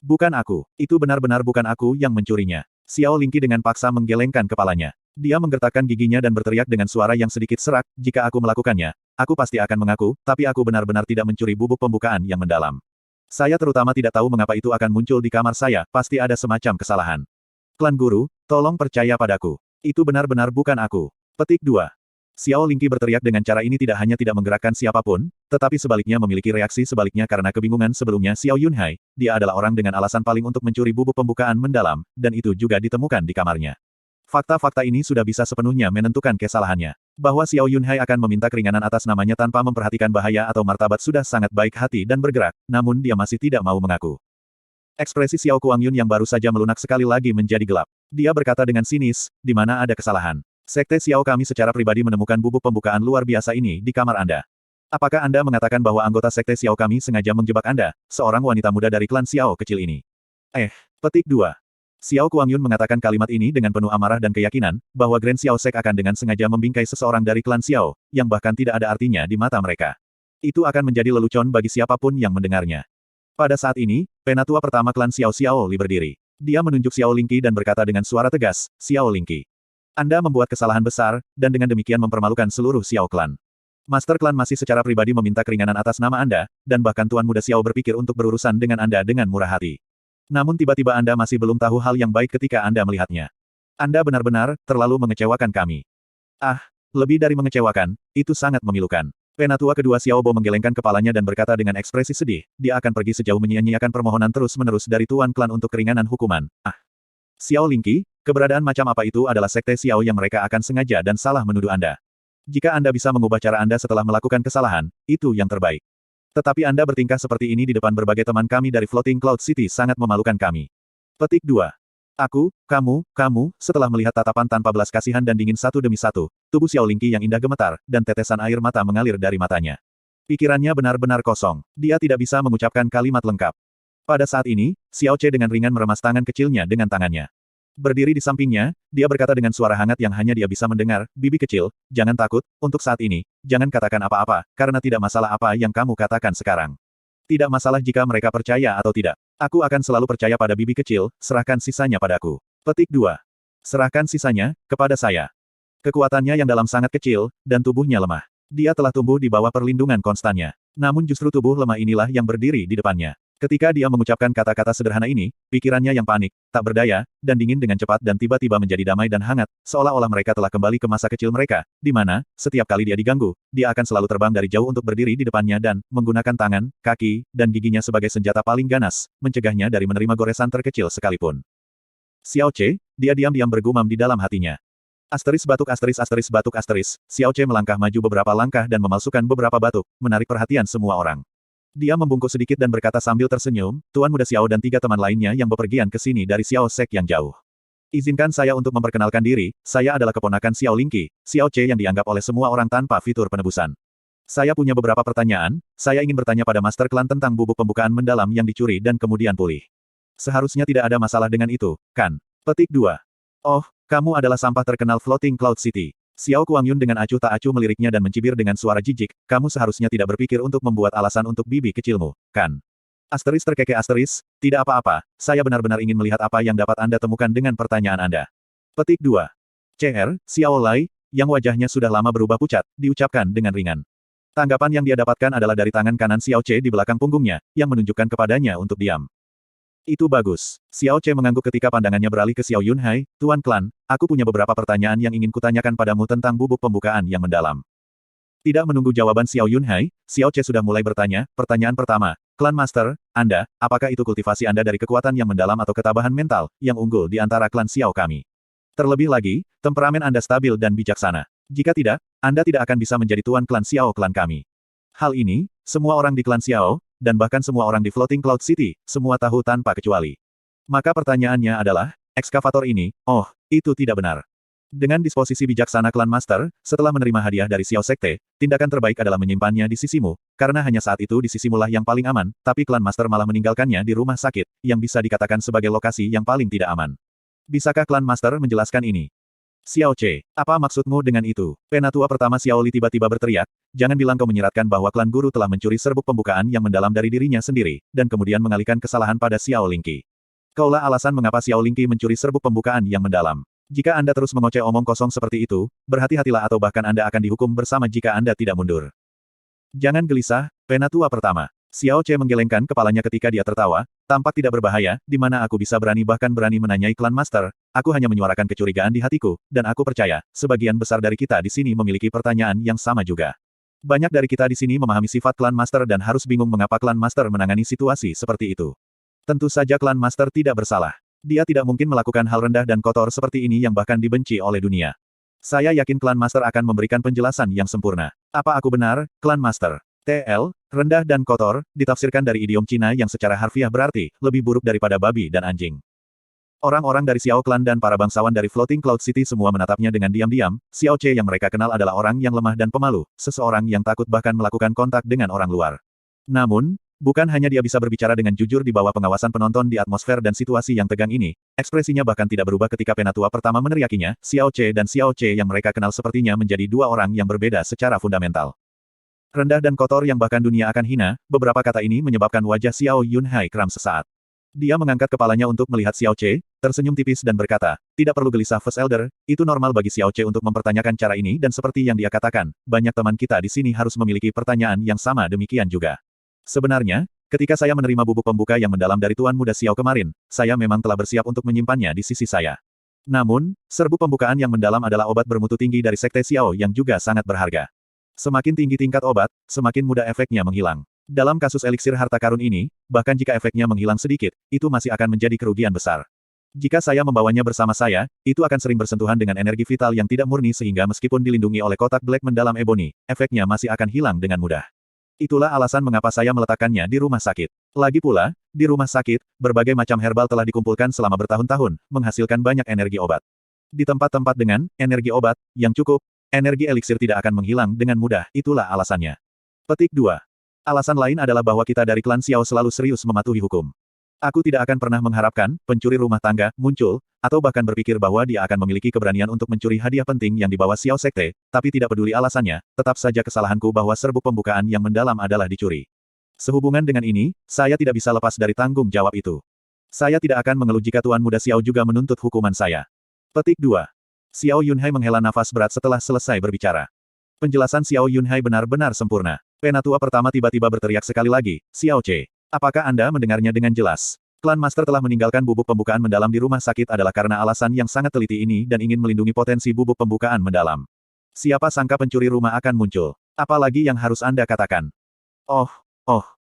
Bukan aku. Itu benar-benar bukan aku yang mencurinya." Xiao Lingqi dengan paksa menggelengkan kepalanya. Dia menggertakkan giginya dan berteriak dengan suara yang sedikit serak, "Jika aku melakukannya, aku pasti akan mengaku, tapi aku benar-benar tidak mencuri bubuk pembukaan yang mendalam. Saya terutama tidak tahu mengapa itu akan muncul di kamar saya, pasti ada semacam kesalahan. Klan Guru, tolong percaya padaku. Itu benar-benar bukan aku." Petik 2. Xiao Lingqi berteriak dengan cara ini tidak hanya tidak menggerakkan siapapun, tetapi sebaliknya memiliki reaksi sebaliknya karena kebingungan sebelumnya Xiao Yunhai, dia adalah orang dengan alasan paling untuk mencuri bubuk pembukaan mendalam, dan itu juga ditemukan di kamarnya. Fakta-fakta ini sudah bisa sepenuhnya menentukan kesalahannya. Bahwa Xiao Yunhai akan meminta keringanan atas namanya tanpa memperhatikan bahaya atau martabat sudah sangat baik hati dan bergerak, namun dia masih tidak mau mengaku. Ekspresi Xiao Kuangyun yang baru saja melunak sekali lagi menjadi gelap. Dia berkata dengan sinis, "Di mana ada kesalahan? Sekte Xiao kami secara pribadi menemukan bubuk pembukaan luar biasa ini di kamar Anda. Apakah Anda mengatakan bahwa anggota Sekte Xiao kami sengaja menjebak Anda, seorang wanita muda dari klan Xiao kecil ini?" Petik 2. Xiao Kuangyun mengatakan kalimat ini dengan penuh amarah dan keyakinan, bahwa Grand Xiao Sek akan dengan sengaja membingkai seseorang dari klan Xiao, yang bahkan tidak ada artinya di mata mereka. Itu akan menjadi lelucon bagi siapapun yang mendengarnya. Pada saat ini, penatua pertama klan Xiao Xiao Li berdiri. Dia menunjuk Xiao Lingqi dan berkata dengan suara tegas, "Xiao Lingqi. Anda membuat kesalahan besar, dan dengan demikian mempermalukan seluruh Xiao Clan. Master Klan masih secara pribadi meminta keringanan atas nama Anda, dan bahkan Tuan Muda Xiao berpikir untuk berurusan dengan Anda dengan murah hati. Namun tiba-tiba Anda masih belum tahu hal yang baik ketika Anda melihatnya. Anda benar-benar terlalu mengecewakan kami." Lebih dari mengecewakan, itu sangat memilukan. Penatua kedua Xiao Bo menggelengkan kepalanya dan berkata dengan ekspresi sedih, dia akan pergi sejauh menyia-nyiakan permohonan terus-menerus dari Tuan Klan untuk keringanan hukuman. Xiao Lingqi, keberadaan macam apa itu adalah sekte Xiao yang mereka akan sengaja dan salah menuduh Anda. Jika Anda bisa mengubah cara Anda setelah melakukan kesalahan, itu yang terbaik. Tetapi Anda bertingkah seperti ini di depan berbagai teman kami dari Floating Cloud City sangat memalukan kami. Petik 2. Aku, kamu, setelah melihat tatapan tanpa belas kasihan dan dingin satu demi satu, tubuh Xiao Lingqi yang indah gemetar, dan tetesan air mata mengalir dari matanya. Pikirannya benar-benar kosong. Dia tidak bisa mengucapkan kalimat lengkap. Pada saat ini, Xiao Che dengan ringan meremas tangan kecilnya dengan tangannya. Berdiri di sampingnya, dia berkata dengan suara hangat yang hanya dia bisa mendengar, "Bibi kecil, jangan takut, untuk saat ini, jangan katakan apa-apa, karena tidak masalah apa yang kamu katakan sekarang. Tidak masalah jika mereka percaya atau tidak. Aku akan selalu percaya pada bibi kecil, serahkan sisanya padaku." Petik 2. Serahkan sisanya, kepada saya. Kekuatannya yang dalam sangat kecil, dan tubuhnya lemah. Dia telah tumbuh di bawah perlindungan konstannya. Namun justru tubuh lemah inilah yang berdiri di depannya. Ketika dia mengucapkan kata-kata sederhana ini, pikirannya yang panik, tak berdaya, dan dingin dengan cepat dan tiba-tiba menjadi damai dan hangat, seolah-olah mereka telah kembali ke masa kecil mereka, di mana, setiap kali dia diganggu, dia akan selalu terbang dari jauh untuk berdiri di depannya dan, menggunakan tangan, kaki, dan giginya sebagai senjata paling ganas, mencegahnya dari menerima goresan terkecil sekalipun. Xiao Ce, dia diam-diam bergumam di dalam hatinya. Asteris batuk asteris asteris batuk asteris, Xiao Ce melangkah maju beberapa langkah dan memalsukan beberapa batuk, menarik perhatian semua orang. Dia membungkuk sedikit dan berkata sambil tersenyum, Tuan Muda Xiao dan 3 teman lainnya yang bepergian ke sini dari Xiao Sek yang jauh. Izinkan saya untuk memperkenalkan diri, saya adalah keponakan Xiao Lingqi, Xiao Ce yang dianggap oleh semua orang tanpa fitur penebusan. Saya punya beberapa pertanyaan, saya ingin bertanya pada Master Klan tentang bubuk pembukaan mendalam yang dicuri dan kemudian pulih. Seharusnya tidak ada masalah dengan itu, kan? Petik 2. Oh, kamu adalah sampah terkenal Floating Cloud City. Xiao Kuangyun dengan acuh tak acuh meliriknya dan mencibir dengan suara jijik, kamu seharusnya tidak berpikir untuk membuat alasan untuk bibi kecilmu, kan? Asteris terkekeh asteris, tidak apa-apa, saya benar-benar ingin melihat apa yang dapat Anda temukan dengan pertanyaan Anda. Petik 2. CR, Xiao Lai, yang wajahnya sudah lama berubah pucat, diucapkan dengan ringan. Tanggapan yang dia dapatkan adalah dari tangan kanan Xiao Ce di belakang punggungnya, yang menunjukkan kepadanya untuk diam. Itu bagus. Xiao Ce mengangguk ketika pandangannya beralih ke Xiao Yunhai, Tuan Klan, aku punya beberapa pertanyaan yang ingin kutanyakan padamu tentang bubuk pembukaan yang mendalam. Tidak menunggu jawaban Xiao Yunhai, Xiao Ce sudah mulai bertanya, pertanyaan pertama, Klan Master, Anda, apakah itu kultivasi Anda dari kekuatan yang mendalam atau ketabahan mental, yang unggul di antara klan Xiao kami? Terlebih lagi, temperamen Anda stabil dan bijaksana. Jika tidak, Anda tidak akan bisa menjadi Tuan Klan Xiao klan kami. Hal ini, semua orang di klan Xiao, dan bahkan semua orang di Floating Cloud City, semua tahu tanpa kecuali. Maka pertanyaannya adalah, ekskavator ini, oh, itu tidak benar. Dengan disposisi bijaksana Klan Master, setelah menerima hadiah dari Xiao Sekte, tindakan terbaik adalah menyimpannya di sisimu, karena hanya saat itu di sisimulah yang paling aman, tapi Klan Master malah meninggalkannya di rumah sakit, yang bisa dikatakan sebagai lokasi yang paling tidak aman. Bisakah Klan Master menjelaskan ini? Xiao Ce, apa maksudmu dengan itu? Penatua pertama Xiao Li tiba-tiba berteriak, jangan bilang kau menyiratkan bahwa klan guru telah mencuri serbuk pembukaan yang mendalam dari dirinya sendiri, dan kemudian mengalihkan kesalahan pada Xiao Lingqi. Kaulah alasan mengapa Xiao Lingqi mencuri serbuk pembukaan yang mendalam. Jika Anda terus mengoceh omong kosong seperti itu, berhati-hatilah atau bahkan Anda akan dihukum bersama jika Anda tidak mundur. Jangan gelisah, Penatua pertama. Xiao Ce menggelengkan kepalanya ketika dia tertawa, tampak tidak berbahaya, di mana aku bisa bahkan berani menanyai Klan Master, aku hanya menyuarakan kecurigaan di hatiku, dan aku percaya, sebagian besar dari kita di sini memiliki pertanyaan yang sama juga. Banyak dari kita di sini memahami sifat Klan Master dan harus bingung mengapa Klan Master menangani situasi seperti itu. Tentu saja Klan Master tidak bersalah. Dia tidak mungkin melakukan hal rendah dan kotor seperti ini yang bahkan dibenci oleh dunia. Saya yakin Klan Master akan memberikan penjelasan yang sempurna. Apa aku benar, Klan Master? TL, rendah dan kotor, ditafsirkan dari idiom Cina yang secara harfiah berarti, lebih buruk daripada babi dan anjing. Orang-orang dari Xiao Clan dan para bangsawan dari Floating Cloud City semua menatapnya dengan diam-diam, Xiao Ce yang mereka kenal adalah orang yang lemah dan pemalu, seseorang yang takut bahkan melakukan kontak dengan orang luar. Namun, bukan hanya dia bisa berbicara dengan jujur di bawah pengawasan penonton di atmosfer dan situasi yang tegang ini, ekspresinya bahkan tidak berubah ketika penatua pertama meneriakinya, Xiao Ce dan Xiao Ce yang mereka kenal sepertinya menjadi dua orang yang berbeda secara fundamental. Rendah dan kotor yang bahkan dunia akan hina, beberapa kata ini menyebabkan wajah Xiao Yunhai kram sesaat. Dia mengangkat kepalanya untuk melihat Xiao Ce, tersenyum tipis dan berkata, tidak perlu gelisah First Elder, itu normal bagi Xiao Ce untuk mempertanyakan cara ini dan seperti yang dia katakan, banyak teman kita di sini harus memiliki pertanyaan yang sama demikian juga. Sebenarnya, ketika saya menerima bubuk pembuka yang mendalam dari Tuan Muda Xiao kemarin, saya memang telah bersiap untuk menyimpannya di sisi saya. Namun, serbuk pembukaan yang mendalam adalah obat bermutu tinggi dari Sekte Xiao yang juga sangat berharga. Semakin tinggi tingkat obat, semakin mudah efeknya menghilang. Dalam kasus eliksir harta karun ini, bahkan jika efeknya menghilang sedikit, itu masih akan menjadi kerugian besar. Jika saya membawanya bersama saya, itu akan sering bersentuhan dengan energi vital yang tidak murni sehingga meskipun dilindungi oleh kotak black mendalam ebony, efeknya masih akan hilang dengan mudah. Itulah alasan mengapa saya meletakkannya di rumah sakit. Lagi pula, di rumah sakit, berbagai macam herbal telah dikumpulkan selama bertahun-tahun, menghasilkan banyak energi obat. Di tempat-tempat dengan energi obat yang cukup, energi eliksir tidak akan menghilang dengan mudah, itulah alasannya. Petik 2. Alasan lain adalah bahwa kita dari klan Xiao selalu serius mematuhi hukum. Aku tidak akan pernah mengharapkan, pencuri rumah tangga, muncul, atau bahkan berpikir bahwa dia akan memiliki keberanian untuk mencuri hadiah penting yang dibawa Xiao Sekte, tapi tidak peduli alasannya, tetap saja kesalahanku bahwa serbuk pembukaan yang mendalam adalah dicuri. Sehubungan dengan ini, saya tidak bisa lepas dari tanggung jawab itu. Saya tidak akan mengeluh jika Tuan Muda Xiao juga menuntut hukuman saya. Petik 2. Xiao Yunhai menghela nafas berat setelah selesai berbicara. Penjelasan Xiao Yunhai benar-benar sempurna. Penatua pertama tiba-tiba berteriak sekali lagi, Xiao Ce. Apakah Anda mendengarnya dengan jelas? Klan Master telah meninggalkan bubuk pembukaan mendalam di rumah sakit adalah karena alasan yang sangat teliti ini dan ingin melindungi potensi bubuk pembukaan mendalam. Siapa sangka pencuri rumah akan muncul? Apalagi yang harus Anda katakan? Oh,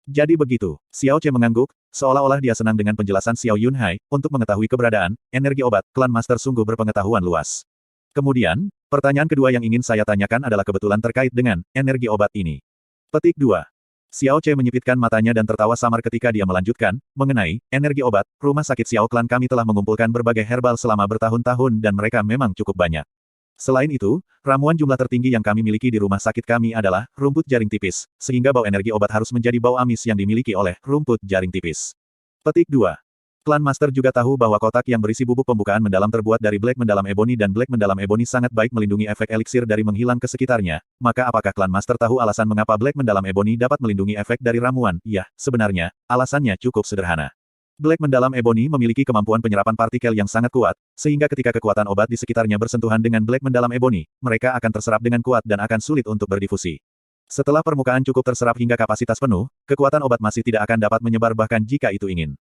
jadi begitu. Xiao Che mengangguk, seolah-olah dia senang dengan penjelasan Xiao Yunhai, untuk mengetahui keberadaan, energi obat, Klan Master sungguh berpengetahuan luas. Kemudian, pertanyaan kedua yang ingin saya tanyakan adalah kebetulan terkait dengan energi obat ini. Petik 2. Xiao Che menyipitkan matanya dan tertawa samar ketika dia melanjutkan, mengenai energi obat, rumah sakit Xiao Klan kami telah mengumpulkan berbagai herbal selama bertahun-tahun dan mereka memang cukup banyak. Selain itu, ramuan jumlah tertinggi yang kami miliki di rumah sakit kami adalah rumput jaring tipis, sehingga bau energi obat harus menjadi bau amis yang dimiliki oleh rumput jaring tipis. Petik 2. Klan Master juga tahu bahwa kotak yang berisi bubuk pembukaan mendalam terbuat dari black mendalam ebony dan black mendalam ebony sangat baik melindungi efek eliksir dari menghilang ke sekitarnya, maka apakah Klan Master tahu alasan mengapa black mendalam ebony dapat melindungi efek dari ramuan? Ya, sebenarnya, alasannya cukup sederhana. Black mendalam ebony memiliki kemampuan penyerapan partikel yang sangat kuat, sehingga ketika kekuatan obat di sekitarnya bersentuhan dengan black mendalam ebony, mereka akan terserap dengan kuat dan akan sulit untuk berdifusi. Setelah permukaan cukup terserap hingga kapasitas penuh, kekuatan obat masih tidak akan dapat menyebar bahkan jika itu ingin.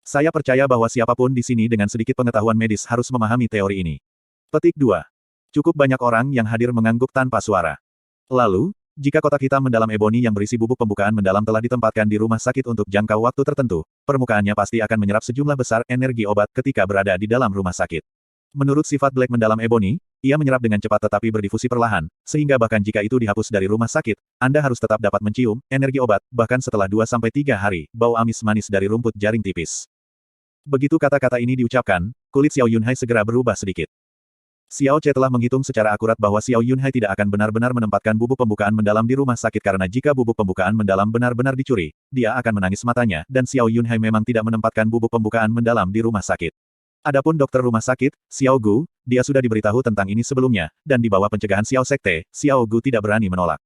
Saya percaya bahwa siapapun di sini dengan sedikit pengetahuan medis harus memahami teori ini. Petik 2. Cukup banyak orang yang hadir mengangguk tanpa suara. Lalu, jika kotak hitam mendalam ebony yang berisi bubuk pembukaan mendalam telah ditempatkan di rumah sakit untuk jangka waktu tertentu, permukaannya pasti akan menyerap sejumlah besar energi obat ketika berada di dalam rumah sakit. Menurut sifat black mendalam ebony, ia menyerap dengan cepat tetapi berdifusi perlahan, sehingga bahkan jika itu dihapus dari rumah sakit, Anda harus tetap dapat mencium energi obat, bahkan setelah 2-3 hari, bau amis manis dari rumput jaring tipis. Begitu kata-kata ini diucapkan, kulit Xiao Yunhai segera berubah sedikit. Xiao Che telah menghitung secara akurat bahwa Xiao Yunhai tidak akan benar-benar menempatkan bubuk pembukaan mendalam di rumah sakit karena jika bubuk pembukaan mendalam benar-benar dicuri, dia akan menangis matanya dan Xiao Yunhai memang tidak menempatkan bubuk pembukaan mendalam di rumah sakit. Adapun dokter rumah sakit, Xiao Gu, dia sudah diberitahu tentang ini sebelumnya, dan di bawah pencegahan Xiao Sekte, Xiao Gu tidak berani menolak.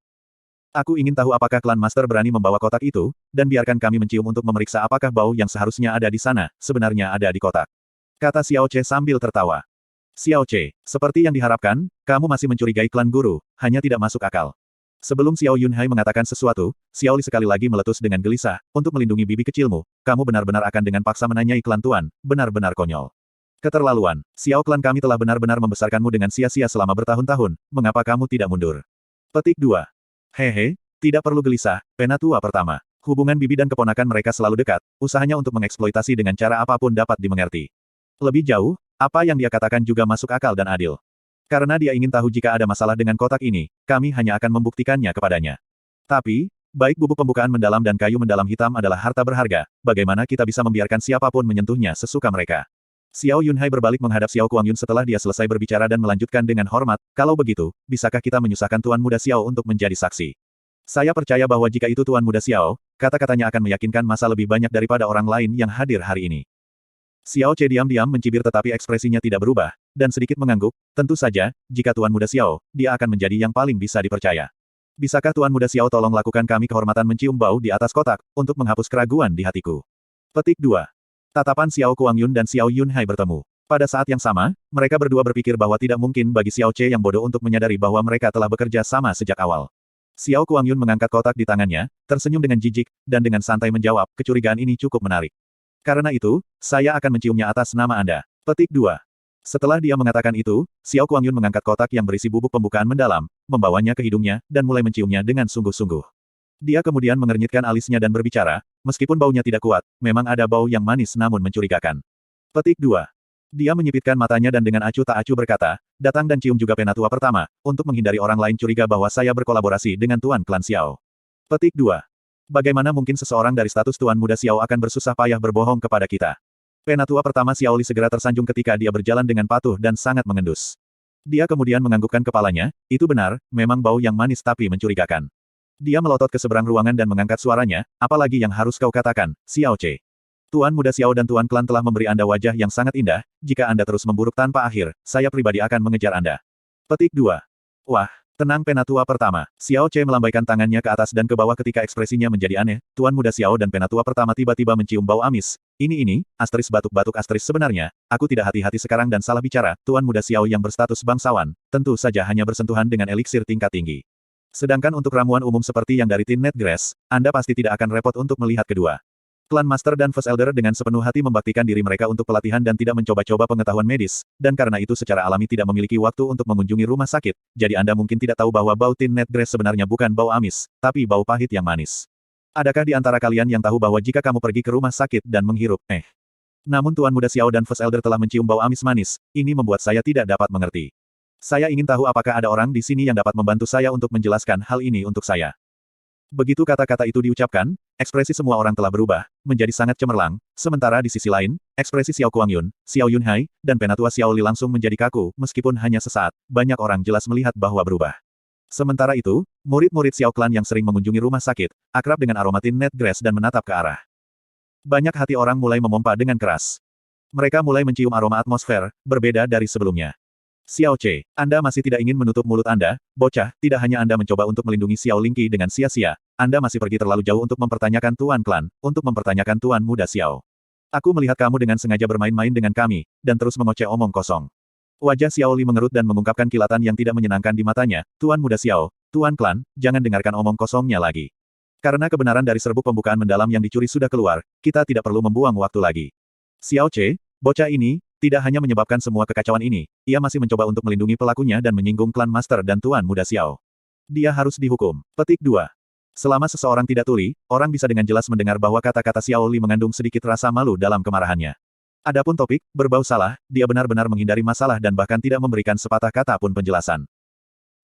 Aku ingin tahu apakah Klan Master berani membawa kotak itu, dan biarkan kami mencium untuk memeriksa apakah bau yang seharusnya ada di sana, sebenarnya ada di kotak. Kata Xiao Che sambil tertawa. Xiao Che, seperti yang diharapkan, kamu masih mencurigai klan guru, hanya tidak masuk akal. Sebelum Xiao Yunhai mengatakan sesuatu, Xiao Li sekali lagi meletus dengan gelisah, untuk melindungi bibi kecilmu, kamu benar-benar akan dengan paksa menanyai klan tuan, benar-benar konyol. Keterlaluan, Xiao klan kami telah benar-benar membesarkanmu dengan sia-sia selama bertahun-tahun, mengapa kamu tidak mundur? Petik 2. Hehe, tidak perlu gelisah, penatua pertama. Hubungan bibi dan keponakan mereka selalu dekat, usahanya untuk mengeksploitasi dengan cara apapun dapat dimengerti. Lebih jauh, apa yang dia katakan juga masuk akal dan adil. Karena dia ingin tahu jika ada masalah dengan kotak ini, kami hanya akan membuktikannya kepadanya. Tapi, baik bubuk pembukaan mendalam dan kayu mendalam hitam adalah harta berharga, bagaimana kita bisa membiarkan siapapun menyentuhnya sesuka mereka. Xiao Yunhai berbalik menghadap Xiao Kuangyun setelah dia selesai berbicara dan melanjutkan dengan hormat, kalau begitu, bisakah kita menyusahkan Tuan Muda Xiao untuk menjadi saksi? Saya percaya bahwa jika itu Tuan Muda Xiao, kata-katanya akan meyakinkan masa lebih banyak daripada orang lain yang hadir hari ini. Xiao Che diam-diam mencibir tetapi ekspresinya tidak berubah, dan sedikit mengangguk, tentu saja, jika Tuan Muda Xiao, dia akan menjadi yang paling bisa dipercaya. Bisakah Tuan Muda Xiao tolong lakukan kami kehormatan mencium bau di atas kotak, untuk menghapus keraguan di hatiku. Petik 2. Tatapan Xiao Kuangyun dan Xiao Yunhai bertemu. Pada saat yang sama, mereka berdua berpikir bahwa tidak mungkin bagi Xiao Che yang bodoh untuk menyadari bahwa mereka telah bekerja sama sejak awal. Xiao Kuangyun mengangkat kotak di tangannya, tersenyum dengan jijik, dan dengan santai menjawab, kecurigaan ini cukup menarik. Karena itu, saya akan menciumnya atas nama Anda. Petik 2. Setelah dia mengatakan itu, Xiao Kuangyun mengangkat kotak yang berisi bubuk pembukaan mendalam, membawanya ke hidungnya, dan mulai menciumnya dengan sungguh-sungguh. Dia kemudian mengernyitkan alisnya dan berbicara, meskipun baunya tidak kuat, memang ada bau yang manis namun mencurigakan. Petik 2. Dia menyipitkan matanya dan dengan acuh tak acuh berkata, datang dan cium juga penatua pertama, untuk menghindari orang lain curiga bahwa saya berkolaborasi dengan Tuan Klan Xiao. Petik 2. Bagaimana mungkin seseorang dari status Tuan Muda Xiao akan bersusah payah berbohong kepada kita? Penatua pertama Xiao Li segera tersanjung ketika dia berjalan dengan patuh dan sangat mengendus. Dia kemudian menganggukkan kepalanya, itu benar, memang bau yang manis tapi mencurigakan. Dia melotot ke seberang ruangan dan mengangkat suaranya, apalagi yang harus kau katakan, Xiao Che. Tuan Muda Xiao dan Tuan Klan telah memberi Anda wajah yang sangat indah, jika Anda terus memburuk tanpa akhir, saya pribadi akan mengejar Anda. Petik 2. Wah, tenang penatua pertama. Xiao Che melambaikan tangannya ke atas dan ke bawah ketika ekspresinya menjadi aneh, Tuan Muda Xiao dan penatua pertama tiba-tiba mencium bau amis. Ini, asteris batuk-batuk asteris sebenarnya, aku tidak hati-hati sekarang dan salah bicara, Tuan Muda Xiao yang berstatus bangsawan, tentu saja hanya bersentuhan dengan eliksir tingkat tinggi. Sedangkan untuk ramuan umum seperti yang dari Tin Net Grass, Anda pasti tidak akan repot untuk melihat kedua. Klan Master dan First Elder dengan sepenuh hati membaktikan diri mereka untuk pelatihan dan tidak mencoba-coba pengetahuan medis, dan karena itu secara alami tidak memiliki waktu untuk mengunjungi rumah sakit, jadi Anda mungkin tidak tahu bahwa bau tin net grass sebenarnya bukan bau amis, tapi bau pahit yang manis. Adakah di antara kalian yang tahu bahwa jika kamu pergi ke rumah sakit dan menghirup, Namun Tuan Muda Xiao dan First Elder telah mencium bau amis manis, ini membuat saya tidak dapat mengerti. Saya ingin tahu apakah ada orang di sini yang dapat membantu saya untuk menjelaskan hal ini untuk saya. Begitu kata-kata itu diucapkan, ekspresi semua orang telah berubah, menjadi sangat cemerlang, sementara di sisi lain, ekspresi Xiao Kuangyun, Xiao Yunhai, dan Penatua Xiao Li langsung menjadi kaku, meskipun hanya sesaat, banyak orang jelas melihat bahwa berubah. Sementara itu, murid-murid Xiao Clan yang sering mengunjungi rumah sakit, akrab dengan aroma tin net grass dan menatap ke arah. Banyak hati orang mulai memompa dengan keras. Mereka mulai mencium aroma atmosfer, berbeda dari sebelumnya. Xiao Ce, Anda masih tidak ingin menutup mulut Anda, bocah, tidak hanya Anda mencoba untuk melindungi Xiao Lingqi dengan sia-sia, Anda masih pergi terlalu jauh untuk mempertanyakan Tuan Klan, untuk mempertanyakan Tuan Muda Xiao. Aku melihat kamu dengan sengaja bermain-main dengan kami, dan terus mengoceh omong kosong. Wajah Xiao Li mengerut dan mengungkapkan kilatan yang tidak menyenangkan di matanya, Tuan Muda Xiao, Tuan Klan, jangan dengarkan omong kosongnya lagi. Karena kebenaran dari serbuk pembukaan mendalam yang dicuri sudah keluar, kita tidak perlu membuang waktu lagi. Xiao Ce, bocah ini, tidak hanya menyebabkan semua kekacauan ini, ia masih mencoba untuk melindungi pelakunya dan menyinggung klan Master dan Tuan Muda Xiao. Dia harus dihukum. Petik 2. Selama seseorang tidak tuli, orang bisa dengan jelas mendengar bahwa kata-kata Xiao Li mengandung sedikit rasa malu dalam kemarahannya. Adapun topik, berbau salah, dia benar-benar menghindari masalah dan bahkan tidak memberikan sepatah kata pun penjelasan.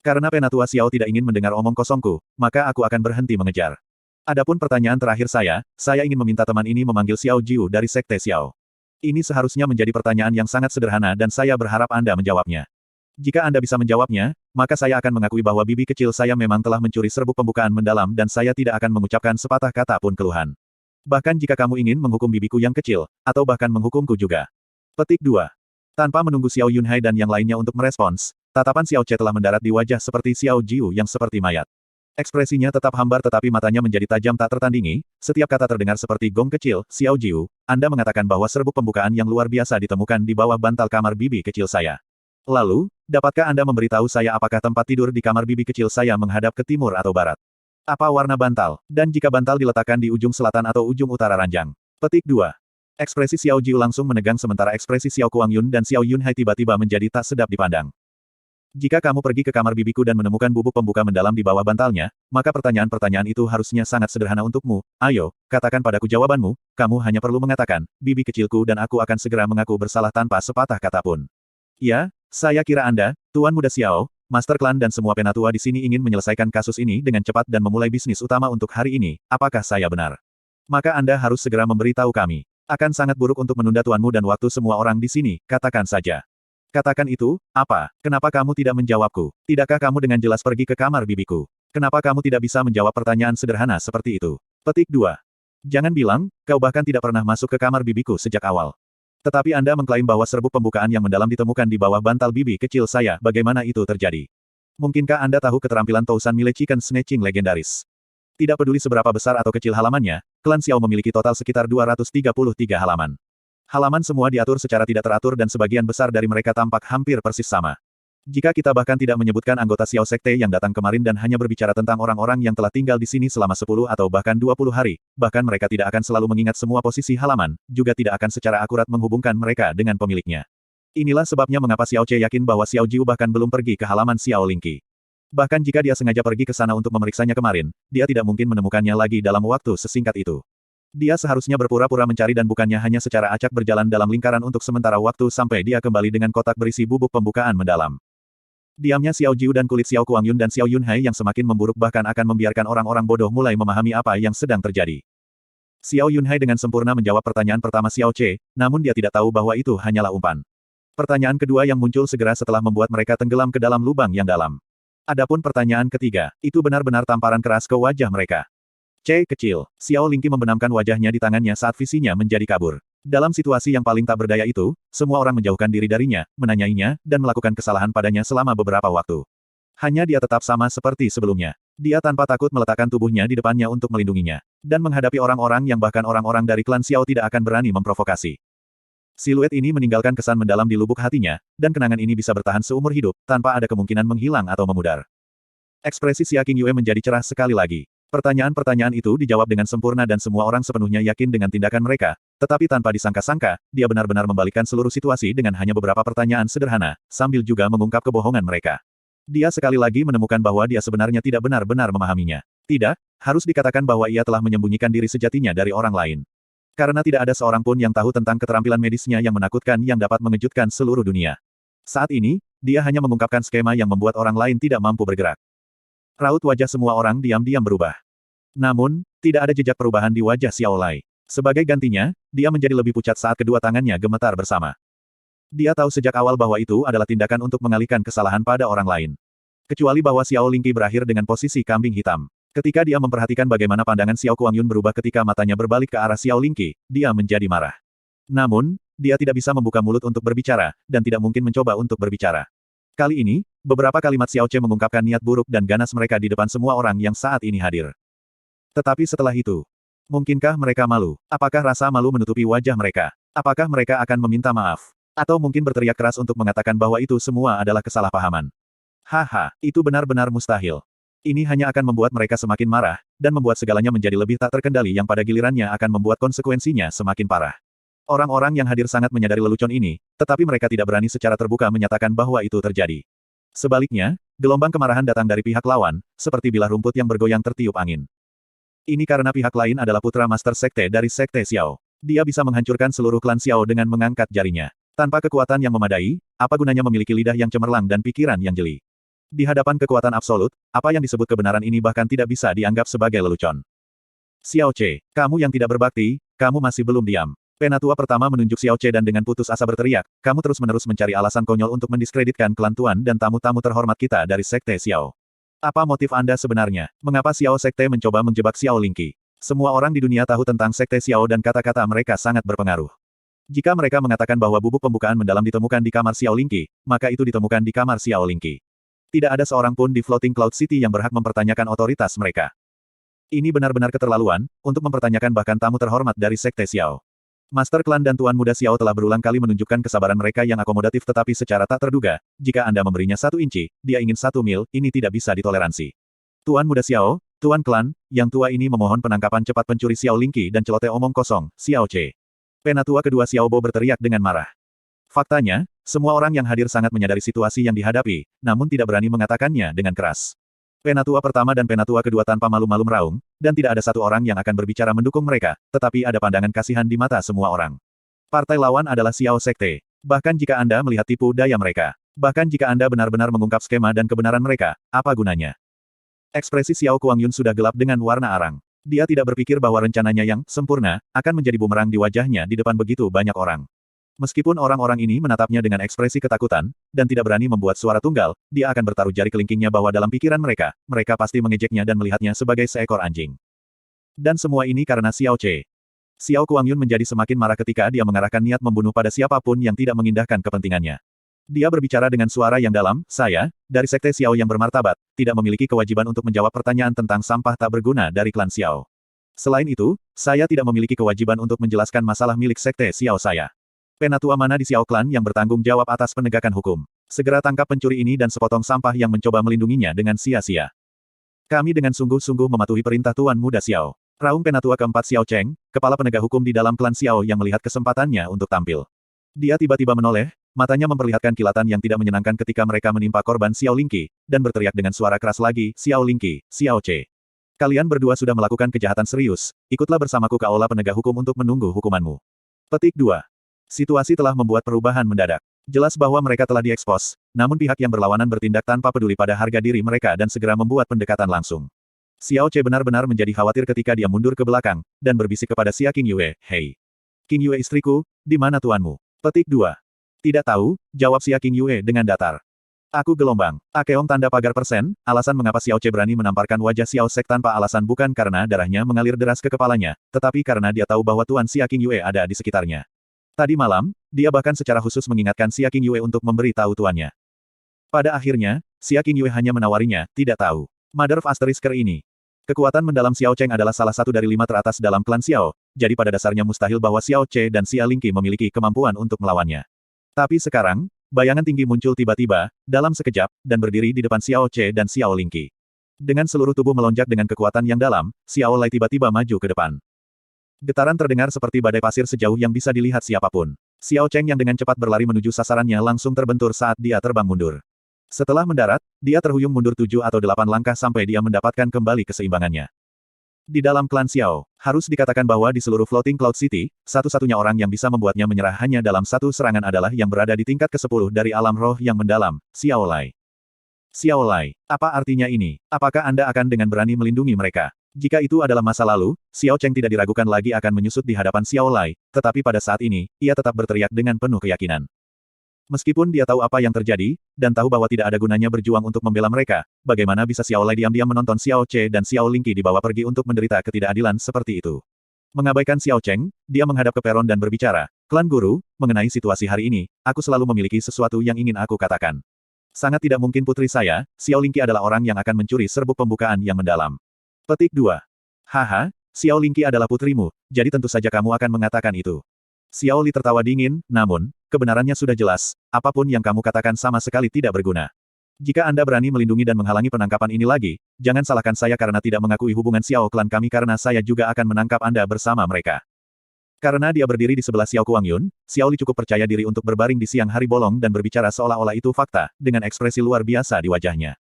Karena Penatua Xiao tidak ingin mendengar omong kosongku, maka aku akan berhenti mengejar. Adapun pertanyaan terakhir saya ingin meminta teman ini memanggil Xiao Jiu dari Sekte Xiao. Ini seharusnya menjadi pertanyaan yang sangat sederhana dan saya berharap Anda menjawabnya. Jika Anda bisa menjawabnya, maka saya akan mengakui bahwa bibi kecil saya memang telah mencuri serbuk pembukaan mendalam dan saya tidak akan mengucapkan sepatah kata pun keluhan. Bahkan jika kamu ingin menghukum bibiku yang kecil, atau bahkan menghukumku juga. Petik 2. Tanpa menunggu Xiao Yunhai dan yang lainnya untuk merespons, tatapan Xiao Ce telah mendarat di wajah seperti Xiao Jiu yang seperti mayat. Ekspresinya tetap hambar tetapi matanya menjadi tajam tak tertandingi, setiap kata terdengar seperti gong kecil, Xiao Jiu, Anda mengatakan bahwa serbuk pembukaan yang luar biasa ditemukan di bawah bantal kamar bibi kecil saya. Lalu, dapatkah Anda memberitahu saya apakah tempat tidur di kamar bibi kecil saya menghadap ke timur atau barat? Apa warna bantal? Dan jika bantal diletakkan di ujung selatan atau ujung utara ranjang? Petik 2. Ekspresi Xiao Jiu langsung menegang sementara ekspresi Xiao Kuangyun dan Xiao Yunhai tiba-tiba menjadi tak sedap dipandang. Jika kamu pergi ke kamar bibiku dan menemukan bubuk pembuka mendalam di bawah bantalnya, maka pertanyaan-pertanyaan itu harusnya sangat sederhana untukmu. Ayo, katakan padaku jawabanmu, kamu hanya perlu mengatakan, bibi kecilku dan aku akan segera mengaku bersalah tanpa sepatah kata pun. Ya, saya kira Anda, Tuan Muda Xiao, Master Klan dan semua penatua di sini ingin menyelesaikan kasus ini dengan cepat dan memulai bisnis utama untuk hari ini, apakah saya benar? Maka Anda harus segera memberitahu kami. Akan sangat buruk untuk menunda tuanmu dan waktu semua orang di sini, katakan saja. Katakan itu, apa? Kenapa kamu tidak menjawabku? Tidakkah kamu dengan jelas pergi ke kamar bibiku? Kenapa kamu tidak bisa menjawab pertanyaan sederhana seperti itu? Petik 2. Jangan bilang, kau bahkan tidak pernah masuk ke kamar bibiku sejak awal. Tetapi Anda mengklaim bahwa serbuk pembukaan yang mendalam ditemukan di bawah bantal bibi kecil saya, bagaimana itu terjadi? Mungkinkah Anda tahu keterampilan Tousan Mile Chicken Snatching legendaris? Tidak peduli seberapa besar atau kecil halamannya, klan Xiao memiliki total sekitar 233 halaman. Halaman semua diatur secara tidak teratur dan sebagian besar dari mereka tampak hampir persis sama. Jika kita bahkan tidak menyebutkan anggota Xiao Sekte yang datang kemarin dan hanya berbicara tentang orang-orang yang telah tinggal di sini selama 10 atau bahkan 20 hari, bahkan mereka tidak akan selalu mengingat semua posisi halaman, juga tidak akan secara akurat menghubungkan mereka dengan pemiliknya. Inilah sebabnya mengapa Xiao Ce yakin bahwa Xiao Jiu bahkan belum pergi ke halaman Xiao Lingqi. Bahkan jika dia sengaja pergi ke sana untuk memeriksanya kemarin, dia tidak mungkin menemukannya lagi dalam waktu sesingkat itu. Dia seharusnya berpura-pura mencari dan bukannya hanya secara acak berjalan dalam lingkaran untuk sementara waktu sampai dia kembali dengan kotak berisi bubuk pembukaan mendalam. Diamnya Xiao Jiu dan kulit Xiao Kuangyun dan Xiao Yunhai yang semakin memburuk bahkan akan membiarkan orang-orang bodoh mulai memahami apa yang sedang terjadi. Xiao Yunhai dengan sempurna menjawab pertanyaan pertama Xiao Ce, namun dia tidak tahu bahwa itu hanyalah umpan. Pertanyaan kedua yang muncul segera setelah membuat mereka tenggelam ke dalam lubang yang dalam. Adapun pertanyaan ketiga, itu benar-benar tamparan keras ke wajah mereka. C. Kecil. Xiao Lingqi membenamkan wajahnya di tangannya saat visinya menjadi kabur. Dalam situasi yang paling tak berdaya itu, semua orang menjauhkan diri darinya, menanyainya, dan melakukan kesalahan padanya selama beberapa waktu. Hanya dia tetap sama seperti sebelumnya. Dia tanpa takut meletakkan tubuhnya di depannya untuk melindunginya. Dan menghadapi orang-orang yang bahkan orang-orang dari klan Xiao tidak akan berani memprovokasi. Siluet ini meninggalkan kesan mendalam di lubuk hatinya, dan kenangan ini bisa bertahan seumur hidup, tanpa ada kemungkinan menghilang atau memudar. Ekspresi Xia Qingyue menjadi cerah sekali lagi. Pertanyaan-pertanyaan itu dijawab dengan sempurna dan semua orang sepenuhnya yakin dengan tindakan mereka, tetapi tanpa disangka-sangka, dia benar-benar membalikkan seluruh situasi dengan hanya beberapa pertanyaan sederhana, sambil juga mengungkap kebohongan mereka. Dia sekali lagi menemukan bahwa dia sebenarnya tidak benar-benar memahaminya. Tidak, harus dikatakan bahwa ia telah menyembunyikan diri sejatinya dari orang lain. Karena tidak ada seorang pun yang tahu tentang keterampilan medisnya yang menakutkan yang dapat mengejutkan seluruh dunia. Saat ini, dia hanya mengungkapkan skema yang membuat orang lain tidak mampu bergerak. Raut wajah semua orang diam-diam berubah. Namun, tidak ada jejak perubahan di wajah Xiao Lai. Sebagai gantinya, dia menjadi lebih pucat saat kedua tangannya gemetar bersama. Dia tahu sejak awal bahwa itu adalah tindakan untuk mengalihkan kesalahan pada orang lain. Kecuali bahwa Xiao Lingqi berakhir dengan posisi kambing hitam. Ketika dia memperhatikan bagaimana pandangan Xiao Kuangyun berubah ketika matanya berbalik ke arah Xiao Lingqi, dia menjadi marah. Namun, dia tidak bisa membuka mulut untuk berbicara, dan tidak mungkin mencoba untuk berbicara. Kali ini, beberapa kalimat Xiao Ce mengungkapkan niat buruk dan ganas mereka di depan semua orang yang saat ini hadir. Tetapi setelah itu, mungkinkah mereka malu? Apakah rasa malu menutupi wajah mereka? Apakah mereka akan meminta maaf? Atau mungkin berteriak keras untuk mengatakan bahwa itu semua adalah kesalahpahaman? Haha, itu benar-benar mustahil. Ini hanya akan membuat mereka semakin marah, dan membuat segalanya menjadi lebih tak terkendali yang pada gilirannya akan membuat konsekuensinya semakin parah. Orang-orang yang hadir sangat menyadari lelucon ini, tetapi mereka tidak berani secara terbuka menyatakan bahwa itu terjadi. Sebaliknya, gelombang kemarahan datang dari pihak lawan, seperti bilah rumput yang bergoyang tertiup angin. Ini karena pihak lain adalah putra Master Sekte dari Sekte Xiao. Dia bisa menghancurkan seluruh klan Xiao dengan mengangkat jarinya. Tanpa kekuatan yang memadai, apa gunanya memiliki lidah yang cemerlang dan pikiran yang jeli? Di hadapan kekuatan absolut, apa yang disebut kebenaran ini bahkan tidak bisa dianggap sebagai lelucon. Xiao Ce, kamu yang tidak berbakti, kamu masih belum diam. Penatua pertama menunjuk Xiao Ce dan dengan putus asa berteriak, kamu terus-menerus mencari alasan konyol untuk mendiskreditkan klan Tuan dan tamu-tamu terhormat kita dari Sekte Xiao. Apa motif Anda sebenarnya? Mengapa Xiao Sekte mencoba menjebak Xiao Lingqi? Semua orang di dunia tahu tentang Sekte Xiao dan kata-kata mereka sangat berpengaruh. Jika mereka mengatakan bahwa bubuk pembukaan mendalam ditemukan di kamar Xiao Lingqi, maka itu ditemukan di kamar Xiao Lingqi. Tidak ada seorang pun di Floating Cloud City yang berhak mempertanyakan otoritas mereka. Ini benar-benar keterlaluan, untuk mempertanyakan bahkan tamu terhormat dari Sekte Xiao. Master Klan dan Tuan Muda Xiao telah berulang kali menunjukkan kesabaran mereka yang akomodatif tetapi secara tak terduga, jika Anda memberinya 1 inci, dia ingin 1 mil, ini tidak bisa ditoleransi. Tuan Muda Xiao, Tuan Klan, yang tua ini memohon penangkapan cepat pencuri Xiao Lingqi dan celoteh omong kosong, Xiao Ce. Penatua kedua Xiao Bo berteriak dengan marah. Faktanya, semua orang yang hadir sangat menyadari situasi yang dihadapi, namun tidak berani mengatakannya dengan keras. Penatua pertama dan penatua kedua tanpa malu-malu meraung, dan tidak ada satu orang yang akan berbicara mendukung mereka, tetapi ada pandangan kasihan di mata semua orang. Partai lawan adalah Xiao Sekte. Bahkan jika Anda melihat tipu daya mereka, bahkan jika Anda benar-benar mengungkap skema dan kebenaran mereka, apa gunanya? Ekspresi Xiao Kuangyun sudah gelap dengan warna arang. Dia tidak berpikir bahwa rencananya yang sempurna akan menjadi bumerang di wajahnya di depan begitu banyak orang. Meskipun orang-orang ini menatapnya dengan ekspresi ketakutan, dan tidak berani membuat suara tunggal, dia akan bertaruh jari kelingkingnya bahwa dalam pikiran mereka, mereka pasti mengejeknya dan melihatnya sebagai seekor anjing. Dan semua ini karena Xiao Ce. Xiao Kuangyun menjadi semakin marah ketika dia mengarahkan niat membunuh pada siapapun yang tidak mengindahkan kepentingannya. Dia berbicara dengan suara yang dalam, saya, dari Sekte Xiao yang bermartabat, tidak memiliki kewajiban untuk menjawab pertanyaan tentang sampah tak berguna dari klan Xiao. Selain itu, saya tidak memiliki kewajiban untuk menjelaskan masalah milik Sekte Xiao saya. Penatua mana di Xiao Klan yang bertanggung jawab atas penegakan hukum? Segera tangkap pencuri ini dan sepotong sampah yang mencoba melindunginya dengan sia-sia. Kami dengan sungguh-sungguh mematuhi perintah Tuan Muda Xiao. Raung penatua keempat Xiao Cheng, kepala penegak hukum di dalam klan Xiao yang melihat kesempatannya untuk tampil. Dia tiba-tiba menoleh, matanya memperlihatkan kilatan yang tidak menyenangkan ketika mereka menimpa korban Xiao Lingqi, dan berteriak dengan suara keras lagi, Xiao Lingqi, Xiao Ce. Kalian berdua sudah melakukan kejahatan serius, ikutlah bersamaku ke aula penegak hukum untuk menunggu hukumanmu. Petik 2. Situasi telah membuat perubahan mendadak. Jelas bahwa mereka telah diekspos, namun pihak yang berlawanan bertindak tanpa peduli pada harga diri mereka dan segera membuat pendekatan langsung. Xiao Ce benar-benar menjadi khawatir ketika dia mundur ke belakang, dan berbisik kepada Xia King Yue, hei. King Yue istriku, di mana tuanmu? Petik 2. Tidak tahu, jawab Xia King Yue dengan datar. Aku gelombang. Akeong tanda pagar persen, alasan mengapa Xiao Ce berani menamparkan wajah Xiao Sek tanpa alasan bukan karena darahnya mengalir deras ke kepalanya, tetapi karena dia tahu bahwa Tuan Xia King Yue ada di sekitarnya. Tadi malam, dia bahkan secara khusus mengingatkan Xia King Yue untuk memberi tahu tuannya. Pada akhirnya, Xia King Yue hanya menawarinya, tidak tahu. Mother of Asterisker ini. Kekuatan mendalam Xiao Cheng adalah salah satu dari 5 teratas dalam klan Xiao, jadi pada dasarnya mustahil bahwa Xiao Ce dan Xia Lingqi memiliki kemampuan untuk melawannya. Tapi sekarang, bayangan tinggi muncul tiba-tiba, dalam sekejap, dan berdiri di depan Xiao Ce dan Xiao Lingqi. Dengan seluruh tubuh melonjak dengan kekuatan yang dalam, Xiao Lai tiba-tiba maju ke depan. Getaran terdengar seperti badai pasir sejauh yang bisa dilihat siapapun. Xiao Cheng yang dengan cepat berlari menuju sasarannya langsung terbentur saat dia terbang mundur. Setelah mendarat, dia terhuyung mundur 7 atau 8 langkah sampai dia mendapatkan kembali keseimbangannya. Di dalam klan Xiao, harus dikatakan bahwa di seluruh Floating Cloud City, satu-satunya orang yang bisa membuatnya menyerah hanya dalam satu serangan adalah yang berada di tingkat ke-10 dari alam roh yang mendalam, Xiao Lai. Xiao Lai, apa artinya ini? Apakah Anda akan dengan berani melindungi mereka? Jika itu adalah masa lalu, Xiao Cheng tidak diragukan lagi akan menyusut di hadapan Xiao Lai, tetapi pada saat ini, ia tetap berteriak dengan penuh keyakinan. Meskipun dia tahu apa yang terjadi, dan tahu bahwa tidak ada gunanya berjuang untuk membela mereka, bagaimana bisa Xiao Lai diam-diam menonton Xiao Che dan Xiao Lingqi dibawa pergi untuk menderita ketidakadilan seperti itu? Mengabaikan Xiao Cheng, dia menghadap ke peron dan berbicara, "Klan Guru, mengenai situasi hari ini, aku selalu memiliki sesuatu yang ingin aku katakan. Sangat tidak mungkin putri saya, Xiao Lingqi adalah orang yang akan mencuri serbuk pembukaan yang mendalam." Petik 2. Haha, Xiao Lingqi adalah putrimu, jadi tentu saja kamu akan mengatakan itu. Xiao Li tertawa dingin, namun, kebenarannya sudah jelas, apapun yang kamu katakan sama sekali tidak berguna. Jika Anda berani melindungi dan menghalangi penangkapan ini lagi, jangan salahkan saya karena tidak mengakui hubungan Xiao klan kami karena saya juga akan menangkap Anda bersama mereka. Karena dia berdiri di sebelah Xiao Kuangyun, Xiao Li cukup percaya diri untuk berbaring di siang hari bolong dan berbicara seolah-olah itu fakta, dengan ekspresi luar biasa di wajahnya.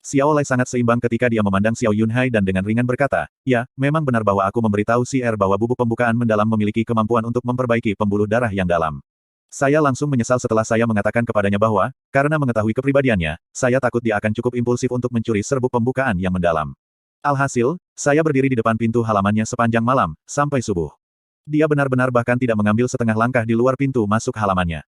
Xiao Lai sangat seimbang ketika dia memandang Xiao Yunhai dan dengan ringan berkata, "Ya, memang benar bahwa aku memberitahu Si bahwa bubuk pembukaan mendalam memiliki kemampuan untuk memperbaiki pembuluh darah yang dalam. Saya langsung menyesal setelah saya mengatakan kepadanya bahwa, karena mengetahui kepribadiannya, saya takut dia akan cukup impulsif untuk mencuri serbuk pembukaan yang mendalam. Alhasil, saya berdiri di depan pintu halamannya sepanjang malam, sampai subuh. Dia benar-benar bahkan tidak mengambil setengah langkah di luar pintu masuk halamannya."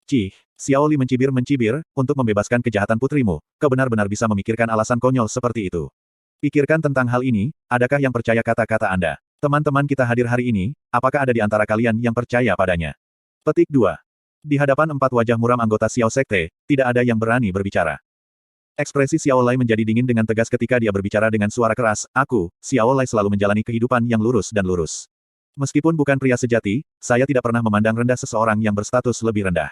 "Cih," Xiao Li mencibir-mencibir, "untuk membebaskan kejahatan putrimu, kau benar-benar bisa memikirkan alasan konyol seperti itu. Pikirkan tentang hal ini, adakah yang percaya kata-kata Anda? Teman-teman kita hadir hari ini, apakah ada di antara kalian yang percaya padanya?" Petik 2. Di hadapan 4 wajah muram anggota Xiao Sekte, tidak ada yang berani berbicara. Ekspresi Xiao Lai menjadi dingin dengan tegas ketika dia berbicara dengan suara keras, "Aku, Xiao Lai selalu menjalani kehidupan yang lurus dan lurus. Meskipun bukan pria sejati, saya tidak pernah memandang rendah seseorang yang berstatus lebih rendah.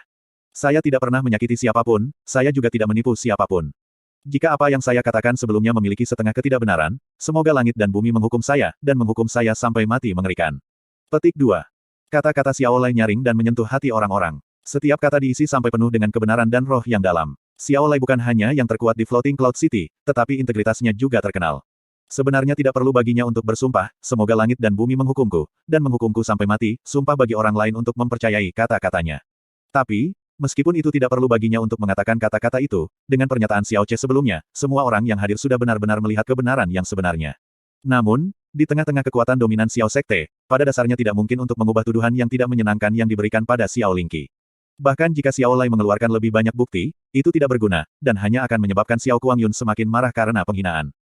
Saya tidak pernah menyakiti siapapun, saya juga tidak menipu siapapun. Jika apa yang saya katakan sebelumnya memiliki setengah ketidakbenaran, semoga langit dan bumi menghukum saya, dan menghukum saya sampai mati mengerikan." Petik 2. Kata-kata Xiao Lai nyaring dan menyentuh hati orang-orang. Setiap kata diisi sampai penuh dengan kebenaran dan roh yang dalam. Xiao Lai bukan hanya yang terkuat di Floating Cloud City, tetapi integritasnya juga terkenal. Sebenarnya tidak perlu baginya untuk bersumpah, "Semoga langit dan bumi menghukumku, dan menghukumku sampai mati," sumpah bagi orang lain untuk mempercayai kata-katanya. Tapi, meskipun itu tidak perlu baginya untuk mengatakan kata-kata itu, dengan pernyataan Xiao Che sebelumnya, semua orang yang hadir sudah benar-benar melihat kebenaran yang sebenarnya. Namun, di tengah-tengah kekuatan dominan Xiao Sekte, pada dasarnya tidak mungkin untuk mengubah tuduhan yang tidak menyenangkan yang diberikan pada Xiao Lingqi. Bahkan jika Xiao Lai mengeluarkan lebih banyak bukti, itu tidak berguna, dan hanya akan menyebabkan Xiao Kuangyun semakin marah karena penghinaan.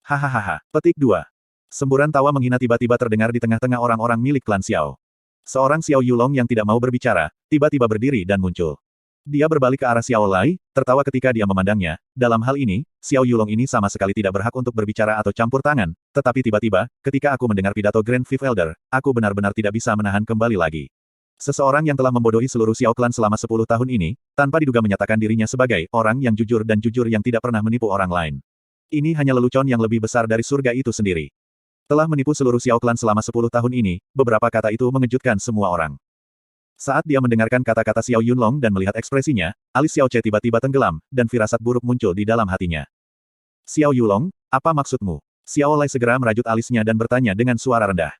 Hahaha. Petik 2. Semburan tawa menghina tiba-tiba terdengar di tengah-tengah orang-orang milik klan Xiao. Seorang Xiao Yulong yang tidak mau berbicara, tiba-tiba berdiri dan muncul. Dia berbalik ke arah Xiao Lai, tertawa ketika dia memandangnya. Dalam hal ini, Xiao Yulong ini sama sekali tidak berhak untuk berbicara atau campur tangan, tetapi tiba-tiba, ketika aku mendengar pidato Grand Fifth Elder, aku benar-benar tidak bisa menahan kembali lagi. Seseorang yang telah membodohi seluruh Xiao klan selama 10 tahun ini, tanpa diduga menyatakan dirinya sebagai orang yang jujur dan jujur yang tidak pernah menipu orang lain. Ini hanya lelucon yang lebih besar dari surga itu sendiri. Telah menipu seluruh Xiao klan selama 10 tahun ini, beberapa kata itu mengejutkan semua orang. Saat dia mendengarkan kata-kata Xiao Yunlong dan melihat ekspresinya, alis Xiao Che tiba-tiba tenggelam, dan firasat buruk muncul di dalam hatinya. "Xiao Yulong, apa maksudmu?" Xiao Lai segera merajut alisnya dan bertanya dengan suara rendah.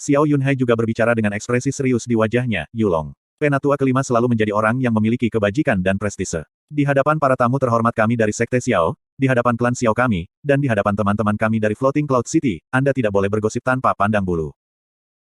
Xiao Yunhai juga berbicara dengan ekspresi serius di wajahnya, "Yulong. Penatua kelima selalu menjadi orang yang memiliki kebajikan dan prestise. Di hadapan para tamu terhormat kami dari Sekte Xiao, di hadapan klan Xiao kami, dan di hadapan teman-teman kami dari Floating Cloud City, Anda tidak boleh bergosip tanpa pandang bulu."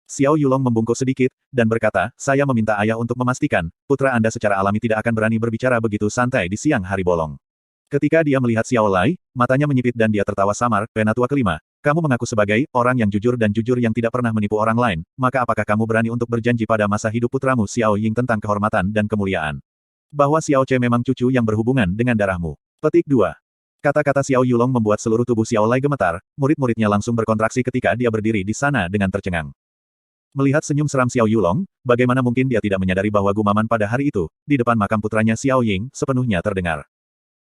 Xiao Yulong membungkuk sedikit, dan berkata, "Saya meminta ayah untuk memastikan, putra Anda secara alami tidak akan berani berbicara begitu santai di siang hari bolong." Ketika dia melihat Xiao Lai, matanya menyipit dan dia tertawa samar, "Penatua kelima, kamu mengaku sebagai orang yang jujur dan jujur yang tidak pernah menipu orang lain, maka apakah kamu berani untuk berjanji pada masa hidup putramu Xiao Ying tentang kehormatan dan kemuliaan? Bahwa Xiao Che memang cucu yang berhubungan dengan darahmu." Petik 2. Kata-kata Xiao Yulong membuat seluruh tubuh Xiao Lai gemetar, murid-muridnya langsung berkontraksi ketika dia berdiri di sana dengan tercengang. Melihat senyum seram Xiao Yulong, bagaimana mungkin dia tidak menyadari bahwa gumaman pada hari itu, di depan makam putranya Xiao Ying, sepenuhnya terdengar.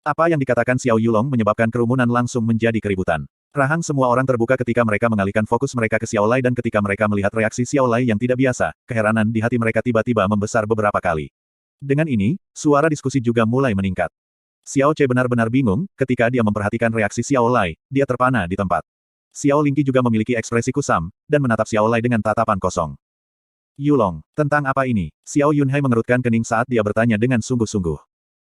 Apa yang dikatakan Xiao Yulong menyebabkan kerumunan langsung menjadi keributan. Rahang semua orang terbuka ketika mereka mengalihkan fokus mereka ke Xiao Lai dan ketika mereka melihat reaksi Xiao Lai yang tidak biasa, keheranan di hati mereka tiba-tiba membesar beberapa kali. Dengan ini, suara diskusi juga mulai meningkat. Xiao Ce benar-benar bingung, ketika dia memperhatikan reaksi Xiao Lai, dia terpana di tempat. Xiao Lingqi juga memiliki ekspresi kusam, dan menatap Xiao Lai dengan tatapan kosong. Yulong, tentang apa ini? Xiao Yunhai mengerutkan kening saat dia bertanya dengan sungguh-sungguh.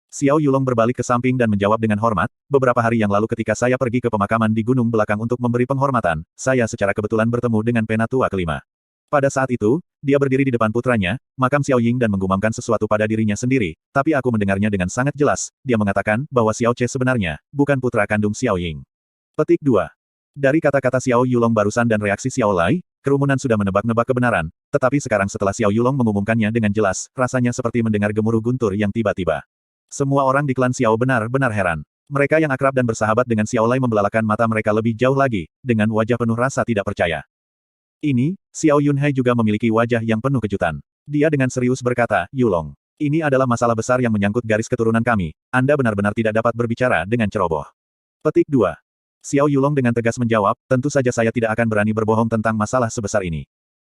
Xiao Yulong berbalik ke samping dan menjawab dengan hormat, beberapa hari yang lalu ketika saya pergi ke pemakaman di gunung belakang untuk memberi penghormatan, saya secara kebetulan bertemu dengan penatua kelima. Pada saat itu, dia berdiri di depan putranya, makam Xiao Ying dan menggumamkan sesuatu pada dirinya sendiri, tapi aku mendengarnya dengan sangat jelas, dia mengatakan bahwa Xiao Ce sebenarnya, bukan putra kandung Xiao Ying. Petik 2. Dari kata-kata Xiao Yulong barusan dan reaksi Xiao Lai, kerumunan sudah menebak-nebak kebenaran, tetapi sekarang setelah Xiao Yulong mengumumkannya dengan jelas, rasanya seperti mendengar gemuruh guntur yang tiba-tiba. Semua orang di klan Xiao benar-benar heran. Mereka yang akrab dan bersahabat dengan Xiao Lai membelalakan mata mereka lebih jauh lagi, dengan wajah penuh rasa tidak percaya. Ini, Xiao Yunhai juga memiliki wajah yang penuh kejutan. Dia dengan serius berkata, Yulong, ini adalah masalah besar yang menyangkut garis keturunan kami, Anda benar-benar tidak dapat berbicara dengan ceroboh. Petik 2. Xiao Yulong dengan tegas menjawab, tentu saja saya tidak akan berani berbohong tentang masalah sebesar ini.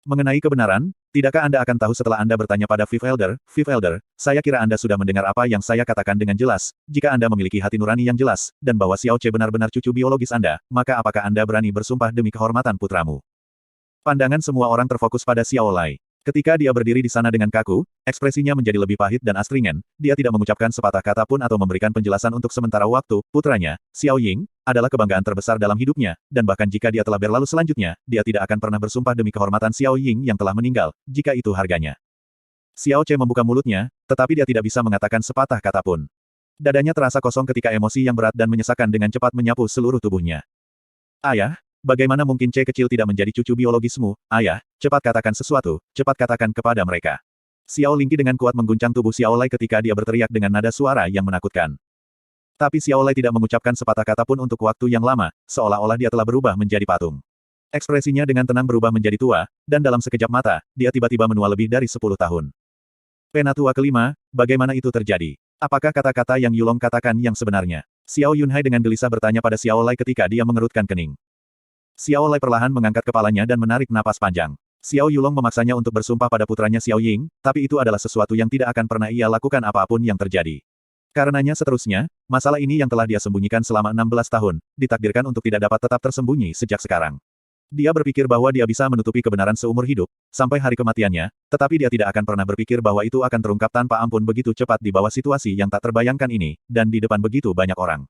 Mengenai kebenaran, tidakkah Anda akan tahu setelah Anda bertanya pada Fifth Elder, saya kira Anda sudah mendengar apa yang saya katakan dengan jelas, jika Anda memiliki hati nurani yang jelas, dan bahwa Xiao Ce benar-benar cucu biologis Anda, maka apakah Anda berani bersumpah demi kehormatan putramu? Pandangan semua orang terfokus pada Xiao Lai. Ketika dia berdiri di sana dengan kaku, ekspresinya menjadi lebih pahit dan astringen, dia tidak mengucapkan sepatah kata pun atau memberikan penjelasan untuk sementara waktu, putranya, Xiao Ying, adalah kebanggaan terbesar dalam hidupnya, dan bahkan jika dia telah berlalu selanjutnya, dia tidak akan pernah bersumpah demi kehormatan Xiao Ying yang telah meninggal, jika itu harganya. Xiao Ce membuka mulutnya, tetapi dia tidak bisa mengatakan sepatah kata pun. Dadanya terasa kosong ketika emosi yang berat dan menyesakan dengan cepat menyapu seluruh tubuhnya. Ayah, bagaimana mungkin C kecil tidak menjadi cucu biologismu, ayah, cepat katakan sesuatu, cepat katakan kepada mereka. Xiao Lingqi dengan kuat mengguncang tubuh Xiao Lai ketika dia berteriak dengan nada suara yang menakutkan. Tapi Xiao Lai tidak mengucapkan sepatah kata pun untuk waktu yang lama, seolah-olah dia telah berubah menjadi patung. Ekspresinya dengan tenang berubah menjadi tua, dan dalam sekejap mata, dia tiba-tiba menua lebih dari 10 tahun. Penatua kelima, bagaimana itu terjadi? Apakah kata-kata yang Yulong katakan yang sebenarnya? Xiao Yunhai dengan gelisah bertanya pada Xiao Lai ketika dia mengerutkan kening. Xiao Lai perlahan mengangkat kepalanya dan menarik napas panjang. Xiao Yulong memaksanya untuk bersumpah pada putranya Xiao Ying, tapi itu adalah sesuatu yang tidak akan pernah ia lakukan apapun yang terjadi. Karenanya seterusnya, masalah ini yang telah dia sembunyikan selama 16 tahun, ditakdirkan untuk tidak dapat tetap tersembunyi sejak sekarang. Dia berpikir bahwa dia bisa menutupi kebenaran seumur hidup, sampai hari kematiannya, tetapi dia tidak akan pernah berpikir bahwa itu akan terungkap tanpa ampun begitu cepat di bawah situasi yang tak terbayangkan ini, dan di depan begitu banyak orang.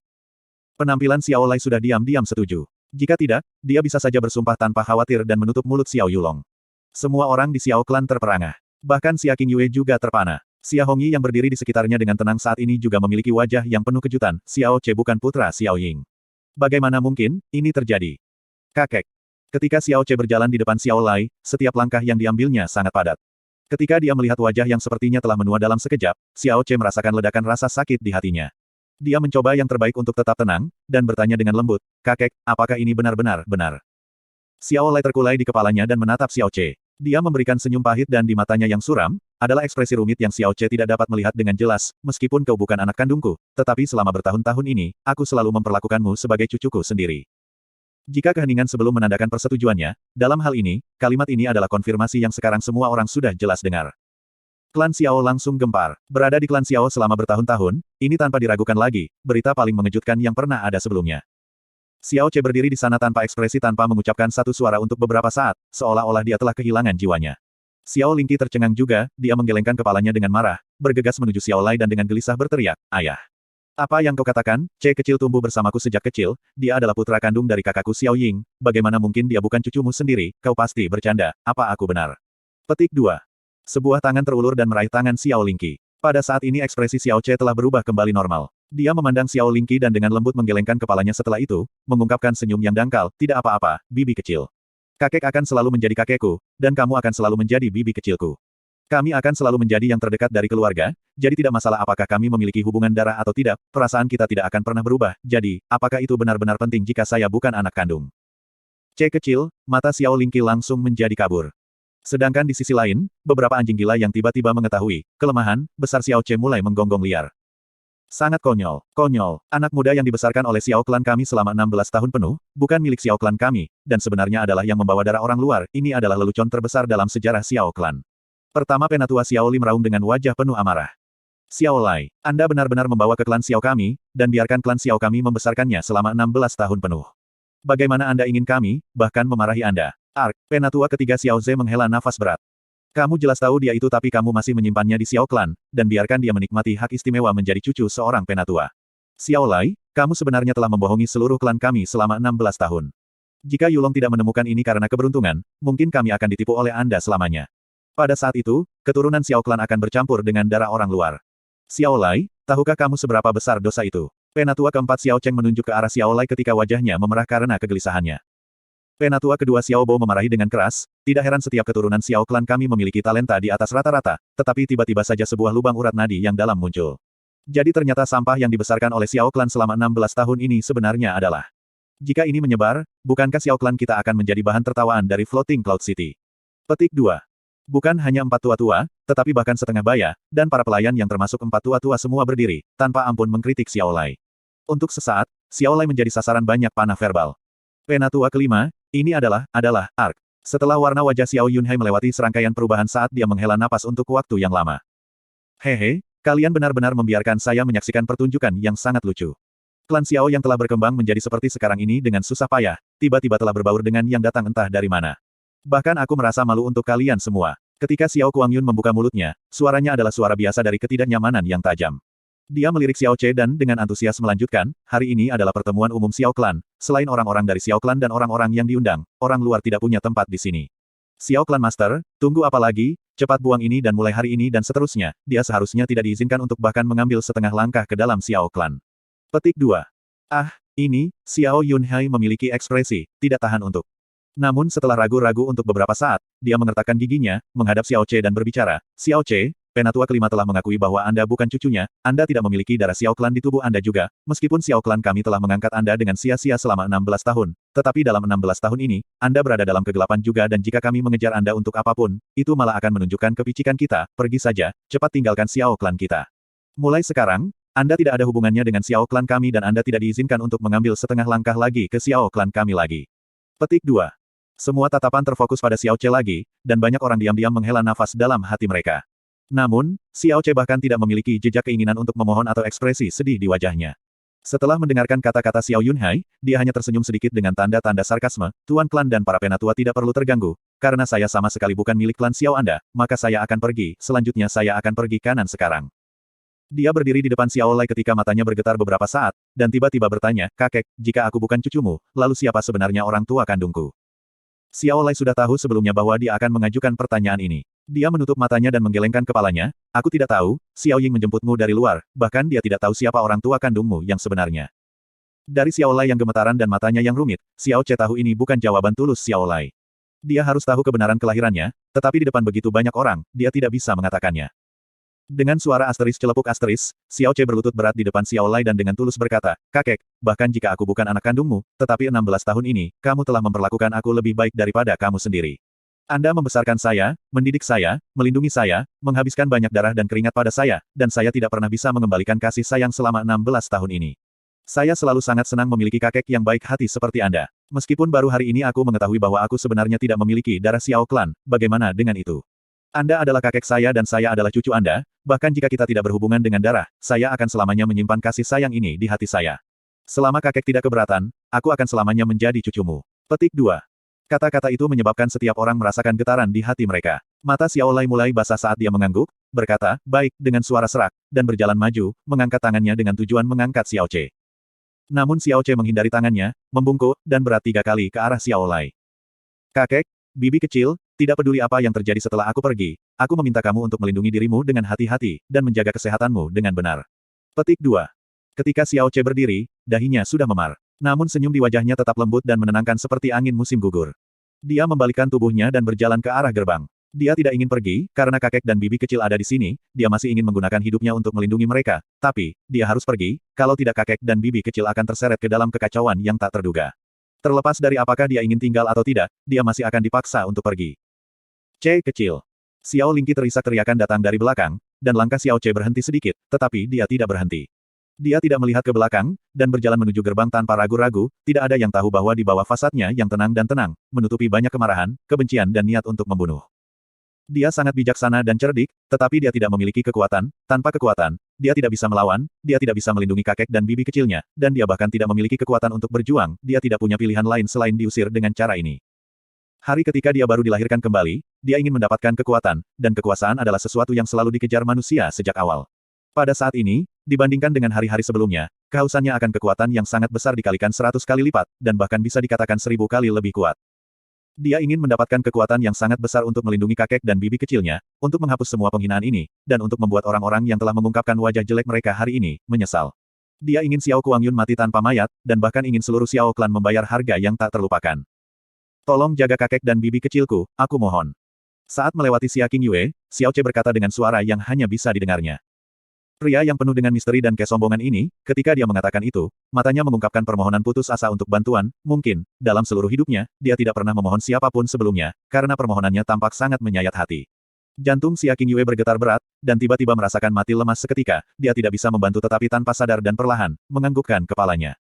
Penampilan Xiao Lai sudah diam-diam setuju. Jika tidak, dia bisa saja bersumpah tanpa khawatir dan menutup mulut Xiao Yulong. Semua orang di Xiao Klan terperangah. Bahkan Xia Qingyue juga terpana. Xia Hongyi yang berdiri di sekitarnya dengan tenang saat ini juga memiliki wajah yang penuh kejutan, Xiao Ce bukan putra Xiao Ying. Bagaimana mungkin, ini terjadi? Kakek. Ketika Xiao Ce berjalan di depan Xiao Lai, setiap langkah yang diambilnya sangat padat. Ketika dia melihat wajah yang sepertinya telah menua dalam sekejap, Xiao Ce merasakan ledakan rasa sakit di hatinya. Dia mencoba yang terbaik untuk tetap tenang, dan bertanya dengan lembut, kakek, apakah ini benar-benar benar? Xiao Lai terkulai di kepalanya dan menatap Xiao Ce. Dia memberikan senyum pahit dan di matanya yang suram, adalah ekspresi rumit yang Xiao Ce tidak dapat melihat dengan jelas, meskipun kau bukan anak kandungku, tetapi selama bertahun-tahun ini, aku selalu memperlakukanmu sebagai cucuku sendiri. Jika keheningan sebelum menandakan persetujuannya, dalam hal ini, kalimat ini adalah konfirmasi yang sekarang semua orang sudah jelas dengar. Klan Xiao langsung gempar. Berada di klan Xiao selama bertahun-tahun, ini tanpa diragukan lagi, berita paling mengejutkan yang pernah ada sebelumnya. Xiao Ce berdiri di sana tanpa ekspresi tanpa mengucapkan satu suara untuk beberapa saat, seolah-olah dia telah kehilangan jiwanya. Xiao Lingqi tercengang juga, dia menggelengkan kepalanya dengan marah, bergegas menuju Xiao Lai dan dengan gelisah berteriak, ayah. Apa yang kau katakan, C kecil tumbuh bersamaku sejak kecil, dia adalah putra kandung dari kakakku Xiao Ying, bagaimana mungkin dia bukan cucumu sendiri, kau pasti bercanda, apa aku benar? Petik 2. Sebuah tangan terulur dan meraih tangan Xiao Lingqi. Pada saat ini ekspresi Xiao Ce telah berubah kembali normal. Dia memandang Xiao Lingqi dan dengan lembut menggelengkan kepalanya setelah itu, mengungkapkan senyum yang dangkal, tidak apa-apa, bibi kecil. Kakek akan selalu menjadi kakekku, dan kamu akan selalu menjadi bibi kecilku. Kami akan selalu menjadi yang terdekat dari keluarga, jadi tidak masalah apakah kami memiliki hubungan darah atau tidak, perasaan kita tidak akan pernah berubah, jadi, apakah itu benar-benar penting jika saya bukan anak kandung? C kecil, mata Xiao Lingqi langsung menjadi kabur. Sedangkan di sisi lain, beberapa anjing gila yang tiba-tiba mengetahui kelemahan besar Xiao Ce mulai menggonggong liar. Sangat konyol. Konyol. Anak muda yang dibesarkan oleh Xiao klan kami selama 16 tahun penuh, bukan milik Xiao klan kami, dan sebenarnya adalah yang membawa darah orang luar. Ini adalah lelucon terbesar dalam sejarah Xiao klan. Pertama Penatua Xiao Li meraung dengan wajah penuh amarah. Xiao Lai, Anda benar-benar membawa ke klan Xiao kami, dan biarkan klan Xiao kami membesarkannya selama 16 tahun penuh. Bagaimana Anda ingin kami, bahkan memarahi Anda? Ark, Penatua ketiga Xiao Ze menghela nafas berat. Kamu jelas tahu dia itu tapi kamu masih menyimpannya di Xiao Clan, dan biarkan dia menikmati hak istimewa menjadi cucu seorang penatua. Xiao Lai, kamu sebenarnya telah membohongi seluruh klan kami selama 16 tahun. Jika Yulong tidak menemukan ini karena keberuntungan, mungkin kami akan ditipu oleh Anda selamanya. Pada saat itu, keturunan Xiao Clan akan bercampur dengan darah orang luar. Xiao Lai, tahukah kamu seberapa besar dosa itu? Penatua keempat Xiao Cheng menunjuk ke arah Xiao Lai ketika wajahnya memerah karena kegelisahannya. Penatua kedua Xiao Bo memarahi dengan keras, tidak heran setiap keturunan Xiao klan kami memiliki talenta di atas rata-rata, tetapi tiba-tiba saja sebuah lubang urat nadi yang dalam muncul. Jadi ternyata sampah yang dibesarkan oleh Xiao klan selama 16 tahun ini sebenarnya adalah. Jika ini menyebar, bukankah Xiao klan kita akan menjadi bahan tertawaan dari Floating Cloud City? Petik 2. Bukan hanya 4 tua-tua, tetapi bahkan setengah baya, dan para pelayan yang termasuk 4 tua-tua semua berdiri, tanpa ampun mengkritik Xiao Lai. Untuk sesaat, Xiao Lai menjadi sasaran banyak panah verbal. Penatua kelima, ini adalah Ark. Setelah warna wajah Xiao Yunhai melewati serangkaian perubahan saat dia menghela napas untuk waktu yang lama. Hehe, kalian benar-benar membiarkan saya menyaksikan pertunjukan yang sangat lucu. Klan Xiao yang telah berkembang menjadi seperti sekarang ini dengan susah payah, tiba-tiba telah berbaur dengan yang datang entah dari mana. Bahkan aku merasa malu untuk kalian semua. Ketika Xiao Kuangyun membuka mulutnya, suaranya adalah suara biasa dari ketidaknyamanan yang tajam. Dia melirik Xiao Che dan dengan antusias melanjutkan, hari ini adalah pertemuan umum Xiao Clan, selain orang-orang dari Xiao Clan dan orang-orang yang diundang, orang luar tidak punya tempat di sini. Xiao Clan Master, tunggu apa lagi, cepat buang ini dan mulai hari ini dan seterusnya, dia seharusnya tidak diizinkan untuk bahkan mengambil setengah langkah ke dalam Xiao Clan. Petik 2. Ah, ini, Xiao Yunhai memiliki ekspresi, tidak tahan untuk. Namun setelah ragu-ragu untuk beberapa saat, dia mengertakkan giginya, menghadap Xiao Che dan berbicara, Xiao Che, Penatua kelima telah mengakui bahwa Anda bukan cucunya, Anda tidak memiliki darah Xiao Clan di tubuh Anda juga, meskipun Xiao Clan kami telah mengangkat Anda dengan sia-sia selama 16 tahun, tetapi dalam 16 tahun ini, Anda berada dalam kegelapan juga dan jika kami mengejar Anda untuk apapun, itu malah akan menunjukkan kepicikan kita, pergi saja, cepat tinggalkan Xiao Clan kita. Mulai sekarang, Anda tidak ada hubungannya dengan Xiao Clan kami dan Anda tidak diizinkan untuk mengambil setengah langkah lagi ke Xiao Clan kami lagi. Petik 2. Semua tatapan terfokus pada Xiao Che lagi, dan banyak orang diam-diam menghela nafas dalam hati mereka. Namun, Xiao Che bahkan tidak memiliki jejak keinginan untuk memohon atau ekspresi sedih di wajahnya. Setelah mendengarkan kata-kata Xiao Yunhai, dia hanya tersenyum sedikit dengan tanda-tanda sarkasme, Tuan Klan dan para penatua tidak perlu terganggu, karena saya sama sekali bukan milik klan Xiao Anda, maka saya akan pergi, selanjutnya saya akan pergi kanan sekarang. Dia berdiri di depan Xiao Lai ketika matanya bergetar beberapa saat, dan tiba-tiba bertanya, kakek, jika aku bukan cucumu, lalu siapa sebenarnya orang tua kandungku? Xiao Lai sudah tahu sebelumnya bahwa dia akan mengajukan pertanyaan ini. Dia menutup matanya dan menggelengkan kepalanya, aku tidak tahu, Xiao Ying menjemputmu dari luar, bahkan dia tidak tahu siapa orang tua kandungmu yang sebenarnya. Dari Xiao Lai yang gemetaran dan matanya yang rumit, Xiao Che tahu ini bukan jawaban tulus Xiao Lai. Dia harus tahu kebenaran kelahirannya, tetapi di depan begitu banyak orang, dia tidak bisa mengatakannya. Dengan suara asteris celepuk asteris, Xiao Che berlutut berat di depan Xiao Lai dan dengan tulus berkata, kakek, bahkan jika aku bukan anak kandungmu, tetapi 16 tahun ini, kamu telah memperlakukan aku lebih baik daripada kamu sendiri. Anda membesarkan saya, mendidik saya, melindungi saya, menghabiskan banyak darah dan keringat pada saya, dan saya tidak pernah bisa mengembalikan kasih sayang selama 16 tahun ini. Saya selalu sangat senang memiliki kakek yang baik hati seperti Anda. Meskipun baru hari ini aku mengetahui bahwa aku sebenarnya tidak memiliki darah Xiao Clan, bagaimana dengan itu? Anda adalah kakek saya dan saya adalah cucu Anda, bahkan jika kita tidak berhubungan dengan darah, saya akan selamanya menyimpan kasih sayang ini di hati saya. Selama kakek tidak keberatan, aku akan selamanya menjadi cucumu. Petik 2. Kata-kata itu menyebabkan setiap orang merasakan getaran di hati mereka. Mata Xiao Lai mulai basah saat dia mengangguk, berkata, baik, dengan suara serak, dan berjalan maju, mengangkat tangannya dengan tujuan mengangkat Xiao Che. Namun Xiao Che menghindari tangannya, membungkuk, dan berat 3 kali ke arah Xiao Lai. Kakek, bibi kecil, tidak peduli apa yang terjadi setelah aku pergi, aku meminta kamu untuk melindungi dirimu dengan hati-hati, dan menjaga kesehatanmu dengan benar. Petik 2. Ketika Xiao Che berdiri, dahinya sudah memar. Namun senyum di wajahnya tetap lembut dan menenangkan seperti angin musim gugur. Dia membalikkan tubuhnya dan berjalan ke arah gerbang. Dia tidak ingin pergi, karena kakek dan bibi kecil ada di sini, dia masih ingin menggunakan hidupnya untuk melindungi mereka, tapi, dia harus pergi, kalau tidak kakek dan bibi kecil akan terseret ke dalam kekacauan yang tak terduga. Terlepas dari apakah dia ingin tinggal atau tidak, dia masih akan dipaksa untuk pergi. C kecil. Xiao Lingqi terisak teriakan datang dari belakang, dan langkah Xiao Che berhenti sedikit, tetapi dia tidak berhenti. Dia tidak melihat ke belakang, dan berjalan menuju gerbang tanpa ragu-ragu, tidak ada yang tahu bahwa di bawah fasadnya yang tenang dan tenang, menutupi banyak kemarahan, kebencian dan niat untuk membunuh. Dia sangat bijaksana dan cerdik, tetapi dia tidak memiliki kekuatan. Tanpa kekuatan, dia tidak bisa melawan, dia tidak bisa melindungi kakek dan bibi kecilnya, dan dia bahkan tidak memiliki kekuatan untuk berjuang, dia tidak punya pilihan lain selain diusir dengan cara ini. Hari ketika dia baru dilahirkan kembali, dia ingin mendapatkan kekuatan, dan kekuasaan adalah sesuatu yang selalu dikejar manusia sejak awal. Pada saat ini, dibandingkan dengan hari-hari sebelumnya, kehausannya akan kekuatan yang sangat besar dikalikan 100 kali lipat, dan bahkan bisa dikatakan 1000 kali lebih kuat. Dia ingin mendapatkan kekuatan yang sangat besar untuk melindungi kakek dan bibi kecilnya, untuk menghapus semua penghinaan ini, dan untuk membuat orang-orang yang telah mengungkapkan wajah jelek mereka hari ini, menyesal. Dia ingin Xiao Kuangyun mati tanpa mayat, dan bahkan ingin seluruh Xiao klan membayar harga yang tak terlupakan. Tolong jaga kakek dan bibi kecilku, aku mohon. Saat melewati Xia King Yue, Xiao Ce berkata dengan suara yang hanya bisa didengarnya. Pria yang penuh dengan misteri dan kesombongan ini, ketika dia mengatakan itu, matanya mengungkapkan permohonan putus asa untuk bantuan, mungkin, dalam seluruh hidupnya, dia tidak pernah memohon siapapun sebelumnya, karena permohonannya tampak sangat menyayat hati. Jantung Xia King Yue bergetar berat, dan tiba-tiba merasakan mati lemas seketika, dia tidak bisa membantu tetapi tanpa sadar dan perlahan, menganggukkan kepalanya.